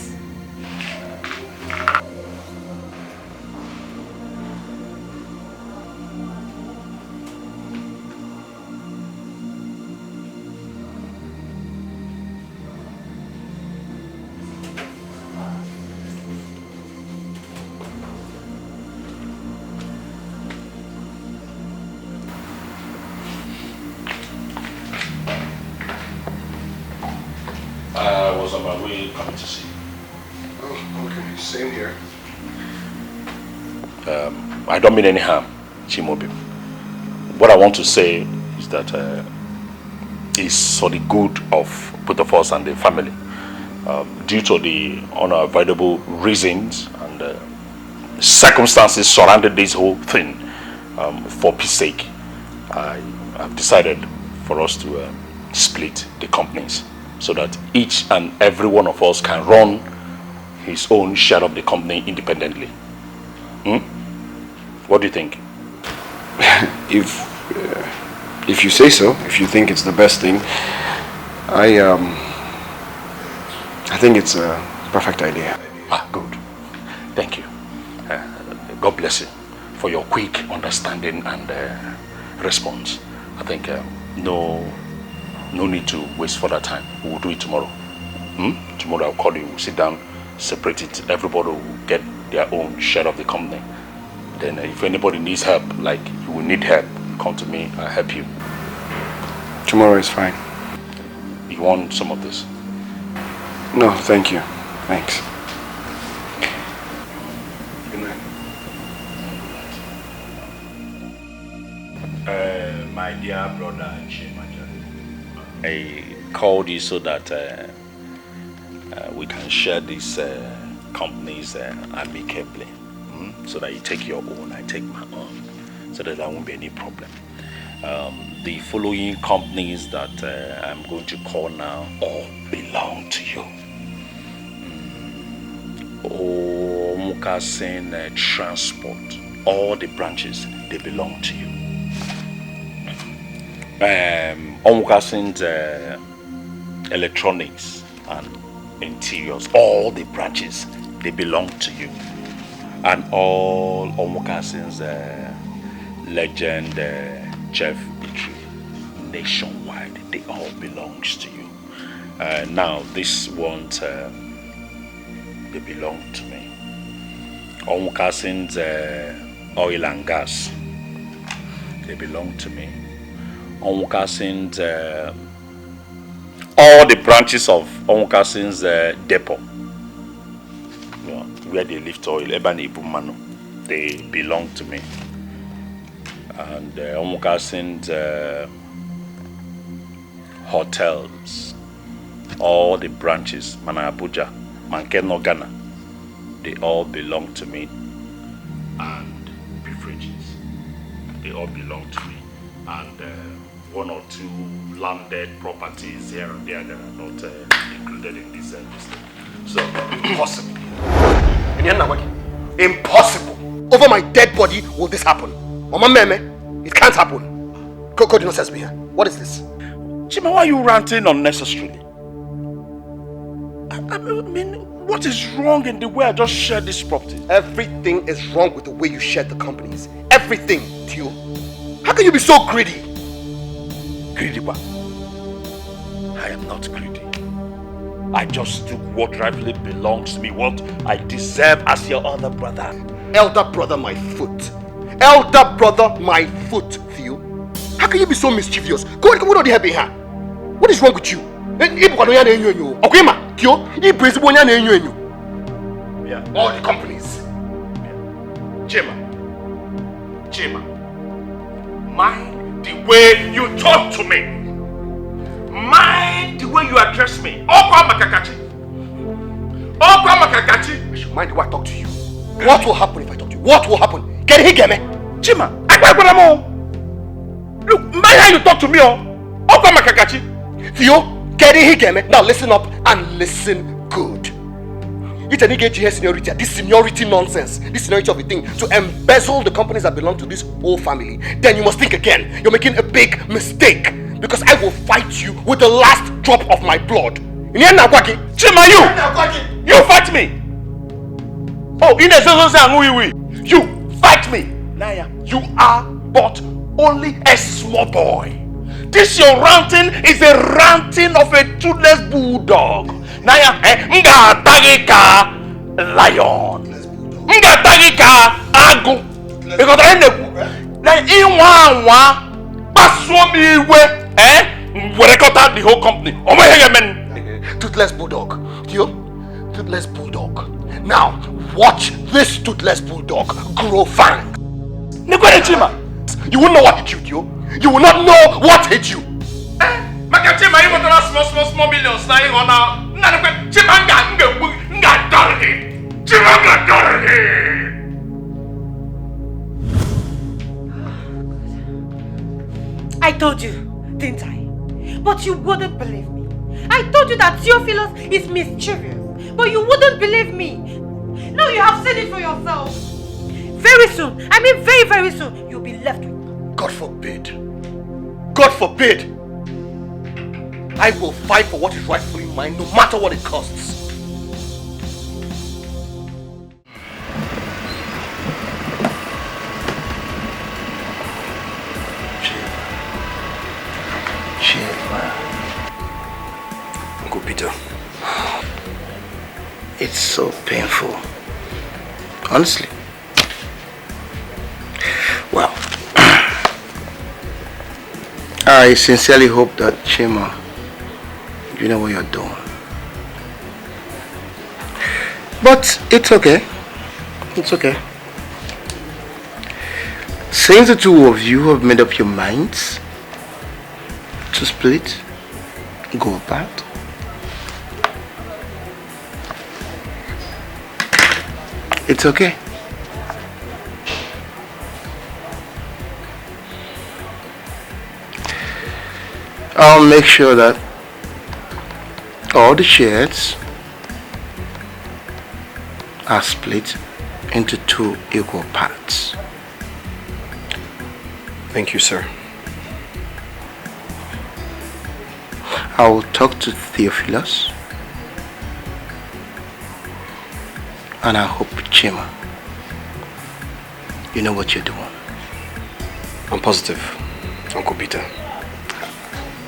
I was on my way coming to see you. Oh, okay. Same here. I don't mean any harm, Chimobi. What I want to say is that it's for the good of both of us and the family. Due to the unavoidable reasons and circumstances surrounding this whole thing, for peace sake, I have decided for us to split the companies so that each and every one of us can run his own share of the company independently. What do you think? If you say so, if you think it's the best thing, I think it's a perfect idea. Good. Thank you. God bless you for your quick understanding and response. I think no need to waste further time. We will do it tomorrow. Tomorrow I'll call you, we'll sit down, separate it. Everybody will get their own share of the company. Then if anybody needs help, like you will need help, come to me, I'll help you. Tomorrow is fine. You want some of this? No, thank you. Thanks. Good night. My dear brother Chimaja, I called you so that we can share these companies amicably. So that you take your own, I take my own. so that there won't be any problem. The following companies that I'm going to call now all belong to you. Omukasin Transport, all the branches, they belong to you. Omukasin's Electronics and Interiors, all the branches, they belong to you. And all Omukasin's Legend Chef Eatery nationwide, they all belongs to you. Now this ones, they belong to me. Omukasin's Oil and Gas, they belong to me. Omukasin's all the branches of Omukasin's depot, where they lift oil, Ebani Ibumano, they belong to me. And Omukasin's hotels, all the branches, Mana Abuja, Mankeno Ghana, they all belong to me. And beverages, they all belong to me. And one or two landed properties here and there that are not included in this list. So, impossible. Impossible. Over my dead body will this happen? Mama Meme, it can't happen. Coco, do not says me here. What is this? Chima, why are you ranting unnecessarily? I mean, what is wrong in the way I just shared this property? Everything is wrong with the way you shared the companies. Everything, Tio. How can you be so greedy? Greedy, ba? I am not greedy. I just took what rightfully belongs to me, what I deserve as your other brother. Elder brother, my foot. Elder brother, my foot, Theo. How can you be so mischievous? Go on, what is wrong with you? All the companies. Chima, mind the way you talk to me. Mind the way you address me. I should mind the way I talk to you. What will happen if I talk to you? What will happen? Get he get me? Chima, look, mind how you talk to me. Theo, get he get me? Now listen up and listen good. It's an EGH seniority, this seniority nonsense, this seniority of a thing to embezzle the companies that belong to this whole family. Then you must think again. You're making a big mistake because I will fight you with the last drop of my blood. Chima, you fight me. Oh, you fight me. Naya, you are but only a small boy. This your ranting is a ranting of a toothless bulldog. Naya, nga tagika lion. Nga tagika agu. Because I know. Like inwa paswomi we we record the whole company. Toothless bulldog. You toothless bulldog. Now watch this toothless bulldog grow fangs. You will know what hit you, you will not know what hit you. Makachima, you want small millions lying on now. I told you, didn't I? But you wouldn't believe me. I told you that Theophilus is mischievous, but you wouldn't believe me. Now you have seen it for yourself. Very soon, I mean very, very soon, you'll be left with. God forbid. God forbid. I will fight for what is rightfully mine, no matter what it costs. Uncle Peter, it's so painful. Honestly. Well, I sincerely hope that Chima, you know what you're doing. But it's okay. It's okay. Since the two of you have made up your minds to split, go apart. It's okay. I'll make sure that all the shares are split into 2 equal parts. Thank you, sir. I will talk to Theophilus, and I hope, Chima, you know what you're doing. I'm positive, Uncle Peter.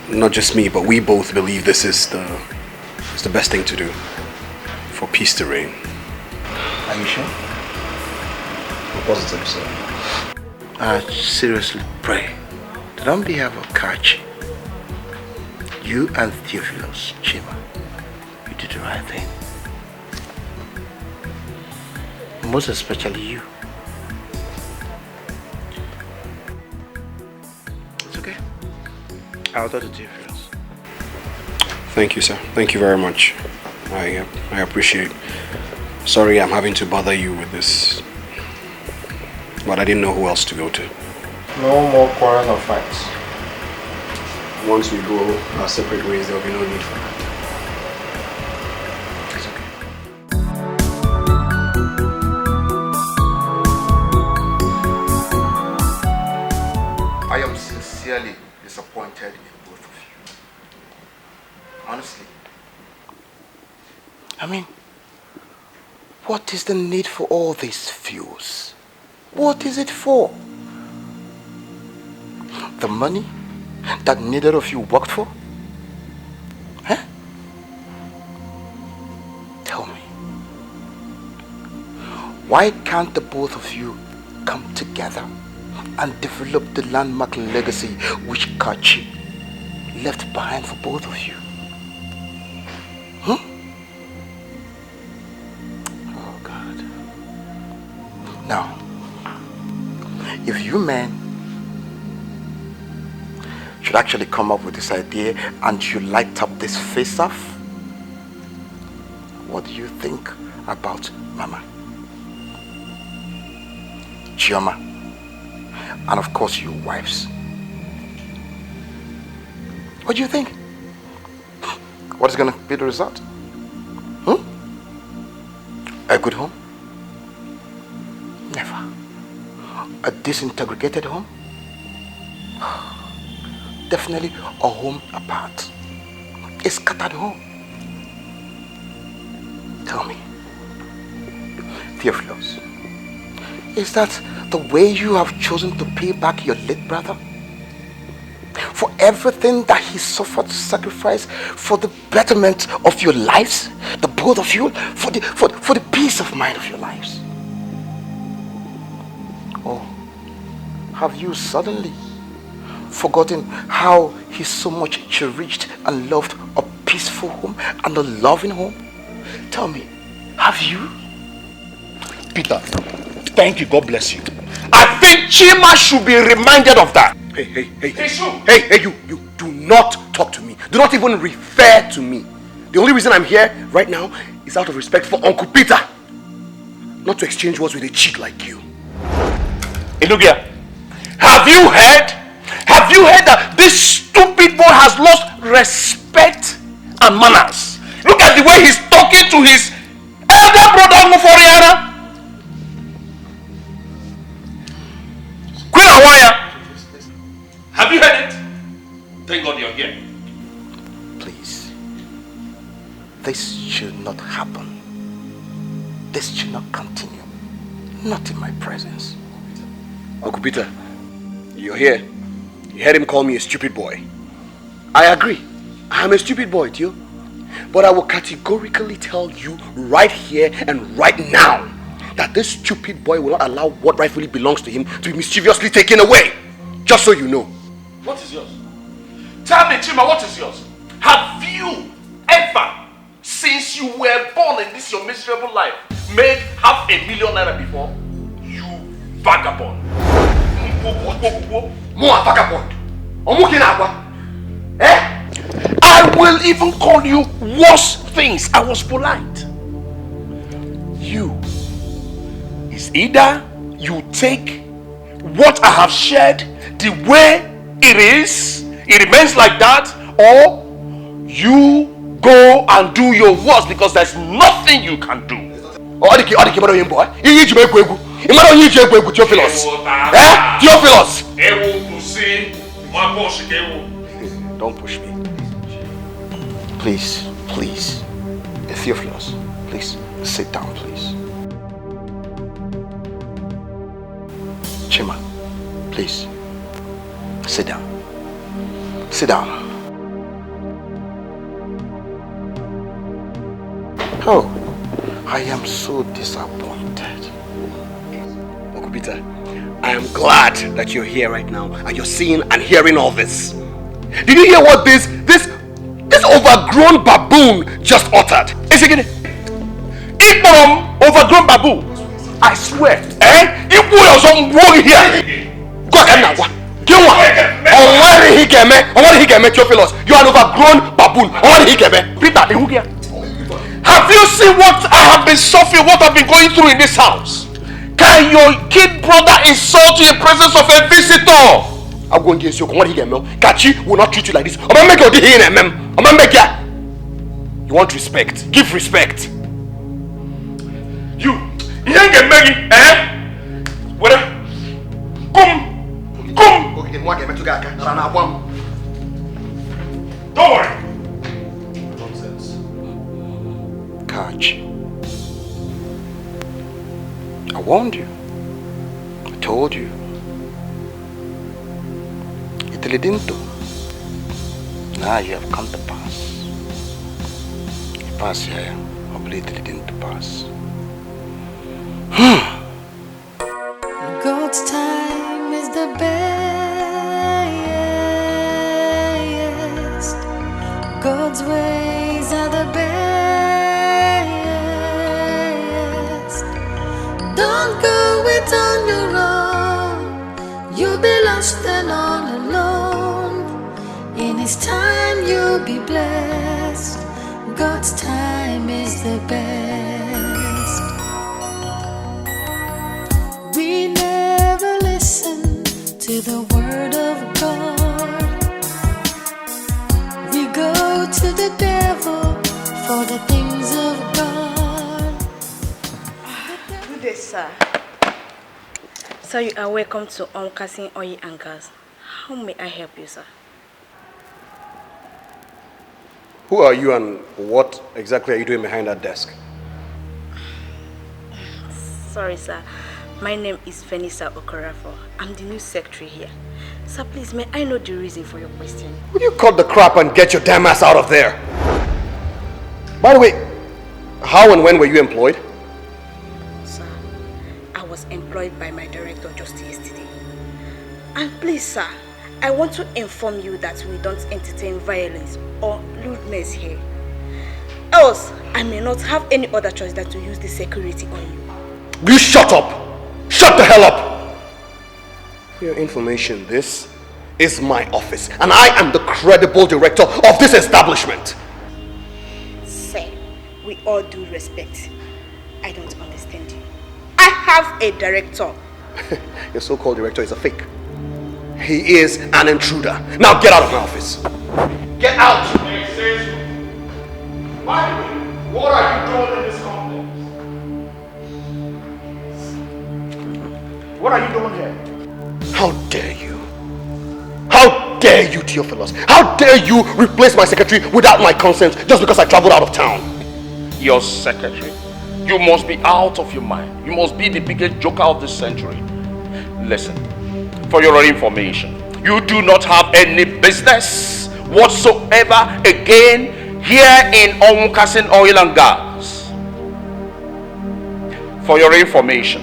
Not just me, but we both believe this is the best thing to do for peace to reign. Are you sure? I'm positive, sir. I seriously pray that on behalf of Kachi, you and Theophilus, Chima, you did the right thing. Most especially you. It's okay. I'll talk to Theophilus. Thank you, sir. Thank you very much. I appreciate. Sorry I'm having to bother you with this, but I didn't know who else to go to. No more quarrels or fights. Once we go our separate ways, there will be no need for that. It's okay. I am sincerely disappointed in both of you. Honestly. I mean, what is the need for all these views? What is it for? The money that neither of you worked for? Huh? Tell me. Why can't the both of you come together and develop the landmark legacy which Kachi left behind for both of you? Oh God. Now, if you men should actually come up with this idea and you light up this face-off, what do you think about Mama, Chioma, and of course your wives? What do you think? What is going to be the result? A good home? Never. A disintegrated home? Definitely a home apart. A scattered home. Tell me, Theophilus, is that the way you have chosen to pay back your late brother? For everything that he suffered to sacrifice for the betterment of your lives, the both of you, for the peace of mind of your lives? Or have you suddenly forgotten how he so much cherished and loved a peaceful home and a loving home? Tell me, have you? Peter, thank you, God bless you. I think Chima should be reminded of that. Hey, you do not talk to me. Do not even refer to me. The only reason I'm here right now is out of respect for Uncle Peter. Not to exchange words with a cheat like you. Enugia, have you heard that this stupid boy has lost respect and manners? Look at the way he's talking to his elder brother Muforiana. Queen Hawaii. Have you heard it? Thank God you're here. Please. This should not happen. This should not continue. Not in my presence. Uncle Peter, you're here. You heard him call me a stupid boy. I agree. I am a stupid boy, too. But I will categorically tell you right here and right now that this stupid boy will not allow what rightfully belongs to him to be mischievously taken away. Just so you know. What is yours? Tell me, Chima, what is yours? Have you ever, since you were born in this your miserable life, made $500,000 naira before? You vagabond. More vagabond. I will even call you worse things. I was polite. You is either you take what I have shared the way it is, it remains like that, or you go and do your worst because there's nothing you can do. Oh, the boy. You Theophilus. Theophilus. Don't push me. Please. Theophilus, please sit down, please. Chima, please sit down. Sit down. Oh, I am so disappointed. Okubita, I am glad that you're here right now and you're seeing and hearing all this. Did you hear what this overgrown baboon just uttered? Is it overgrown baboon? I swear, you put your son here. Go ahead now. What did he get me? Theophilus? You are an overgrown baboon. What did he get me? Peter, have you seen what I have been suffering, what I've been going through in this house? Can your kid brother insult you in presence of a visitor? I'm going to get you. What he get me? Kachi will not treat you like this. I'm gonna make you. You want respect? Give respect. You ain't get Maggie, What? Come. Don't worry. Nonsense. Kachi, I warned you. I told you. Now you have come to pass. You pass here, I believe it didn't pass. God's time is the best. God's ways are the best. Don't go it on your own. You'll be lost and all alone. In His time you'll be blessed. God's time is the best. We never listen to the word of God. We go to the devil for the things of God. Good day, sir. Sir, you are welcome to Casting Oil and Gas. How may I help you, sir? Who are you and what exactly are you doing behind that desk? Sorry, sir. My name is Vanessa Okorafor. I'm the new secretary here. Sir, please, may I know the reason for your question? Will you cut the crap and get your damn ass out of there? By the way, how and when were you employed? Sir, I was employed by my director just yesterday. And please, sir, I want to inform you that we don't entertain violence or lewdness here. Else, I may not have any other choice than to use the security on you. Will you shut up? Shut the hell up! For your information, this is my office and I am the credible director of this establishment. Sir, with all due respect, I don't understand you. I have a director. Your so-called director is a fake. He is an intruder. Now get out of my office. Get out! What are you doing in this complex? What are you doing here? How dare you? How dare you, Theophilus? How dare you replace my secretary without my consent just because I traveled out of town? Your secretary? You must be out of your mind. You must be the biggest joker of this century. Listen, for your information, you do not have any business whatsoever again here in Casting Oil and Gas. For your information,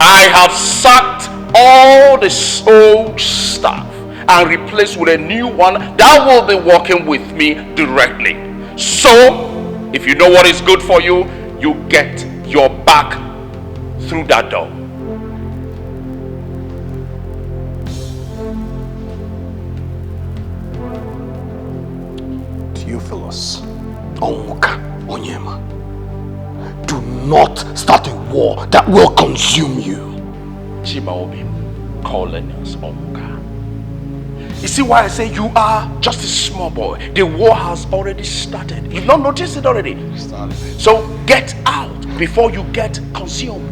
I have sacked all the old staff and replaced with a new one that will be working with me directly. So, if you know what is good for you, you get your back through that door. Theophilus, Onwuka, Onyema, do not start a war that will consume you. Chima will be calling us Onwuka. You see why I say you are just a small boy? The war has already started. You've not noticed it already? So get out before you get consumed.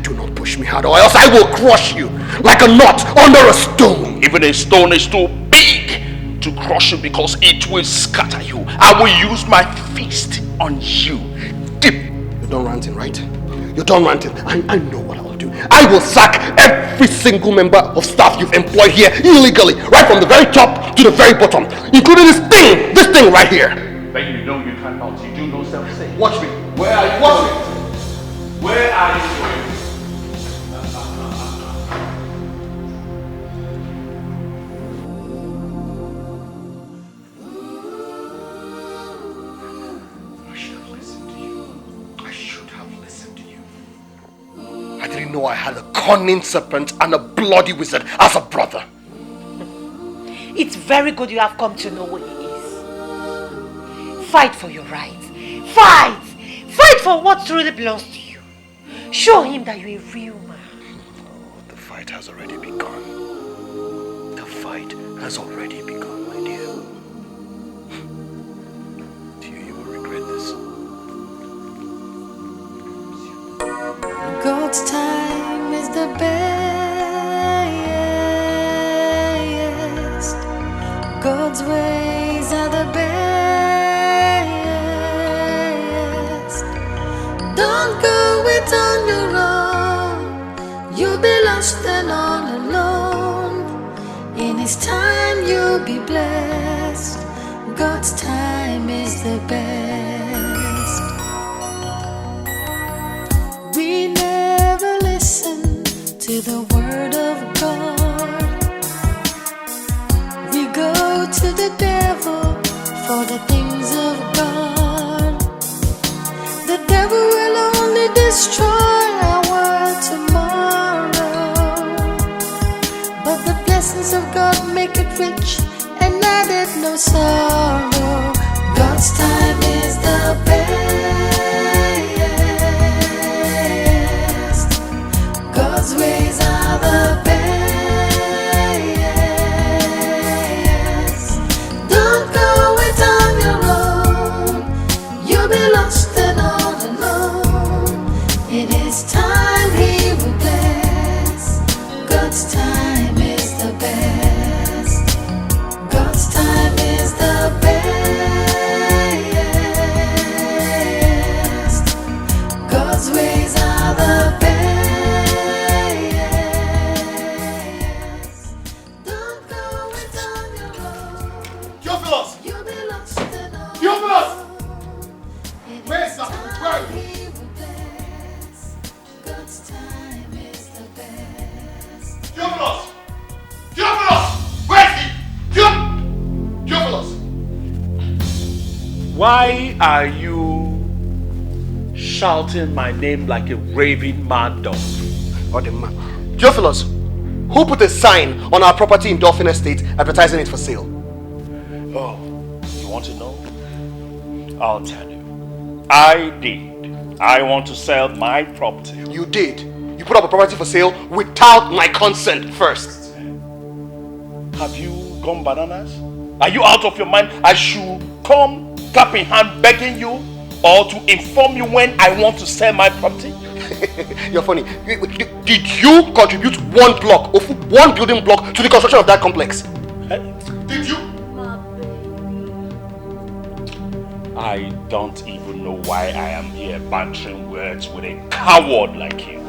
Do not push me hard or else I will crush you like a knot under a stone. Even a stone is too big to crush you because it will scatter you. I will use my fist on you. Deep. You're done ranting, right? You're done ranting. I know what I'll do. I will sack every single member of staff you've employed here illegally, right from the very top to the very bottom, including this thing right here. But you know you cannot. You do no self-same. Watch me. Where are you? Watch me. Where are you going? I didn't know I had a cunning serpent and a bloody wizard as a brother. It's very good you have come to know who he is. Fight for your rights. Fight! Fight for what truly belongs to you. Show him that you're a real man. Oh, the fight has already begun. The fight has already begun, my dear. You will regret this. God's time is the best. God's ways are the best. Don't go it on your own. You'll be lost and all alone. In His time you'll be blessed. God's time is the best. We never listen to the word of God. We go to the devil for the things of God. The devil will only destroy our tomorrow, but the blessings of God make it rich and added no sorrow. God's time is the best. God's ways are the best. Don't go it on your own. You'll be lost and all alone. In His time He will bless. God's time is the best. God's time is the best. God's ways are the best. Theophilus! Theophilus! Where's that? Where are you? God's time is the best. Theophilus! Theophilus! Where's he? Theophilus! Why are you shouting my name like a raving mad dog? Or the man. Theophilus, who put a sign on our property in Dolphin Estate advertising it for sale? Oh, you want to know? I'll tell you. I did. I want to sell my property. You did. You put up a property for sale without my consent first. Have you gone bananas? Are you out of your mind? I should come cap in hand begging you or to inform you when I want to sell my property? You're funny. Did you contribute one building block to the construction of that complex? Did you? I don't even know why I am here bantering words with a coward like you.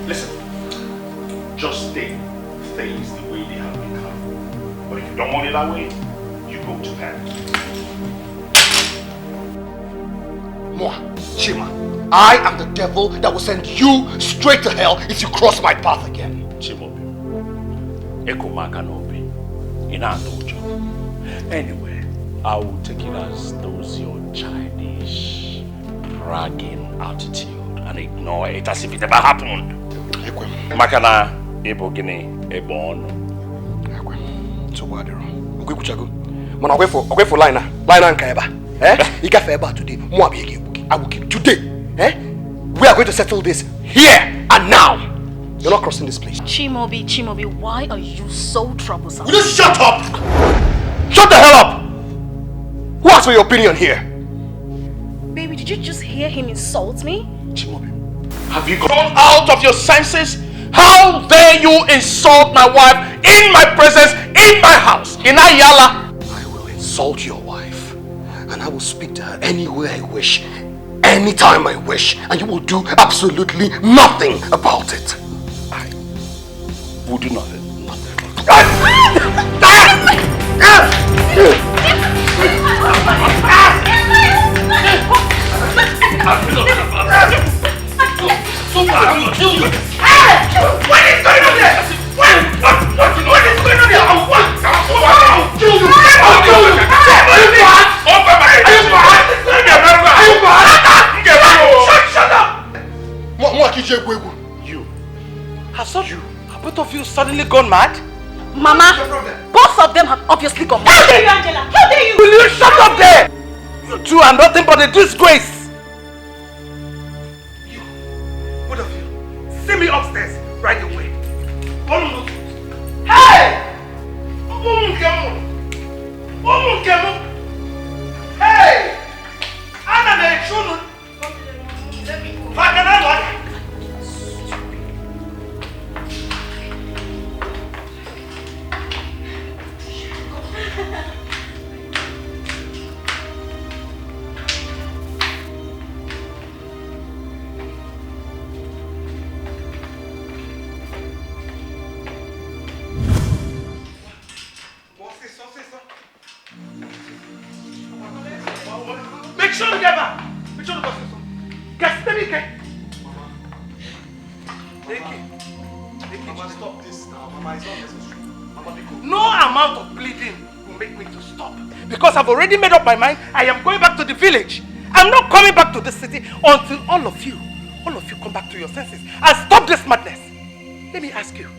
Listen, just take things the way they have become. But if you don't want it that way, you go to hell. Moi, Chima, I am the devil that will send you straight to hell if you cross my path again. Chimobi, Ekomakanobi, Inandojo. Anyway, I will take it as those your childish, bragging attitude and ignore it as if it never happened. Makana, Ebogini, Ebon. So what? Okay, Kuchago. Man, I'll wait for Lina and Kaeba. You got fair about today. I will keep today. We are going to settle this here and now. You're not crossing this place. Chimobi, why are you so troublesome? Will you shut up? Shut the hell up! Who asked for your opinion here? Baby, did you just hear him insult me? Chimobi, have you gone out of your senses? How dare you insult my wife in my presence, in my house, in Ayala? I will insult your wife, and I will speak to her anywhere I wish, anytime I wish, and you will do absolutely nothing about it. I will do nothing. I will kill you. What is going on there? What is going on there? I will kill you. Shut up! You. Both of you suddenly gone mad? Mama, both of them have obviously gone mad. How dare you, Angela? How dare you? Will you shut up there? You two are nothing but a disgrace. You, both of you, see me upstairs right away. Hey! Hey! Make sure you get back. Make sure you go see some. Get steady, okay? Mama, stop this now. Mama, it's not necessary. Mama, no amount of bleeding will make me to stop. Because I've already made up my mind. I am going back to the village. I'm not coming back to this city until all of you come back to your senses and stop this madness. Let me ask you,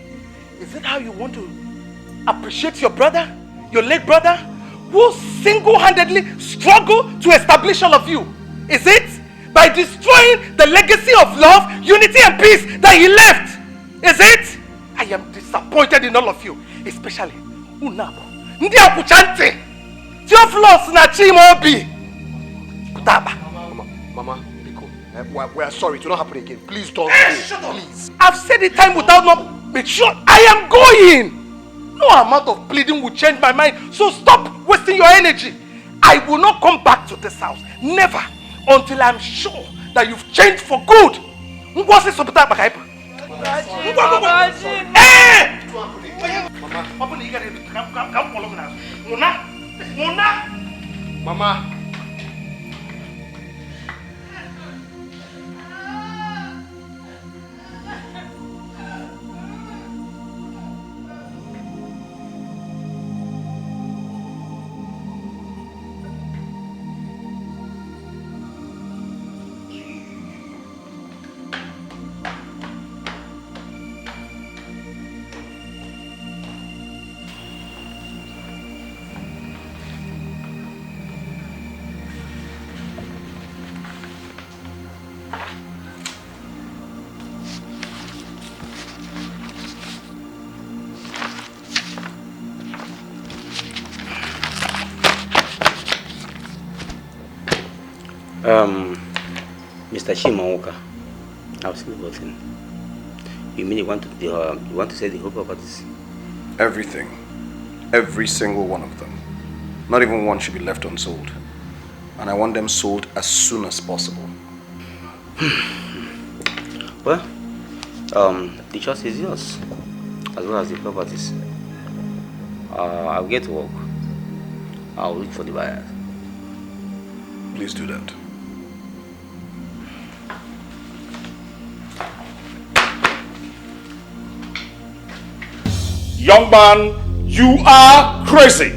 is it how you want to appreciate your brother, your late brother, who single-handedly struggled to establish all of you? Is it by destroying the legacy of love, unity and peace that he left? Is it? I am disappointed in all of you, especially Unabo. Ndi akuchante. Theophilus na Chimobi. Kutaba. Mama, Biko, we are sorry. It will not happen again. Please don't Hey, go. shut up. Please. I've said it time without not make sure I am going. No amount of pleading will change my mind. So stop wasting your energy. I will not come back to this house. Never. Until I'm sure that you've changed for good. Mama. Mr. Shimaoka, I was still voting. You mean you want to say the whole properties? Everything. Every single one of them. Not even one should be left unsold. And I want them sold as soon as possible. Well, the choice is yours, as well as the properties. I'll get to work. I'll look for the buyers. Please do that. Young man, you are crazy.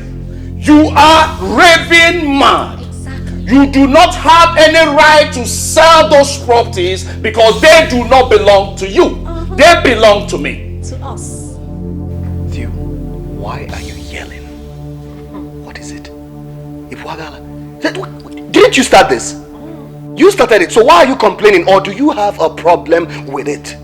You are raving mad. Exactly. You do not have any right to sell those properties because they do not belong to you. They belong to me. To us. Theo, why are you yelling? What is it? Didn't you start this? You started it, so why are you complaining, or do you have a problem with it?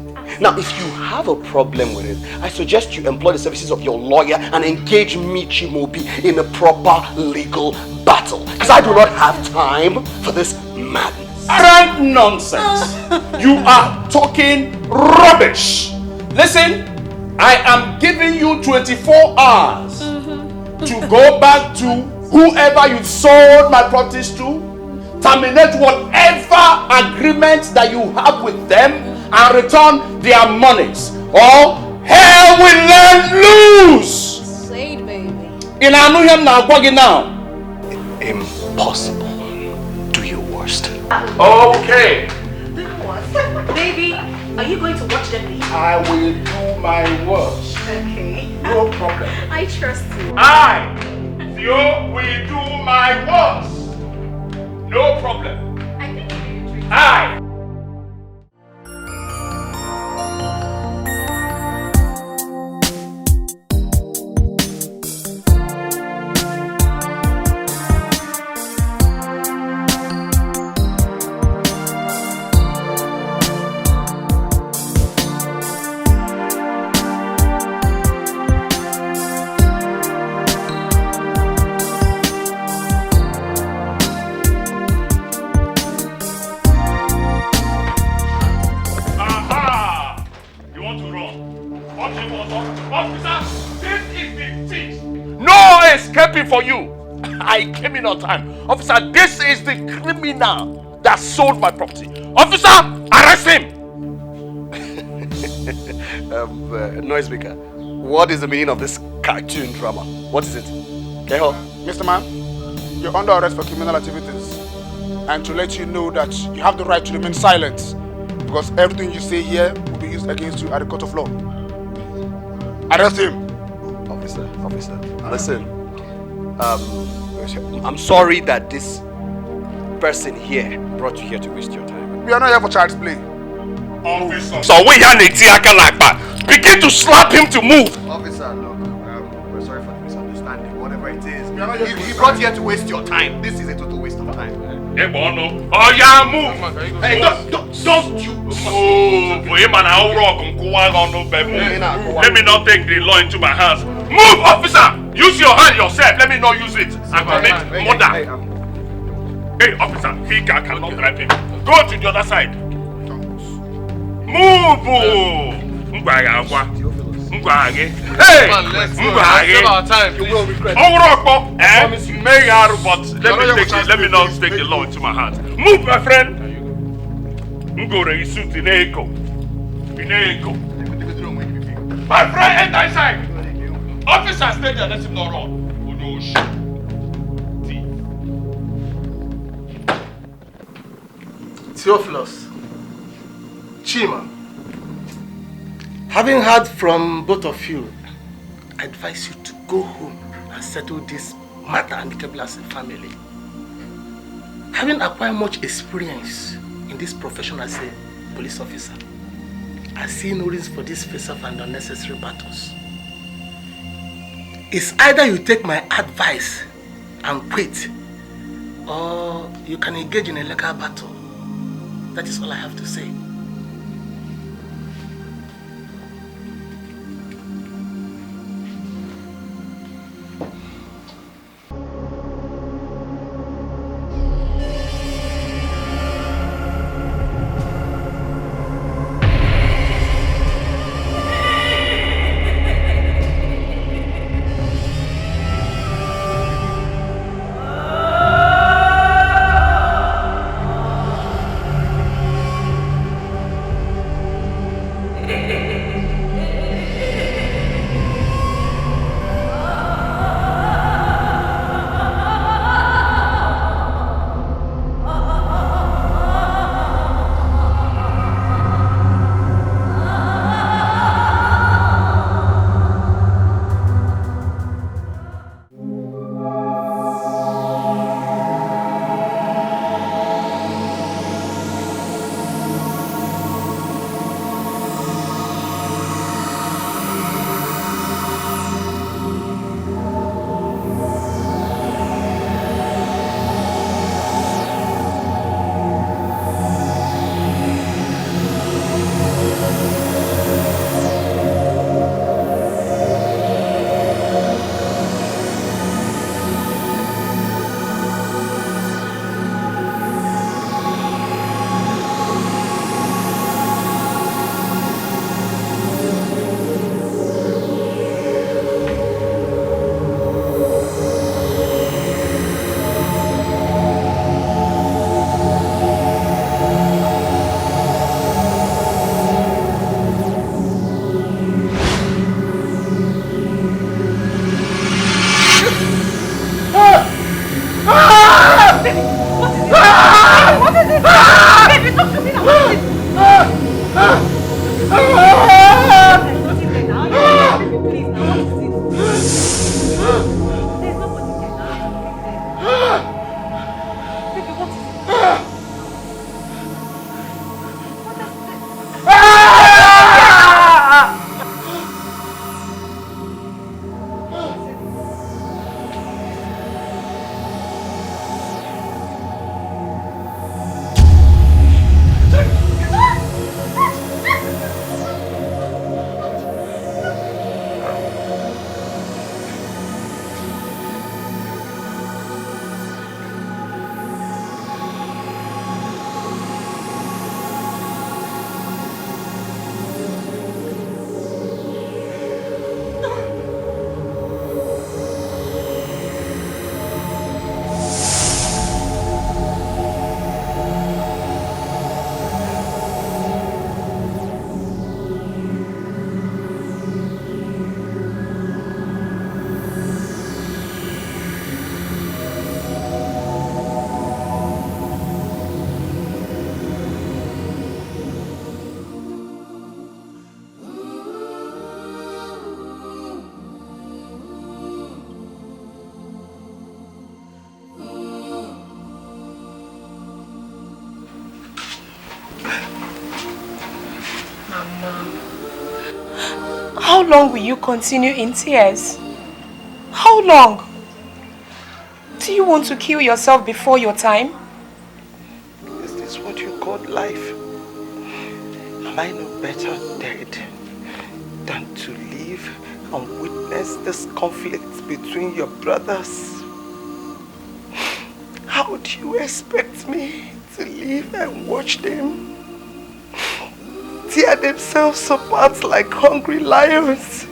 Now, if you have a problem with it, I suggest you employ the services of your lawyer and engage me, Chimobi, in a proper legal battle. Because I do not have time for this madness. Arrant nonsense. You are talking rubbish. Listen, I am giving you 24 hours to go back to whoever you sold my properties to, terminate whatever agreement that you have with them, and return their monies, or hell will let loose. Say it, baby. In Anuham now, now. Impossible. Do your worst. Okay. Baby, are you going to watch them leave? I will do my worst. Okay. No problem. I trust you. I, Theo, will do my worst. No problem. I. For you, I came in on time. Officer, this is the criminal that sold my property. Officer, arrest him. Noisemaker, what is the meaning of this cartoon drama? What is it? Keho? Mr. Man, you're under arrest for criminal activities. And to let you know that you have the right to remain silent, because everything you say here will be used against you at the court of law. Arrest him. Officer, listen. I'm sorry that this person here brought you here to waste your time. We are not here for child's play. Officer. So we begin to slap him to move. Officer, look, we're sorry for the misunderstanding. Whatever it is, he brought you here to waste your time. This is a total waste of time. Hey, Bono. Oh yeah, move. Hey, don't you move. Let me not take the law into my hands. Move, officer! Use your hand yourself. Let me not use it. And commit murder. Hey, officer, he cannot drive him. Go to the other side. Move! Hey! You will regret it. Let me not take the law into my hands. Move, my friend! My friend, enter inside! Officer, stay there, let him not run. Oh no, shit. Theophilus, Chima, having heard from both of you, I advise you to go home and settle this matter amicably as a family. Having acquired much experience in this profession as a police officer, I see no reason for this face-off and unnecessary battles. It's either you take my advice and quit, or you can engage in a legal battle. That is all I have to say. this now? What is it? There's nobody there now. Baby, what is it? How long will you continue in tears? How long? Do you want to kill yourself before your time? Is this what you call life? Am I no better dead than to live and witness this conflict between your brothers? How do you expect me to live and watch them tear themselves apart like hungry lions?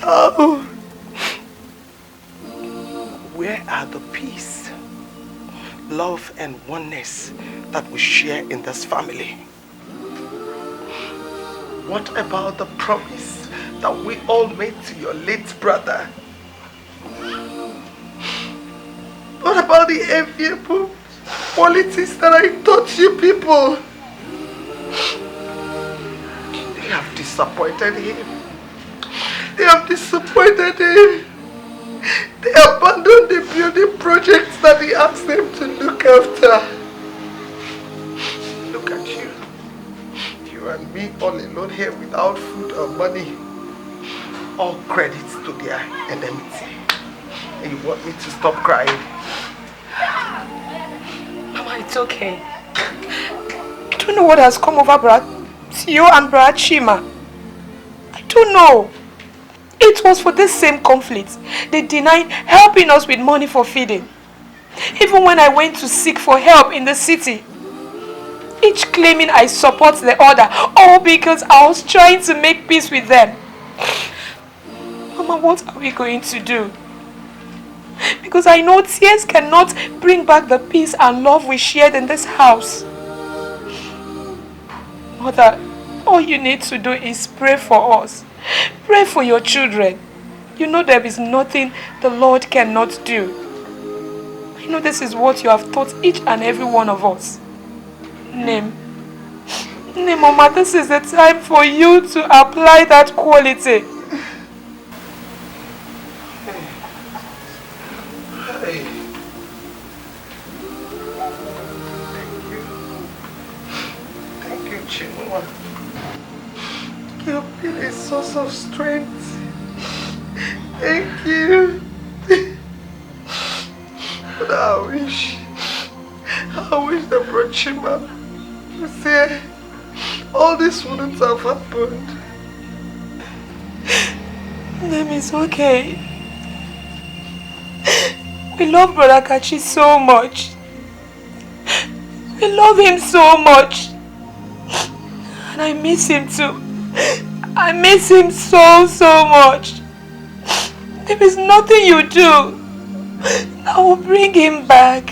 Oh, where are the peace, love and oneness that we share in this family? What about the promise that we all made to your late brother? What about the enviable qualities that I taught you people? They have disappointed him. They have disappointed him. They abandoned the building projects that he asked them to look after. Look at you. You and me all alone here without food or money. All credits to their enmity. And you want me to stop crying? Mama, it's okay. I don't know what has come over Brad Tio and Brad Shima. I don't know. It was for this same conflict. They denied helping us with money for feeding. Even when I went to seek for help in the city. Each claiming I support the other, all because I was trying to make peace with them. Mama, what are we going to do? Because I know tears cannot bring back the peace and love we shared in this house. Mother, all you need to do is pray for us. Pray for your children. You know there is nothing the Lord cannot do. I know this is what you have taught each and every one of us. Name, Mama, this is the time for you to apply that quality. Hey. Thank you, Chinua. You've been a source of strength. Thank you. But I wish the Brochima was here. All this wouldn't have happened. Name is okay. We love Brother Kachi so much. We love him so much. And I miss him too. I miss him so much. There is nothing you do that will bring him back.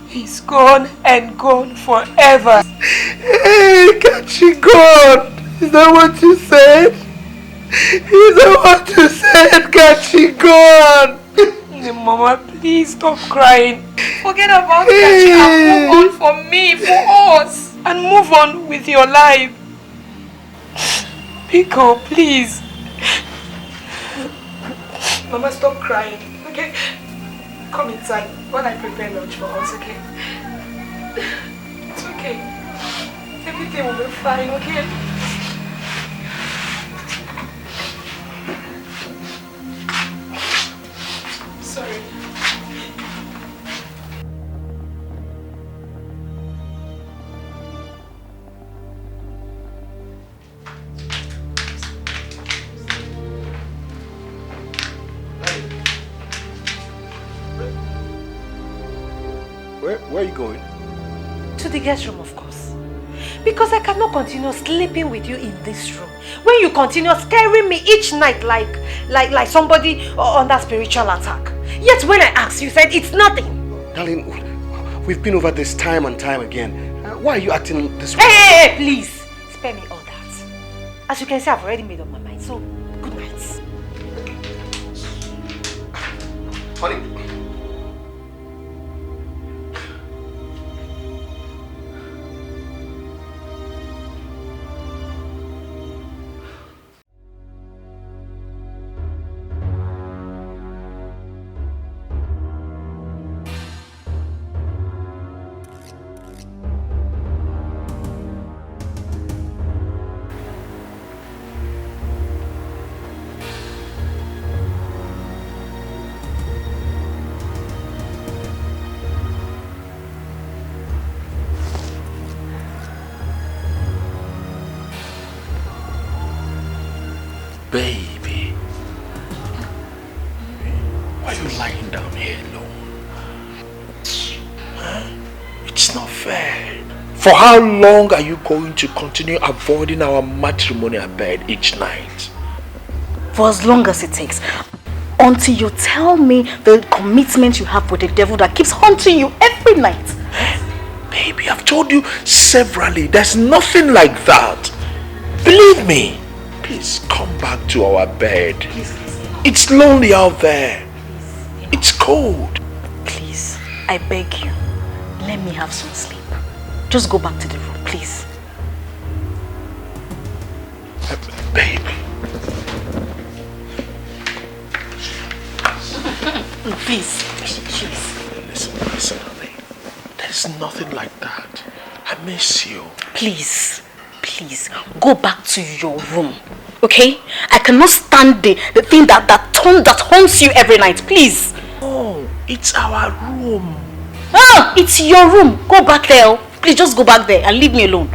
He's gone and gone forever. Hey, Kachi gone. Is that what you said? Is that what you said, Kachi gone? Mama, please stop crying. Forget about Kachi and move on for me, for us. And move on with your life. Pico, please. Mama, stop crying, okay? Come inside when I prepare lunch for us, okay? It's okay. Everything will be fine, okay? Sorry. Where are you going? To the guest room, of course. Because I cannot continue sleeping with you in this room. When you continue scaring me each night like somebody under spiritual attack. Yet when I asked, you said it's nothing. Darling, we've been over this time and time again. Why are you acting this way? Hey, please! Spare me all that. As you can see, I've already made up my mind. So, good night. Honey. Baby, why are you lying down here alone? Huh? It's not fair. For how long are you going to continue avoiding our matrimonial bed each night? For as long as it takes. Until you tell me the commitment you have with the devil that keeps haunting you every night. Baby, I've told you severally, there's nothing like that. Believe me. Please come back to our bed. It's lonely out there. It's cold. Please, I beg you. Let me have some sleep. Just go back to the room, please. Baby. Please. Listen, honey. There's nothing like that. I miss you. Please, go back to your room. Okay? I cannot stand the thing that haunts you every night. Please. Oh, it's our room. Ah, it's your room. Go back there. Please just go back there and leave me alone.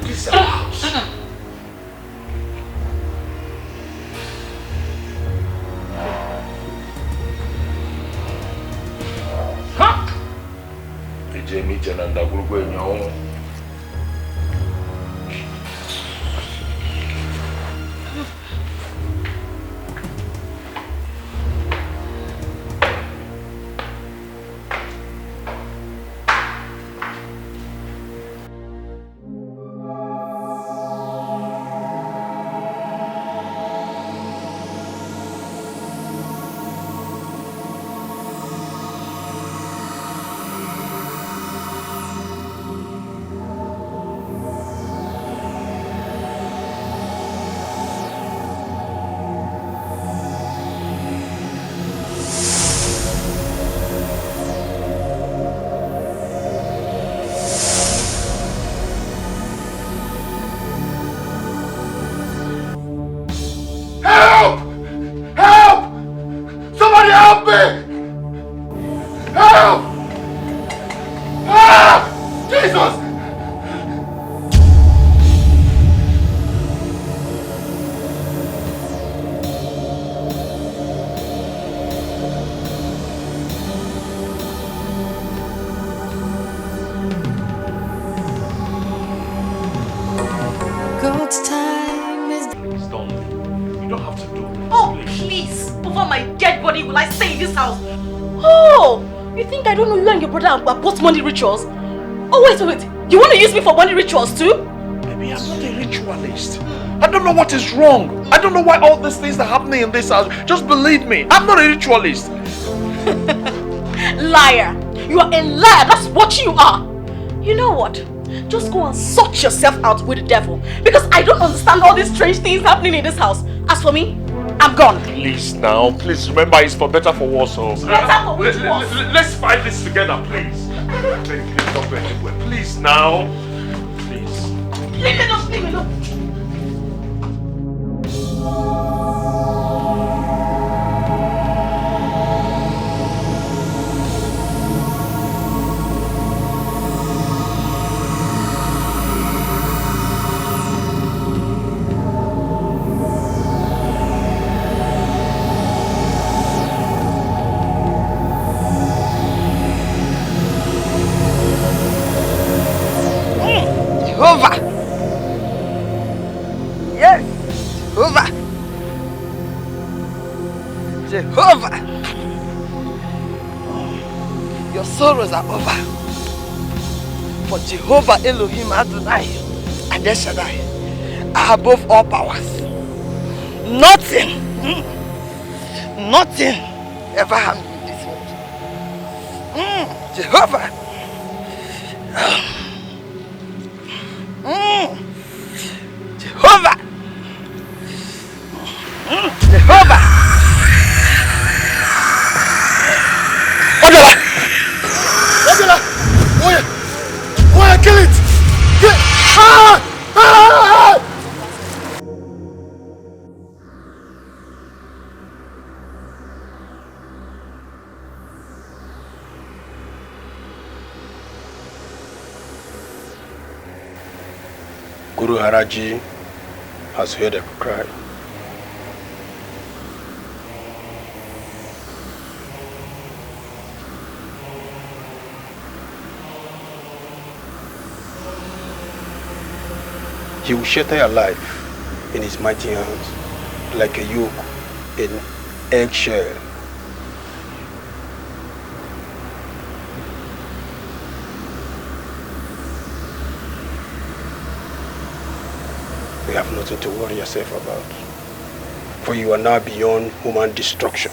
This is our house. God's time is... Please don't. You don't have to do this. Oh, please. Over my dead body will I stay in this house? Oh, you think I don't know you and your brother are both money rituals? Oh, wait. You want to use me for money rituals too? Baby, I'm not a ritualist. I don't know what is wrong. I don't know why all these things are happening in this house. Just believe me, I'm not a ritualist. Liar. You are a liar. That's what you are. You know what? Just go and sort yourself out with the devil. Because I don't understand all these strange things happening in this house. As for me, I'm gone. Please now, please remember it's for better for worse. Better for which worse? Let's fight this together, please. Please don't go anywhere. Please now. Please. Leave me alone, leave me alone. Jehovah! Yes! Jehovah! Jehovah! Your sorrows are over. For Jehovah Elohim Adonai and El Shaddai are above all powers. Nothing, nothing ever harmed you in this world. Jehovah! Jehovah! Jehovah! Wajala! Wajala! Oya! Oya, kill it! Kill it! Ah! Ah! Guru Haraji has heard a cry. He will shatter your life in his mighty hands like a yoke in eggshell. You have nothing to worry yourself about, for you are now beyond human destruction.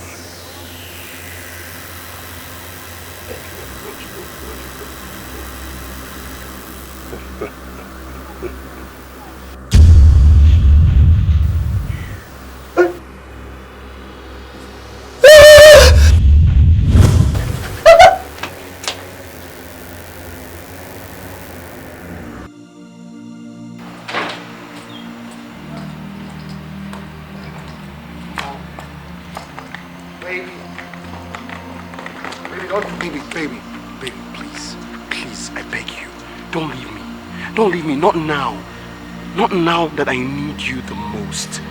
Baby, please, I beg you, don't leave me. Don't leave me, not now. Not now that I need you the most.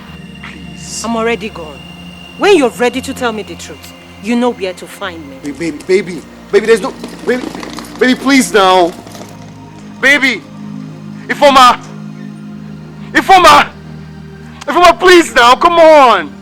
Please. I'm already gone. When you're ready to tell me the truth, you know where to find me. Baby, there's no... Baby, please now. Baby! Ifoma, please now, come on!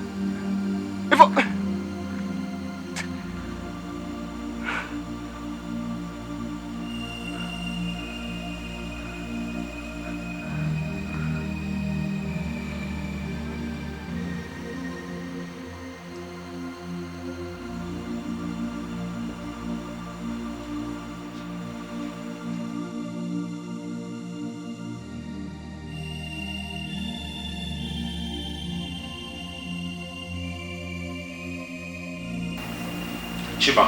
Chiba,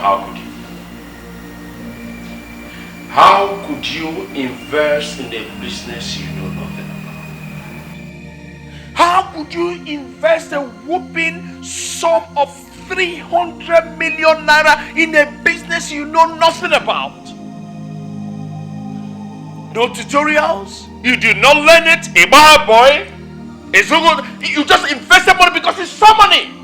how could you invest in a business you know nothing about? How could you invest a whooping sum of 300 million naira in a business you know nothing about? No tutorials? You did not learn it? A bad boy? You just invested money because it's some money.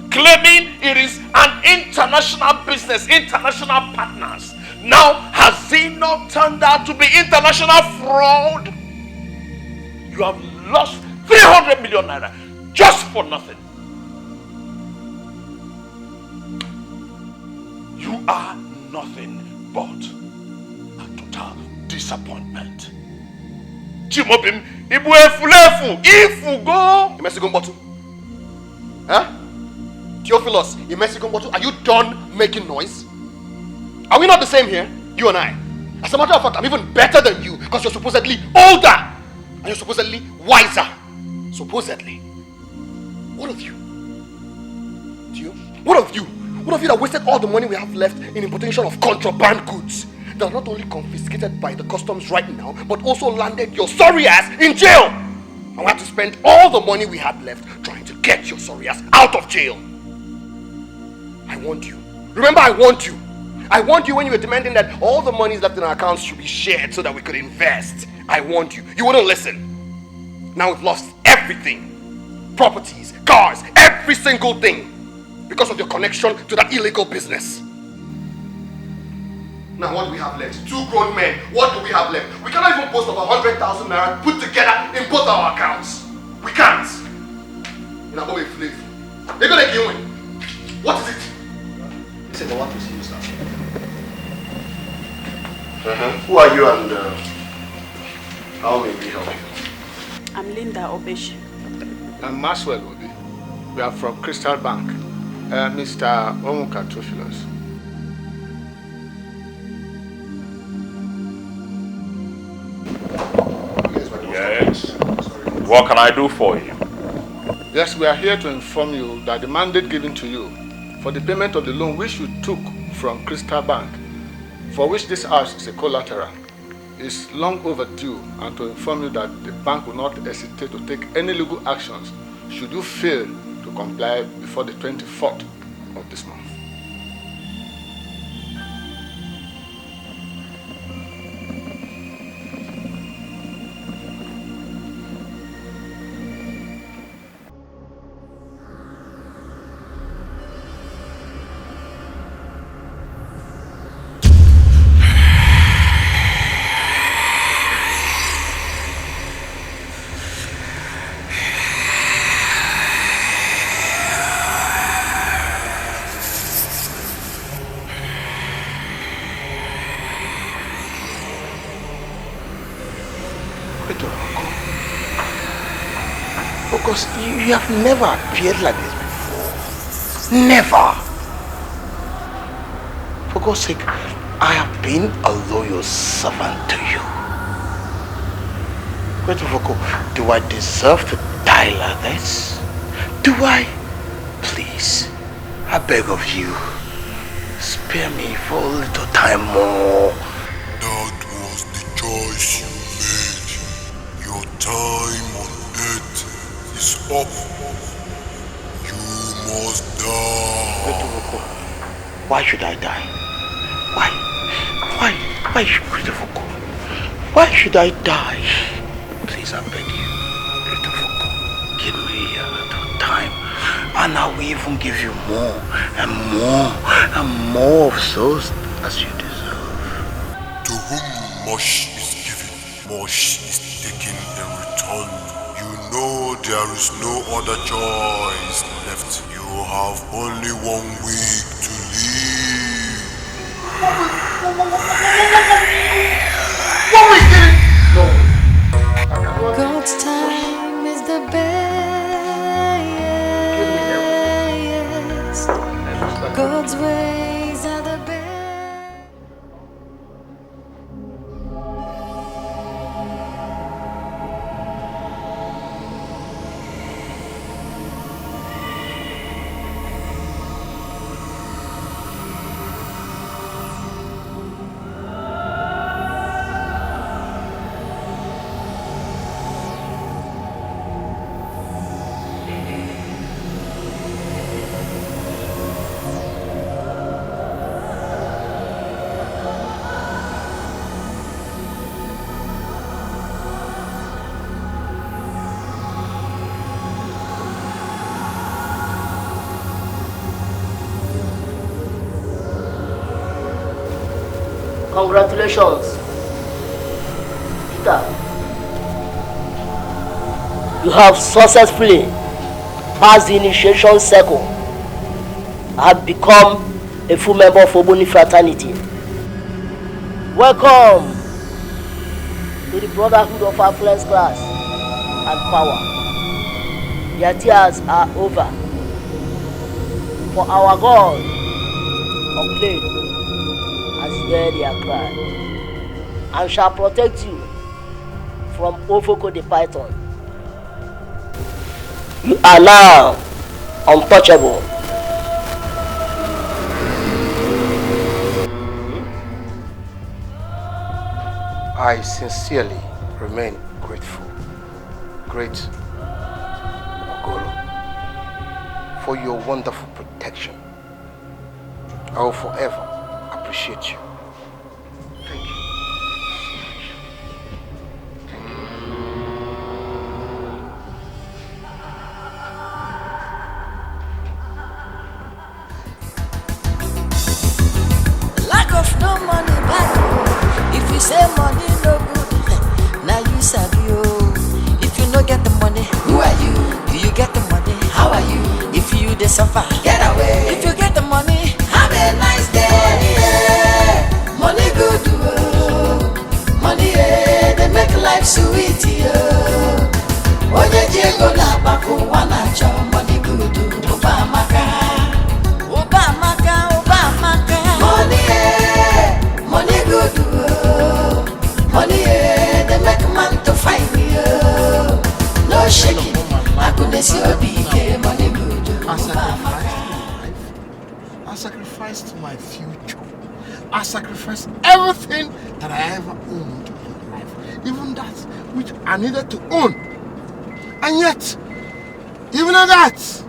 Claiming it is an international business, international partners. Now, has it not turned out to be international fraud? You have lost 300 million naira just for nothing. You are nothing but a total disappointment. Chimobim, Ibu efulefu, ifugo. Mexican bottle. Huh? Theophilus, in Mexican bottle, are you done making noise? Are we not the same here? You and I. As a matter of fact, I'm even better than you because you're supposedly older and you're supposedly wiser. Supposedly. What of you? What of you? What of you that wasted all the money we have left in importation of contraband goods that are not only confiscated by the customs right now, but also landed your sorry ass in jail? And we had to spend all the money we had left trying to get your sorry ass out of jail. I warned you. Remember, I warned you. I warned you when you were demanding that all the monies left in our accounts should be shared so that we could invest. I warned you. You wouldn't listen. Now we've lost everything. Properties, cars, every single thing. Because of your connection to that illegal business. Now what do we have left? 2 grown men. What do we have left? We cannot even boast of 100,000 naira put together in both our accounts. We can't. In a moment, they're gonna give me. What is it? Listen, I want to see you, sir. Who are you and how may we help you? I'm Linda Obeshi. I'm Maxwell Obi. We are from Crystal Bank. Mr. Omuka Tofilos. Yes. What can I do for you? Yes, we are here to inform you that the mandate given to you for the payment of the loan which you took from Crystal Bank, for which this house is a collateral, is long overdue, and to inform you that the bank will not hesitate to take any legal actions should you fail to comply before the 24th of this month. Because you have never appeared like this before. Never. For God's sake, I have been a loyal servant to you. Do I deserve to die like this? Do I? Please, I beg of you, spare me for a little time more. That was the choice you made. Your time on earth is up. You must die. Why should I die? Why should I die? Please, I beg you, give me a little time, and I will even give you more and more and more of those as you deserve. To whom much is given, much is taken in return. You know there is no other choice left. You have only 1 week to live. 1 week, did it? No. God's time is the best. God's ways are the best. Congratulations, Peter. You have successfully passed the initiation circle and have become a full member of Oboni fraternity. Welcome to the brotherhood of affluence class and power. Your tears are over. For our God, unclaimed, has heard their cry and shall protect you from Ovoko the Python. You are now untouchable. I sincerely remain grateful, great Ogolo, for your wonderful protection. I will forever appreciate you. Thank you. Lack of no money back. If you say money no good, now you sabi oh. If you no get the money, who are you? Do you get the money? How are you? If you dey suffer, get away. If you get the money, have a nice day. Money, money good oh. Money they make life sweet oh. Oye Diego na baku wana cho money good Obamaka. Money money good oh. Money they make man to find me oh. No shaking, I couldn't see a big money good. I sacrificed my future. I sacrificed everything that I ever owned in life, even that which I needed to own. And yet, even at that,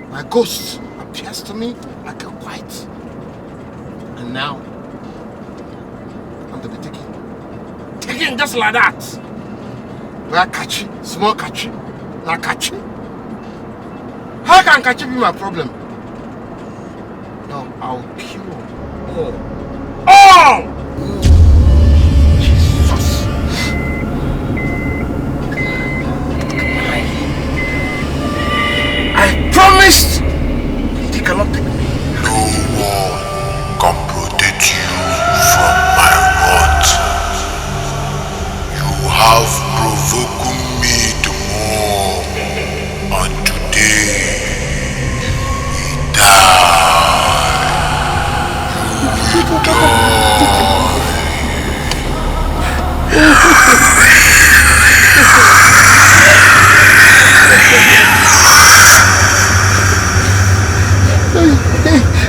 my ghost appears to me like a white. And now, I'm to be taken just like that. Where catchy, small catchy, not catchy. How can catchy be my problem? No, I'll kill all. All! Jesus. I promised he cannot take me. No one can protect you from my wrath. You have provoked me to more, and today we die. You will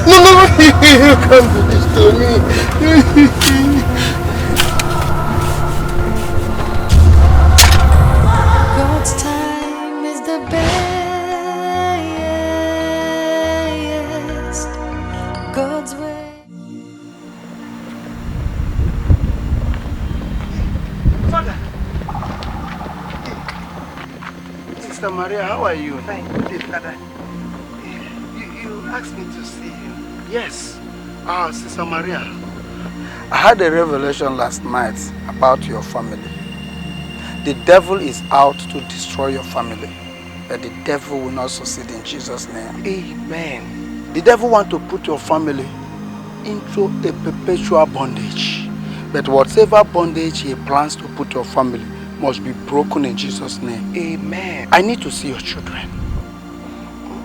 No, you can't do this to me. God's time is the best. God's way. Father. Sister Maria, how are you? Fine, good day, Father. You asked me to see you. Yes. Sister Maria. I had a revelation last night about your family. The devil is out to destroy your family. But the devil will not succeed in Jesus' name. Amen. The devil wants to put your family into a perpetual bondage. But whatever bondage he plans to put your family must be broken in Jesus' name. Amen. I need to see your children.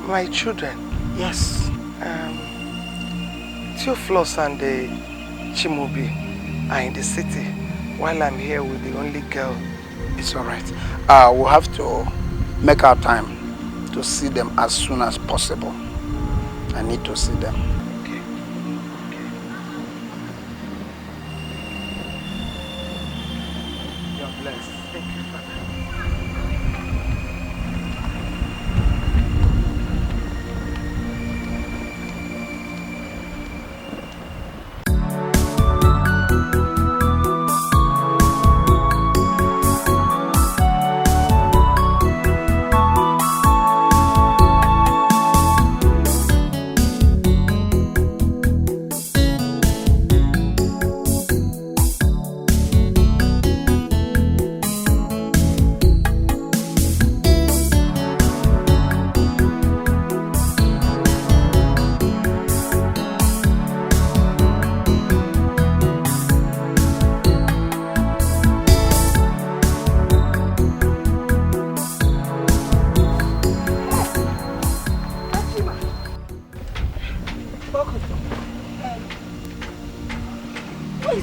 My children? Yes. Theophilus and Chimobi are in the city while I'm here with the only girl. It's alright. We'll have to make our time to see them as soon as possible. I need to see them. Okay. You're blessed. Thank you, Father.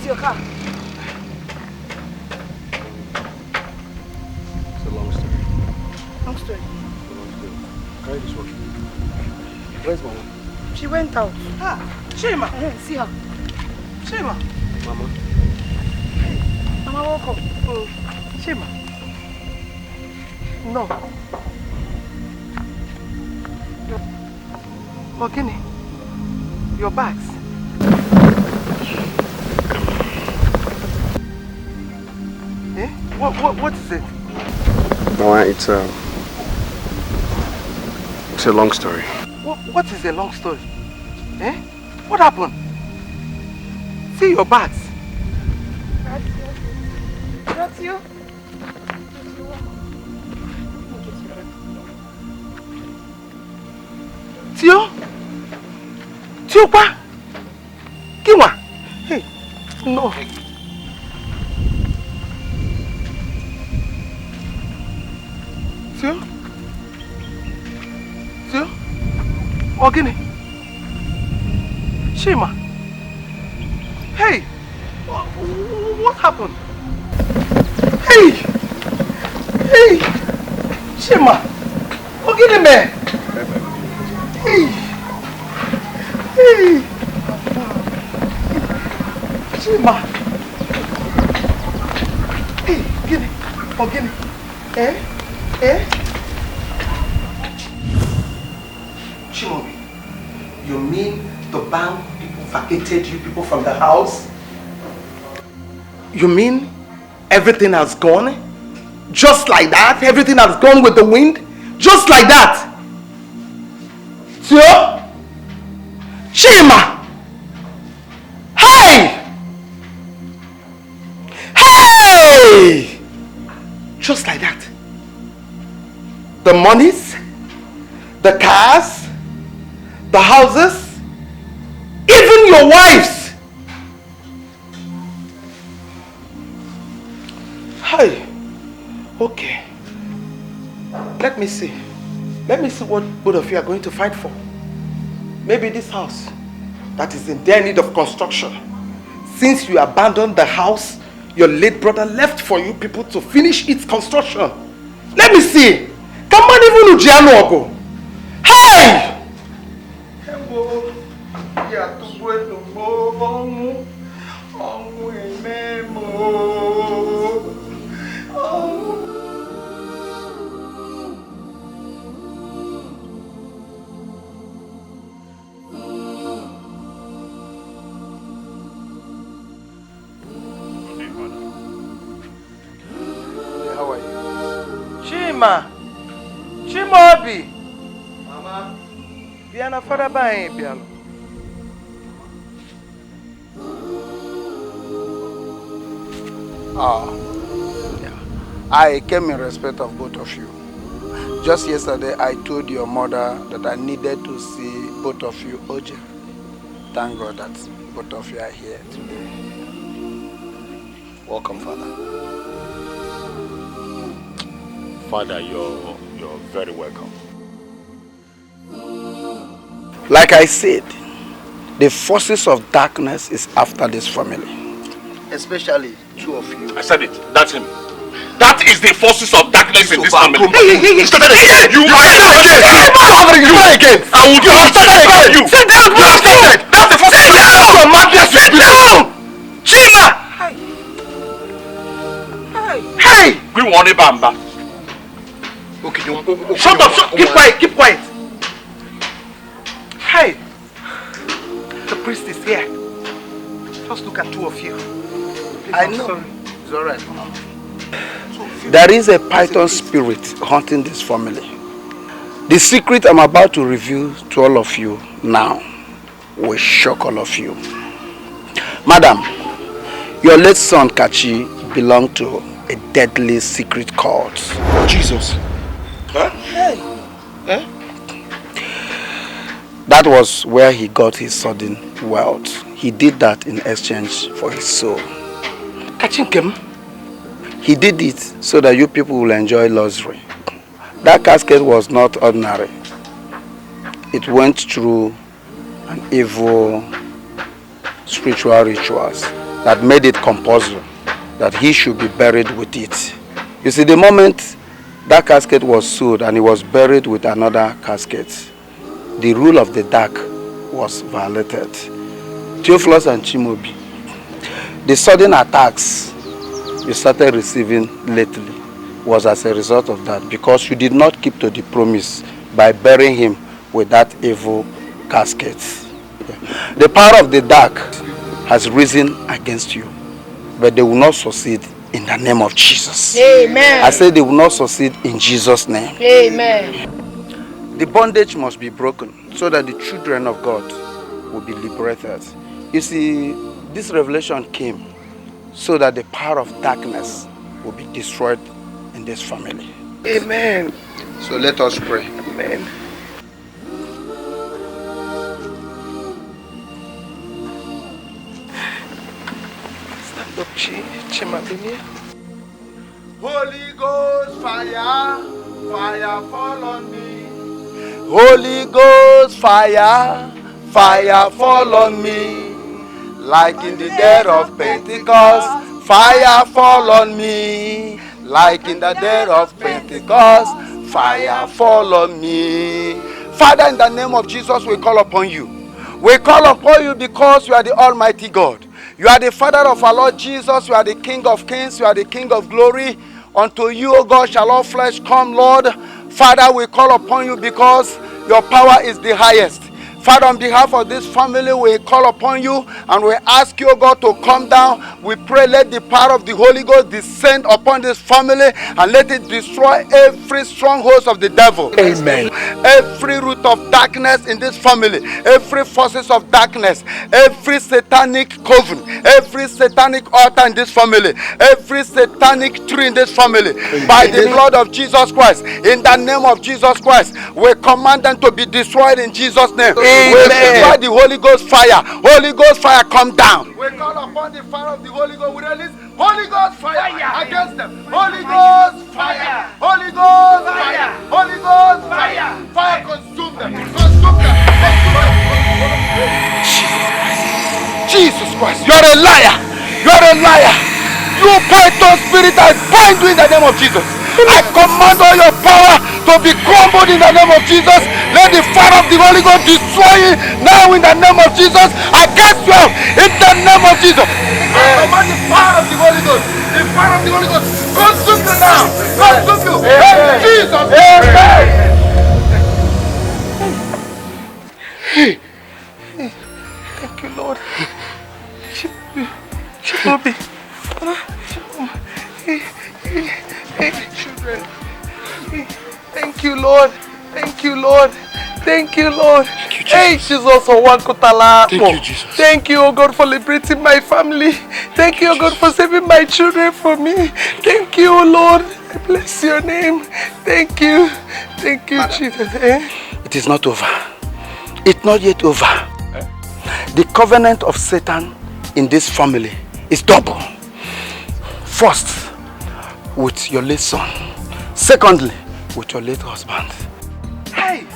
your car? It's a long story. Long story. Carry this one. Where's Mama? She went out. Ah, Chima. See her. Chima. Mama? Mama, welcome. Chima. No. Ogini, your bags. Eh? What is it? Mama, it's a long story. What is a long story? Eh? What happened? See your bags. That's you. Tio? Tio pa? Kiwa? Hey, no. Tio? Tio? Ogini? Shima? Hey! What happened? Hey! Hey! Shima! Ogini man! Hey! Hey! Shima! Hey! Gini! Ogini! Eh? Eh? Shimobi, you mean the bank people vacated you people from the house? You mean everything has gone? Just like that? Everything has gone with the wind? Just like that? Tio? Shima! Hey! Hey! Just like that. The monies, the cars, the houses, even your wives. Hey, okay. Let me see. Let me see what both of you are going to fight for. Maybe this house that is in dire need of construction. Since you abandoned the house your late brother left for you people to finish its construction. Let me see. Come on, even Ujiano. Hey! How are you? Chima! Chimobi! Mama? Biana fada bae biano. I came in respect of both of you. Just yesterday, I told your mother that I needed to see both of you urgent. Thank God that both of you are here today. Welcome, Father. Father, you're very welcome. Like I said, the forces of darkness is after this family. Especially two of you. I said it. That's him. That is the forces of darkness in this family. Hey, started again. You are again. I will do you. Sit down. That's the forces of darkness. Your madness. Sit down. Chima! Hey! We want it, Bamba. Okay, shut up. Keep quiet. Keep quiet. Hey! The priest is here. Just look at two of you. Please, I know. Sorry. It's alright. There is a python spirit haunting this family. The secret I'm about to reveal to all of you now will shock all of you. Madam, your late son Kachi belonged to a deadly secret cult. Jesus. Huh? Hey. Huh? That was where he got his sudden wealth. He did that in exchange for his soul. Kachinkem? He did it so that you people will enjoy luxury. That casket was not ordinary. It went through an evil spiritual rituals that made it compulsory that he should be buried with it. You see, the moment that casket was sold and he was buried with another casket, the rule of the dark was violated. Theophilus and Chimobi, the sudden attacks you started receiving lately was as a result of that, because you did not keep to the promise by burying him with that evil casket. The power of the dark has risen against you, but they will not succeed in the name of Jesus. Amen. I said they will not succeed in Jesus' name. Amen. The bondage must be broken so that the children of God will be liberated. You see, this revelation came so that the power of darkness will be destroyed in this family. Amen. So let us pray. Amen. Stand up, Chimabini. Holy Ghost fire, fire fall on me. Holy Ghost fire, fire fall on me. Like in the day of Pentecost, fire fall on me. Like in the day of Pentecost, fire fall on me. Father, in the name of Jesus, we call upon you. We call upon you because you are the Almighty God. You are the Father of our Lord Jesus. You are the King of Kings. You are the King of Glory. Unto you, O God, shall all flesh come, Lord. Father, we call upon you because your power is the highest. Father, on behalf of this family, we call upon you and we ask you, God, to come down. We pray, let the power of the Holy Ghost descend upon this family and let it destroy every stronghold of the devil. Amen. Every root of darkness in this family, every forces of darkness, every satanic coven, every satanic altar in this family, every satanic tree in this family, by the blood of Jesus Christ, in the name of Jesus Christ, we command them to be destroyed in Jesus' name. Amen. We destroy the Holy Ghost fire. Holy Ghost fire, come down. We call upon the fire of the Holy Ghost. We release Holy Ghost fire against them. Holy Ghost fire. Holy Ghost fire. Holy Ghost fire. Fire consume them. Consume them. Jesus Christ, you are a liar. You are a liar. You python spirit, I bind you in the name of Jesus. I command all your power to be crumbled in the name of Jesus. Let the fire of the Holy Ghost destroy it now in the name of Jesus. I cast you out in the name of Jesus. I command the fire of the Holy Ghost. The fire of the Holy Ghost. Consume you now. Consume you. In Jesus' name. Thank you, Lord. Chibobi. Children. Thank you, Lord. Thank you, Lord. Thank you, Lord. Hey, Jesus, Thank you, Jesus. Thank you, oh God, for liberating my family. Thank you, oh God, for saving my children from me. Thank you, oh Lord. I bless your name. Thank you. Thank you, Jesus. It is not over. It's not yet over. The covenant of Satan in this family is double. First, with your late son. Secondly, with your late husband. Hey!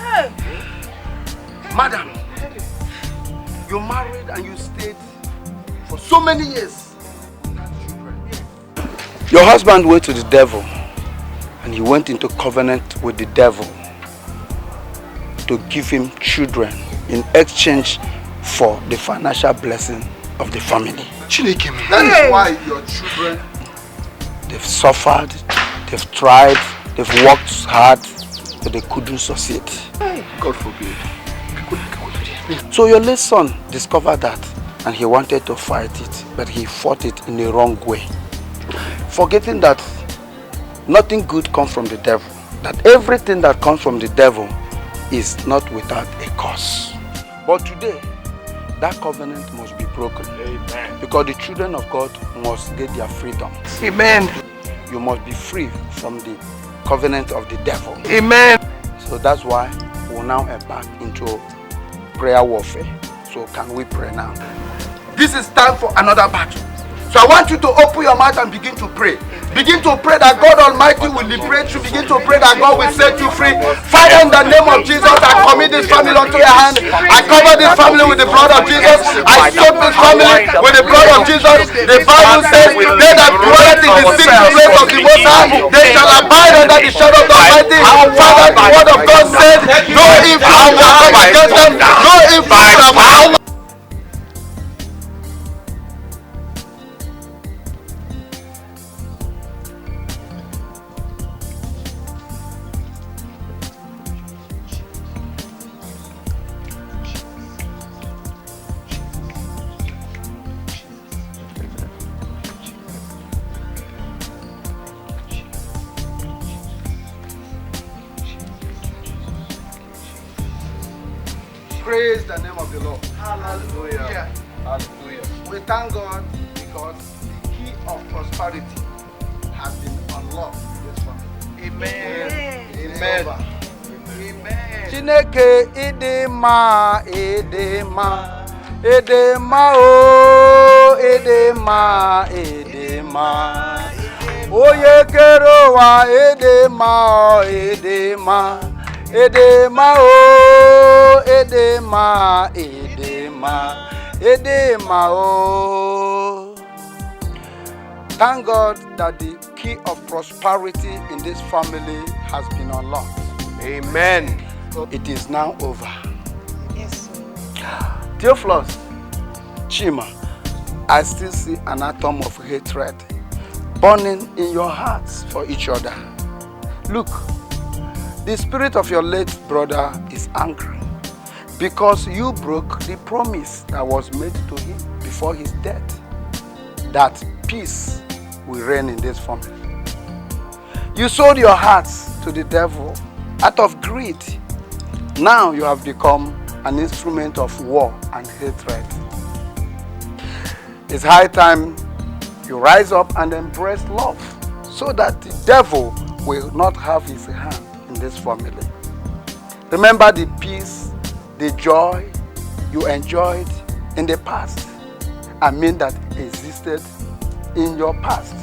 Madam, you married and you stayed for so many years. Your husband went to the devil and he went into covenant with the devil to give him children in exchange for the financial blessing of the family. That is why your children, they've suffered, they've tried, they've worked hard, but they couldn't succeed. God forbid. So your late son discovered that and he wanted to fight it, but he fought it in the wrong way. Forgetting that nothing good comes from the devil. That everything that comes from the devil is not without a cause. But today, that covenant must be broken. Amen. Because the children of God must get their freedom. Amen. You must be free from the covenant of the devil. Amen. So that's why we'll now embark into prayer warfare. So can we pray now? This is time for another battle. So I want you to open your mouth and begin to pray. Begin to pray that God Almighty will liberate you. Begin to pray that God will set you free. Father, in the name of Jesus, I commit this family unto your hand. I cover this family with the blood of Jesus. I soak this family with the blood of Jesus. The Bible says, they that dwell in the secret place of the Most High, they shall abide under the shadow of the Almighty. Father, the word of God said, no power. Praise the name of the Lord. Hallelujah. Hallelujah. We thank God because the key of prosperity has been unlocked in this family. Amen. Amen. Amen. Chineke idema idema idema o idema idema oye kerowa idema o idema idema o idema idema idema o. Thank God that the key of prosperity in this family has been unlocked. Amen. It is now over. Yes, sir. Theophilus, Chima, I still see an atom of hatred burning in your hearts for each other. Look, the spirit of your late brother is angry because you broke the promise that was made to him before his death, that peace will reign in this family. You sold your hearts to the devil out of greed. Now you have become an instrument of war and hatred. It's high time you rise up and embrace love so that the devil will not have his hand in this family. Remember the peace, the joy you enjoyed in the past. I mean that existed in your past.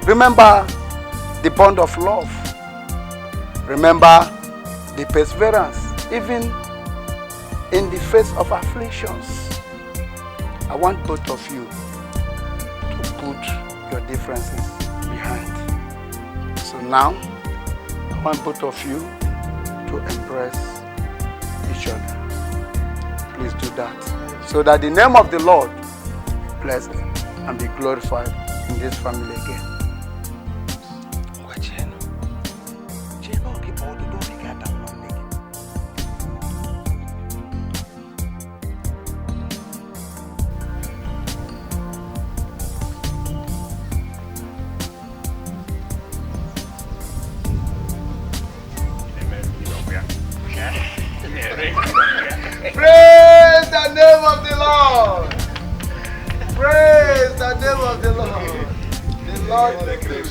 Remember the bond of love. Remember the perseverance, even in the face of afflictions. I want both of you to put your differences behind. So now, I want both of you to embrace each other. Please do that, so that the name of the Lord be blessed and be glorified in this family again. Praise the name of the Lord. Praise the name of the Lord. The Lord is good.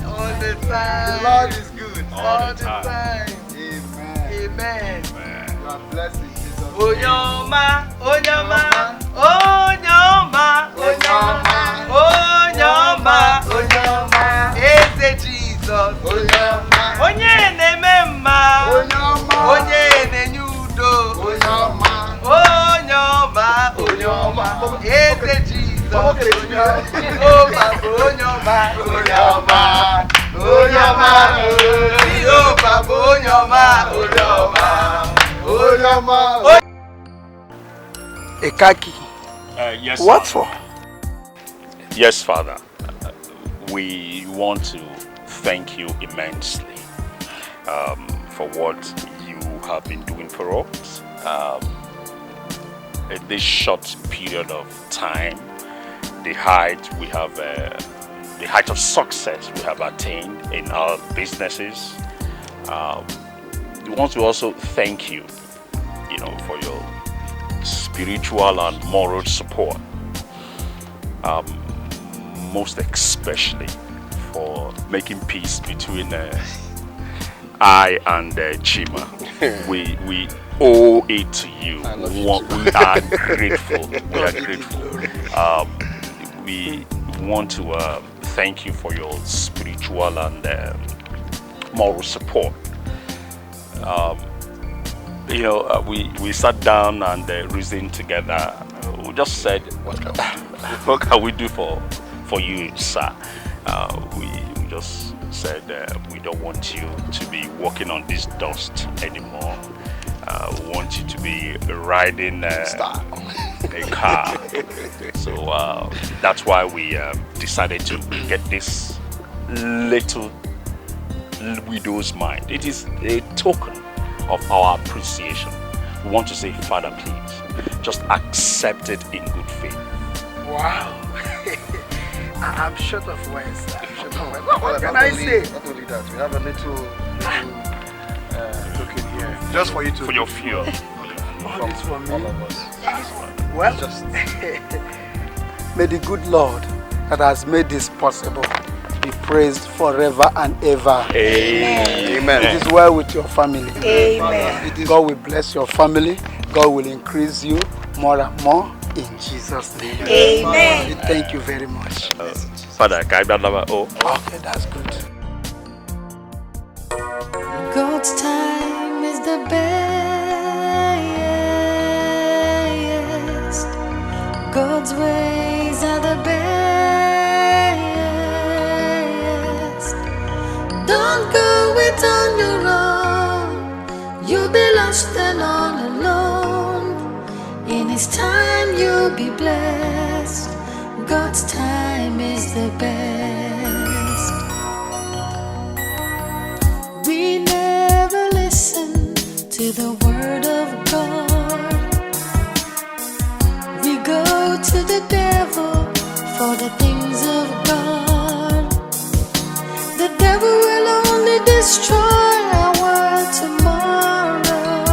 All the time. The Lord is good. All the time. Amen. Amen. You are blessed in Jesus' name. Onyoma, Onyoma, Onyoma, Onyoma, Onyoma, Onyoma, Eze Jesus. Onyoma, Onye nememma, Onyoma, Onye nenyudo, Onyoma, Onyoma, Onyoma, Eze Jesus. Onyoma, Onyoma, Onyoma, Onyoma, Onyoma, Onyoma. Ekaki. Yes. What Father. for? Yes, Father. We want to thank you immensely for what you have been doing for us. In this short period of time, the height of success we have attained in our businesses. We want to also thank you, for your spiritual and moral support. Most especially for making peace between I and Chima. We owe it to you. We are grateful. We are grateful. We want to thank you for your spiritual and moral support. We sat down and reasoned together. We just said, what can we do for you, sir? We just said we don't want you to be walking on this dust anymore. We want you to be riding a car. So that's why we decided to get this little widow's mind. It is a token of our appreciation. We want to say, Father, please, just accept it in good faith. Wow. I'm short of words. What can I say? Not only that, we have a little token here. Just for you to... For your fuel. All this for me. All of us. Well, may the good Lord that has made this possible be praised forever and ever. Amen. It is well with your family. Amen. God will bless your family. God will increase you more and more in Jesus' name. Amen. Thank you very much. Father, can I number? Oh. Okay, that's good. God's time is the best. God's ways are the best. Don't go it on your own. You'll be lost and all alone. In His time you'll be blessed. God's time is the best. We never listen to the word of God. We go to the devil for the things of God. The devil will only destroy our tomorrow,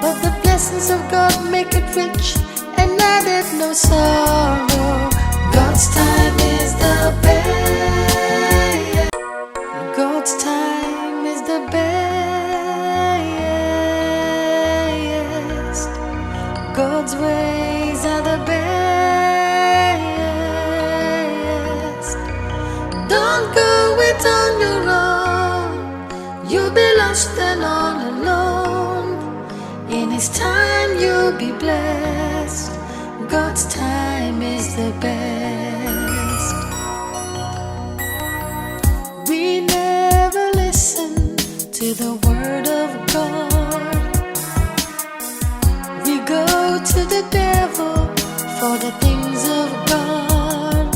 but the blessings of God make it rich and added no sorrow. God's time is the best. God's time is the best. God's ways are the best. Don't go it on your own. You'll be lost and all alone. In His time you'll be blessed. God's time is the best. We never listen to the word of God. We go to the devil for the things of God.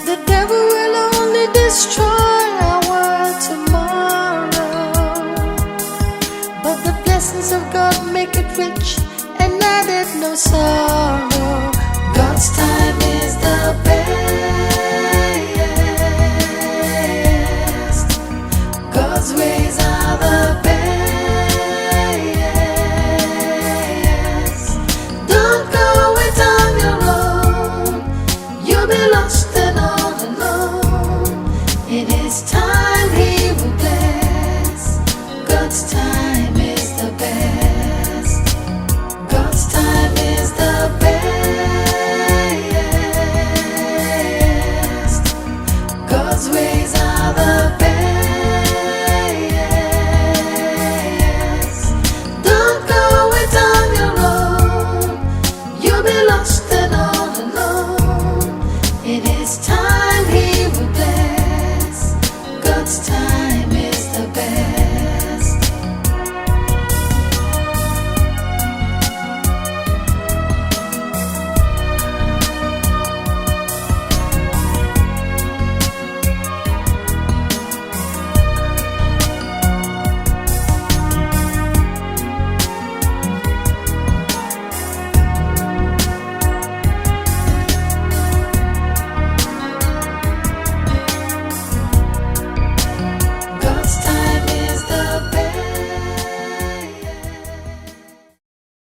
The devil will only destroy our tomorrow, but the blessings of God make it rich and added no sorrow. God's time is the best. God's ways are the best. Don't go it on your own. You'll be lost and all alone. In His time He will bless. God's time is the best. God's time is the best. God's ways are the best. Don't go it on your own. You'll be lost and all alone. In His time He will bless. God's time.